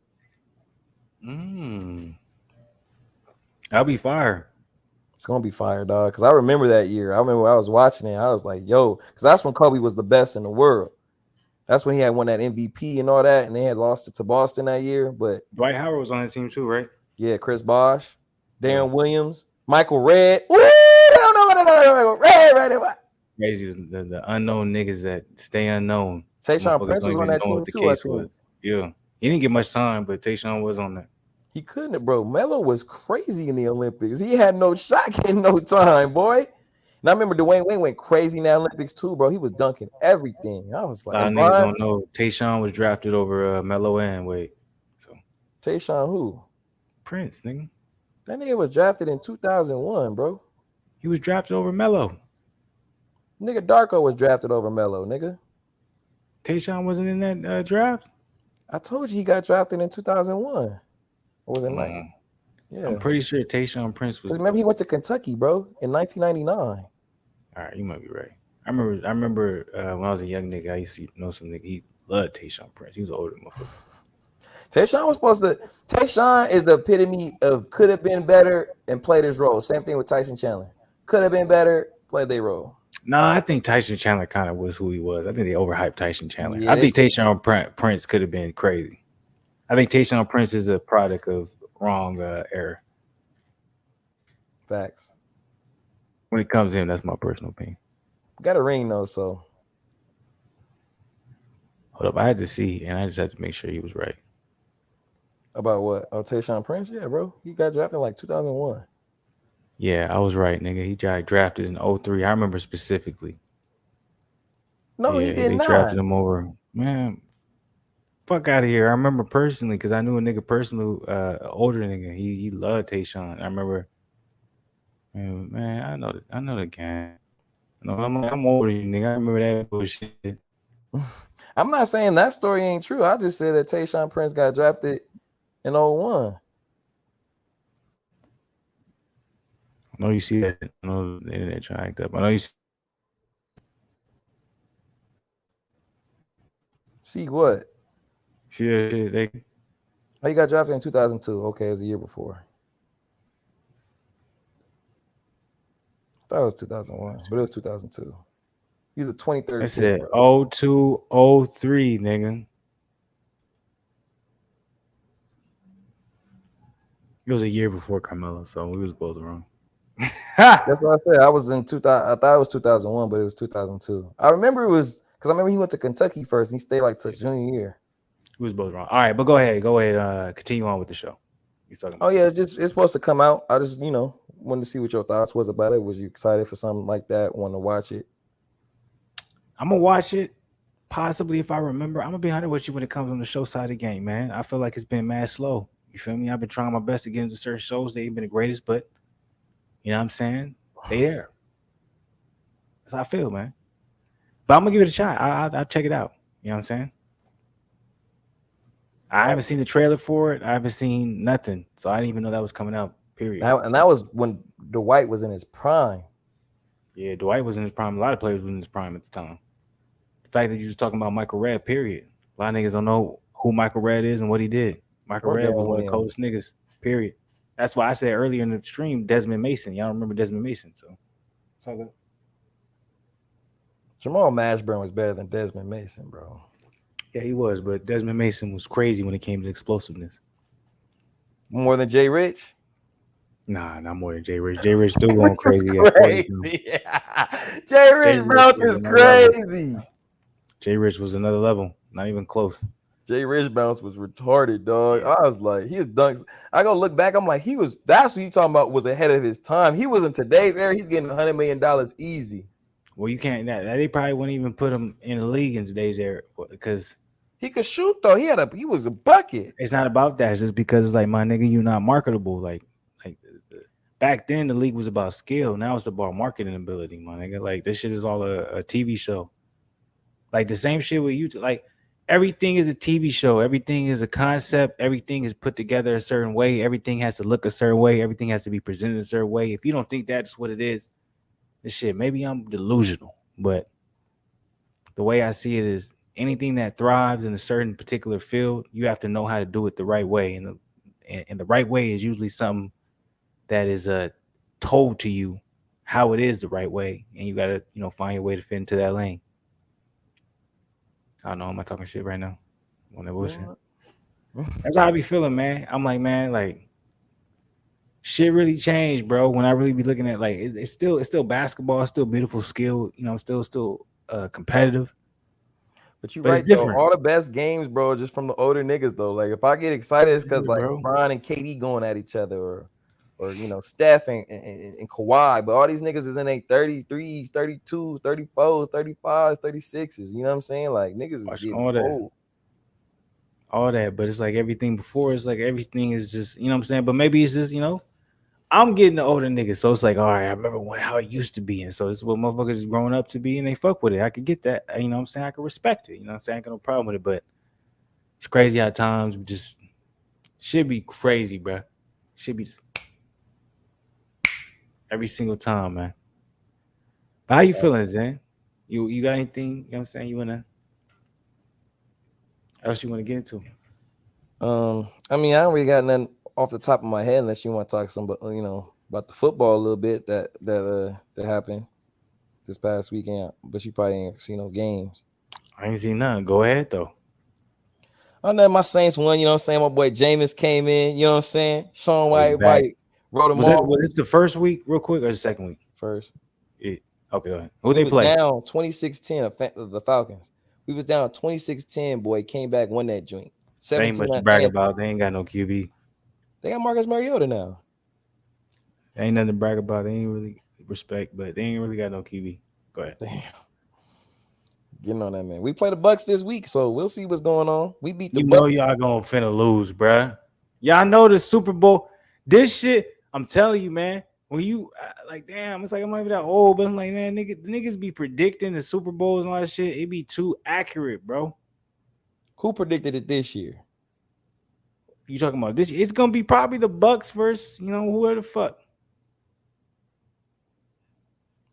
That'll be fire. It's gonna be fire, dog. Because I remember that year. I remember I was watching it. I was like, yo, because that's when Kobe was the best in the world. That's when he had won that MVP and all that, and they had lost it to Boston that year. But Dwight Howard was on that team too, right? Yeah, Chris Bosh, Darren Williams, Michael Redd. Ooh, no, Red. Crazy, the unknown niggas that stay unknown. Tayshaun Prince was on that team too. Yeah, he didn't get much time, but Tayshaun was on that. He couldn't, bro. Melo was crazy in the Olympics. He had no shot getting no time, boy. And I remember Dwayne Wade went crazy in the Olympics too, bro. He was dunking everything. I was like, niggas don't know. Tayshaun was drafted over Melo and Wade. So Tayshaun who? Prince, nigga. That nigga was drafted in 2001, bro. He was drafted over Melo. Nigga, Darko was drafted over Melo, nigga. Tayshaun wasn't in that draft. I told you he got drafted in 2001. Or was it I'm Yeah. pretty sure Tayshaun Prince was. Because remember, he went to Kentucky, bro, in 1999. All right, you might be right. I remember when I was a young nigga, I used to know some nigga. He loved Tayshaun Prince. He was older motherfucker. Tayshaun is the epitome of could have been better and played his role. Same thing with Tyson Chandler. Could have been better, played their role. Nah, I think Tyson Chandler kind of was who he was. I think they overhyped Tyson Chandler. Yeah, I think Tayshaun Prince could have been crazy. I think Tayshaun Prince is a product of wrong era. Facts. When it comes to him, that's my personal opinion. Got a ring though, so Hold up, I had to see, and I just had to make sure he was right. about what? Oh, Tayshaun Prince? Yeah, bro. He got drafted in like 2001. Yeah, I was right, nigga. He got drafted in 03. I remember specifically. No, Yeah, he did they not. drafted him over. Man, fuck out of here. I remember personally because I knew a nigga personally, older nigga. He loved Tayshaun. I remember. Man, I know the game. No, I'm older than you, nigga. I remember that bullshit. I'm not saying that story ain't true. I just said that Tayshaun Prince got drafted in 01. I know you see that. I know the internet trying to act up. I know you See what? see that shit. Oh, he got drafted in 2002. Okay, it was a year before. I thought it was 2001, but it was 2002. He's a 23rd. I said 02, 03, nigga. It was a year before Carmelo, so we was both wrong. That's what I said. I was in 2000. I thought it was 2001, but it was 2002. I remember it was because I remember he went to Kentucky first and he stayed like to junior year. We was both wrong. All right, but go ahead. Continue on with the show. You talking about? Oh yeah, it's supposed to come out. I just wanted to see what your thoughts was about it. Was you excited for something like that? Want to watch it? I'm gonna watch it. Possibly if I remember. I'm gonna be honest with you when it comes on the show side of the game, man. I feel like it's been mad slow. You feel me? I've been trying my best to get into certain shows. They ain't been the greatest, but you know what I'm saying? They there. That's how I feel, man. But I'm gonna give it a shot. I'll check it out. You know what I'm saying? I haven't seen the trailer for it. I haven't seen nothing, so I didn't even know that was coming out. Period. And that was when Dwight was in his prime. Yeah, Dwight was in his prime. A lot of players was in his prime at the time. The fact that you was talking about Michael Redd, period. A lot of niggas don't know who Michael Redd is and what he did. Michael Redd was one of the coldest niggas, period. That's why I said earlier in the stream, Desmond Mason. Y'all remember Desmond Mason, so it's all good. Jamal Mashburn was better than Desmond Mason, bro. Yeah, he was, but Desmond Mason was crazy when it came to explosiveness. More than Jay Rich? Nah, not more than Jay Rich. Jay Rich still going crazy. Yeah. Jay Rich bounce is crazy. Jay Rich was another level, not even close. Jay Rich bounce was retarded, dog. Yeah. I was like, his dunks. I go look back. I'm like, that's what you talking about was ahead of his time. He was in today's era. He's getting $100 million easy. Well, you can't. They probably wouldn't even put him in the league in today's era because he could shoot though. He was a bucket. It's not about that. It's just because it's like, my nigga, you not marketable. Like back then, the league was about skill. Now it's about marketing ability, my nigga. Like this shit is all a TV show. Like the same shit with YouTube. Like everything is a TV show. Everything is a concept. Everything is put together a certain way. Everything has to look a certain way. Everything has to be presented a certain way. If you don't think that's what it is, this shit, maybe I'm delusional. But the way I see it is anything that thrives in a certain particular field, you have to know how to do it the right way. And the right way is usually something that is told to you how it is the right way. And you got to, find your way to fit into that lane. I don't know. Am I talking shit right now? That's how I be feeling, man. I'm like, man, like shit really changed, bro. When I really be looking at like it's still basketball, it's still beautiful skill, still competitive. But you're right, though. All the best games, bro, just from the older niggas, though. Like if I get excited, it's because like LeBron and KD going at each other, or Steph and Kawhi. But all these niggas is in their 33s, 32s, 34s, 35s, 36s. You know what I'm saying? Like niggas is getting old. All that, but it's like everything before. It's like everything is just, you know what I'm saying? But maybe it's just, I'm getting the older niggas, so it's like, all right, I remember how it used to be, and so this is what motherfuckers is growing up to be, and they fuck with it. I could get that, you know what I'm saying? I could respect it, you know what I'm saying? I ain't got no problem with it, but it's crazy how times just should be crazy, bro. Should be every single time, man. But how you feeling, Zen? You got anything? You know what I'm saying? You wanna else you wanna get into? I mean, I don't really got nothing off the top of my head unless you want to talk some, about the football a little bit that happened this past weekend. But you probably ain't seen no games. I ain't seen nothing. Go ahead though. I know my Saints won. You know what I'm saying? My boy Jameis came in. You know what I'm saying? Sean Oh, he's White, back. everybody wrote him Was off this the first week, real quick, or the second week? first. Yeah. Okay, go ahead. Who We they was play? down 26-10 the Falcons. We was down 26-10, boy. Came back, won that joint. They ain't 17 much to nothing. brag about. They ain't got no QB. They got Marcus Mariota now. They ain't nothing to brag about. They ain't really respect, but they ain't really got no QB. Go ahead. Damn. Getting on that, man. We play the Bucks this week, so we'll see what's going on. We beat the You know Bucks. y'all gonna finna lose, bruh. Y'all know the Super Bowl. This shit, I'm telling you, man. When you like, damn, it's like I'm not even that old, but I'm like, man, niggas be predicting the Super Bowls and all that shit. It be too accurate, bro. Who predicted it this year? You talking about this? It's gonna be probably the Bucks versus, whoever the fuck.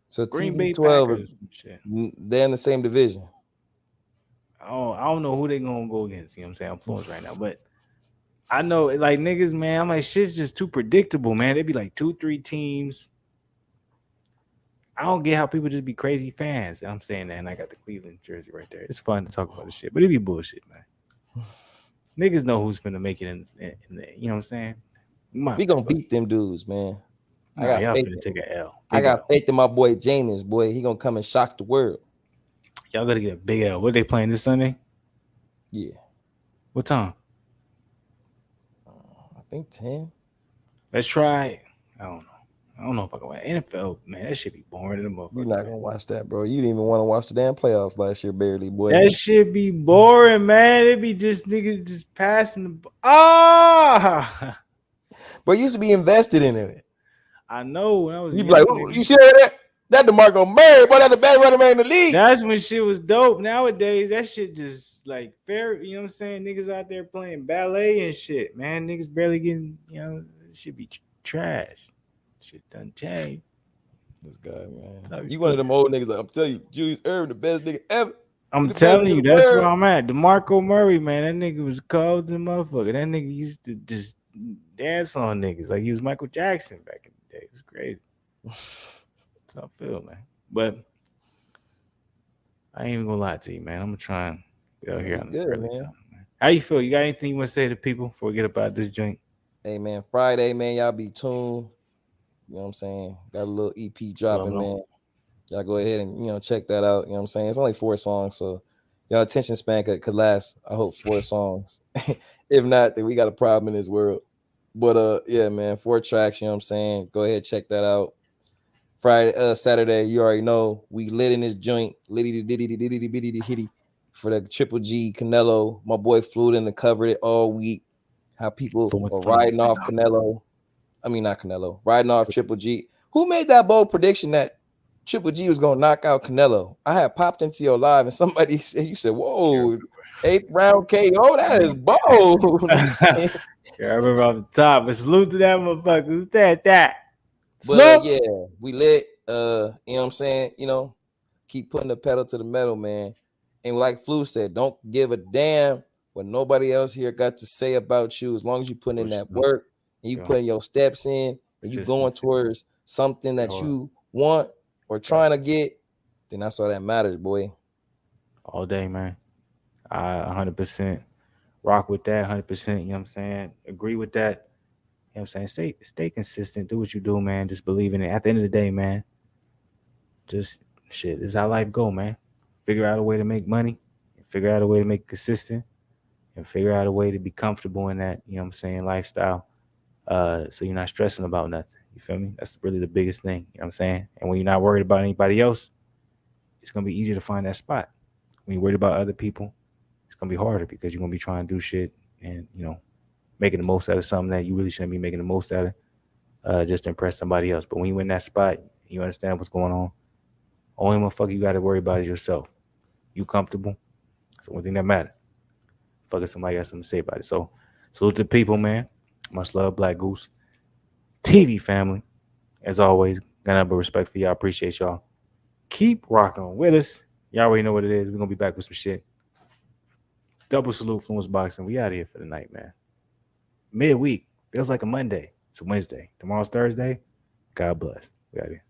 So Green Bay TB12 Packers and shit. they're in the same division. I don't know who they gonna go against. You know what I'm saying? I'm Fluence right now, but I know like niggas, man. I'm like, shit's just too predictable, man. They be like 2-3 teams. I don't get how people just be crazy fans. I'm saying that, and I got the Cleveland jersey right there. It's fun to talk about this shit, but it be bullshit, man. Niggas know who's finna make it in the, you know what I'm saying? We gonna beat them dudes, man. Nah, y'all finna take an L. I got faith in my boy Jameis, boy. He gonna come and shock the world. Y'all gotta get a big L. What they playing this Sunday? Yeah. What time? I think 10. Let's try. I don't know. I don't know if I can watch NFL, man. That shit be boring to the motherfucker. You're not gonna watch that, bro. You didn't even want to watch the damn playoffs last year, barely, boy. That shit be boring, man. It be just niggas just passing the ah. But you used to be invested in it. I know when I was You be young, like, you see that? That DeMarco Murray, boy, that the best running man in the league. that's when shit was dope. Nowadays, that shit just like fair. You know what I'm saying? Niggas out there playing ballet and shit, man. Niggas barely getting. It should be trash. Shit done changed. This guy, man. You one of them old niggas. Like, I'm telling you, Julius Erving, the best nigga ever. I'm telling you, that's where I'm at. DeMarco Murray, man, that nigga was cold as a motherfucker. That nigga used to just dance on niggas like he was Michael Jackson back in the day. It was crazy. That's how I feel, man. But I ain't even gonna lie to you, man. I'm gonna try and get out here on the early time, man. How you feel? You got anything you want to say to people before we get about this joint? Hey, man, Friday, man, y'all be tuned. You know what I'm saying? Got a little EP dropping, man. Y'all go ahead and, check that out. You know what I'm saying? It's only 4 songs, so y'all attention span could last, I hope, 4 songs. If not, then we got a problem in this world. But yeah, man, 4 tracks, you know what I'm saying? Go ahead, check that out. Friday, Saturday, you already know, we lit in this joint, litty for the Triple G Canelo. My boy flew in and covered it all week. How people are riding off Canelo. I mean, not Canelo, riding off Triple G. Who made that bold prediction that Triple G was going to knock out Canelo? I had popped into your live and somebody said, you said, whoa, 8th round KO, that is bold. Yeah, I remember off the top, but salute to that motherfucker. Who said that? But yeah, we lit. You know what I'm saying? Keep putting the pedal to the metal, man. And like Flu said, don't give a damn what nobody else here got to say about you. As long as you put in that work and you putting your steps in and you going towards something that you want or trying to get, then that's all that matters, boy. All day, man. I 100% rock with that. 100%. You know what I'm saying? Agree with that. You know what I'm saying? Stay consistent. Do what you do, man. Just believe in it. At the end of the day, man, just shit. This is how life go, man. Figure out a way to make money. Figure out a way to make it consistent. And figure out a way to be comfortable in that, you know what I'm saying, lifestyle. So you're not stressing about nothing. You feel me? That's really the biggest thing. You know what I'm saying? And when you're not worried about anybody else, it's going to be easier to find that spot. When you're worried about other people, it's going to be harder because you're going to be trying to do shit and, making the most out of something that you really shouldn't be making the most out of. just to impress somebody else. But when you in that spot, you understand what's going on. Only motherfucker you got to worry about is yourself. You comfortable? That's the only thing that matters. Fucking somebody got something to say about it. So salute to the people, man. Much love, Black Goose TV family. As always, got nothing but respect for y'all. Appreciate y'all. Keep rocking with us. Y'all already know what it is. We're gonna be back with some shit. Double salute, Fluence Boxing. We out of here for the night, man. Midweek feels like a Monday. It's a Wednesday. Tomorrow's Thursday. God bless. We out of here.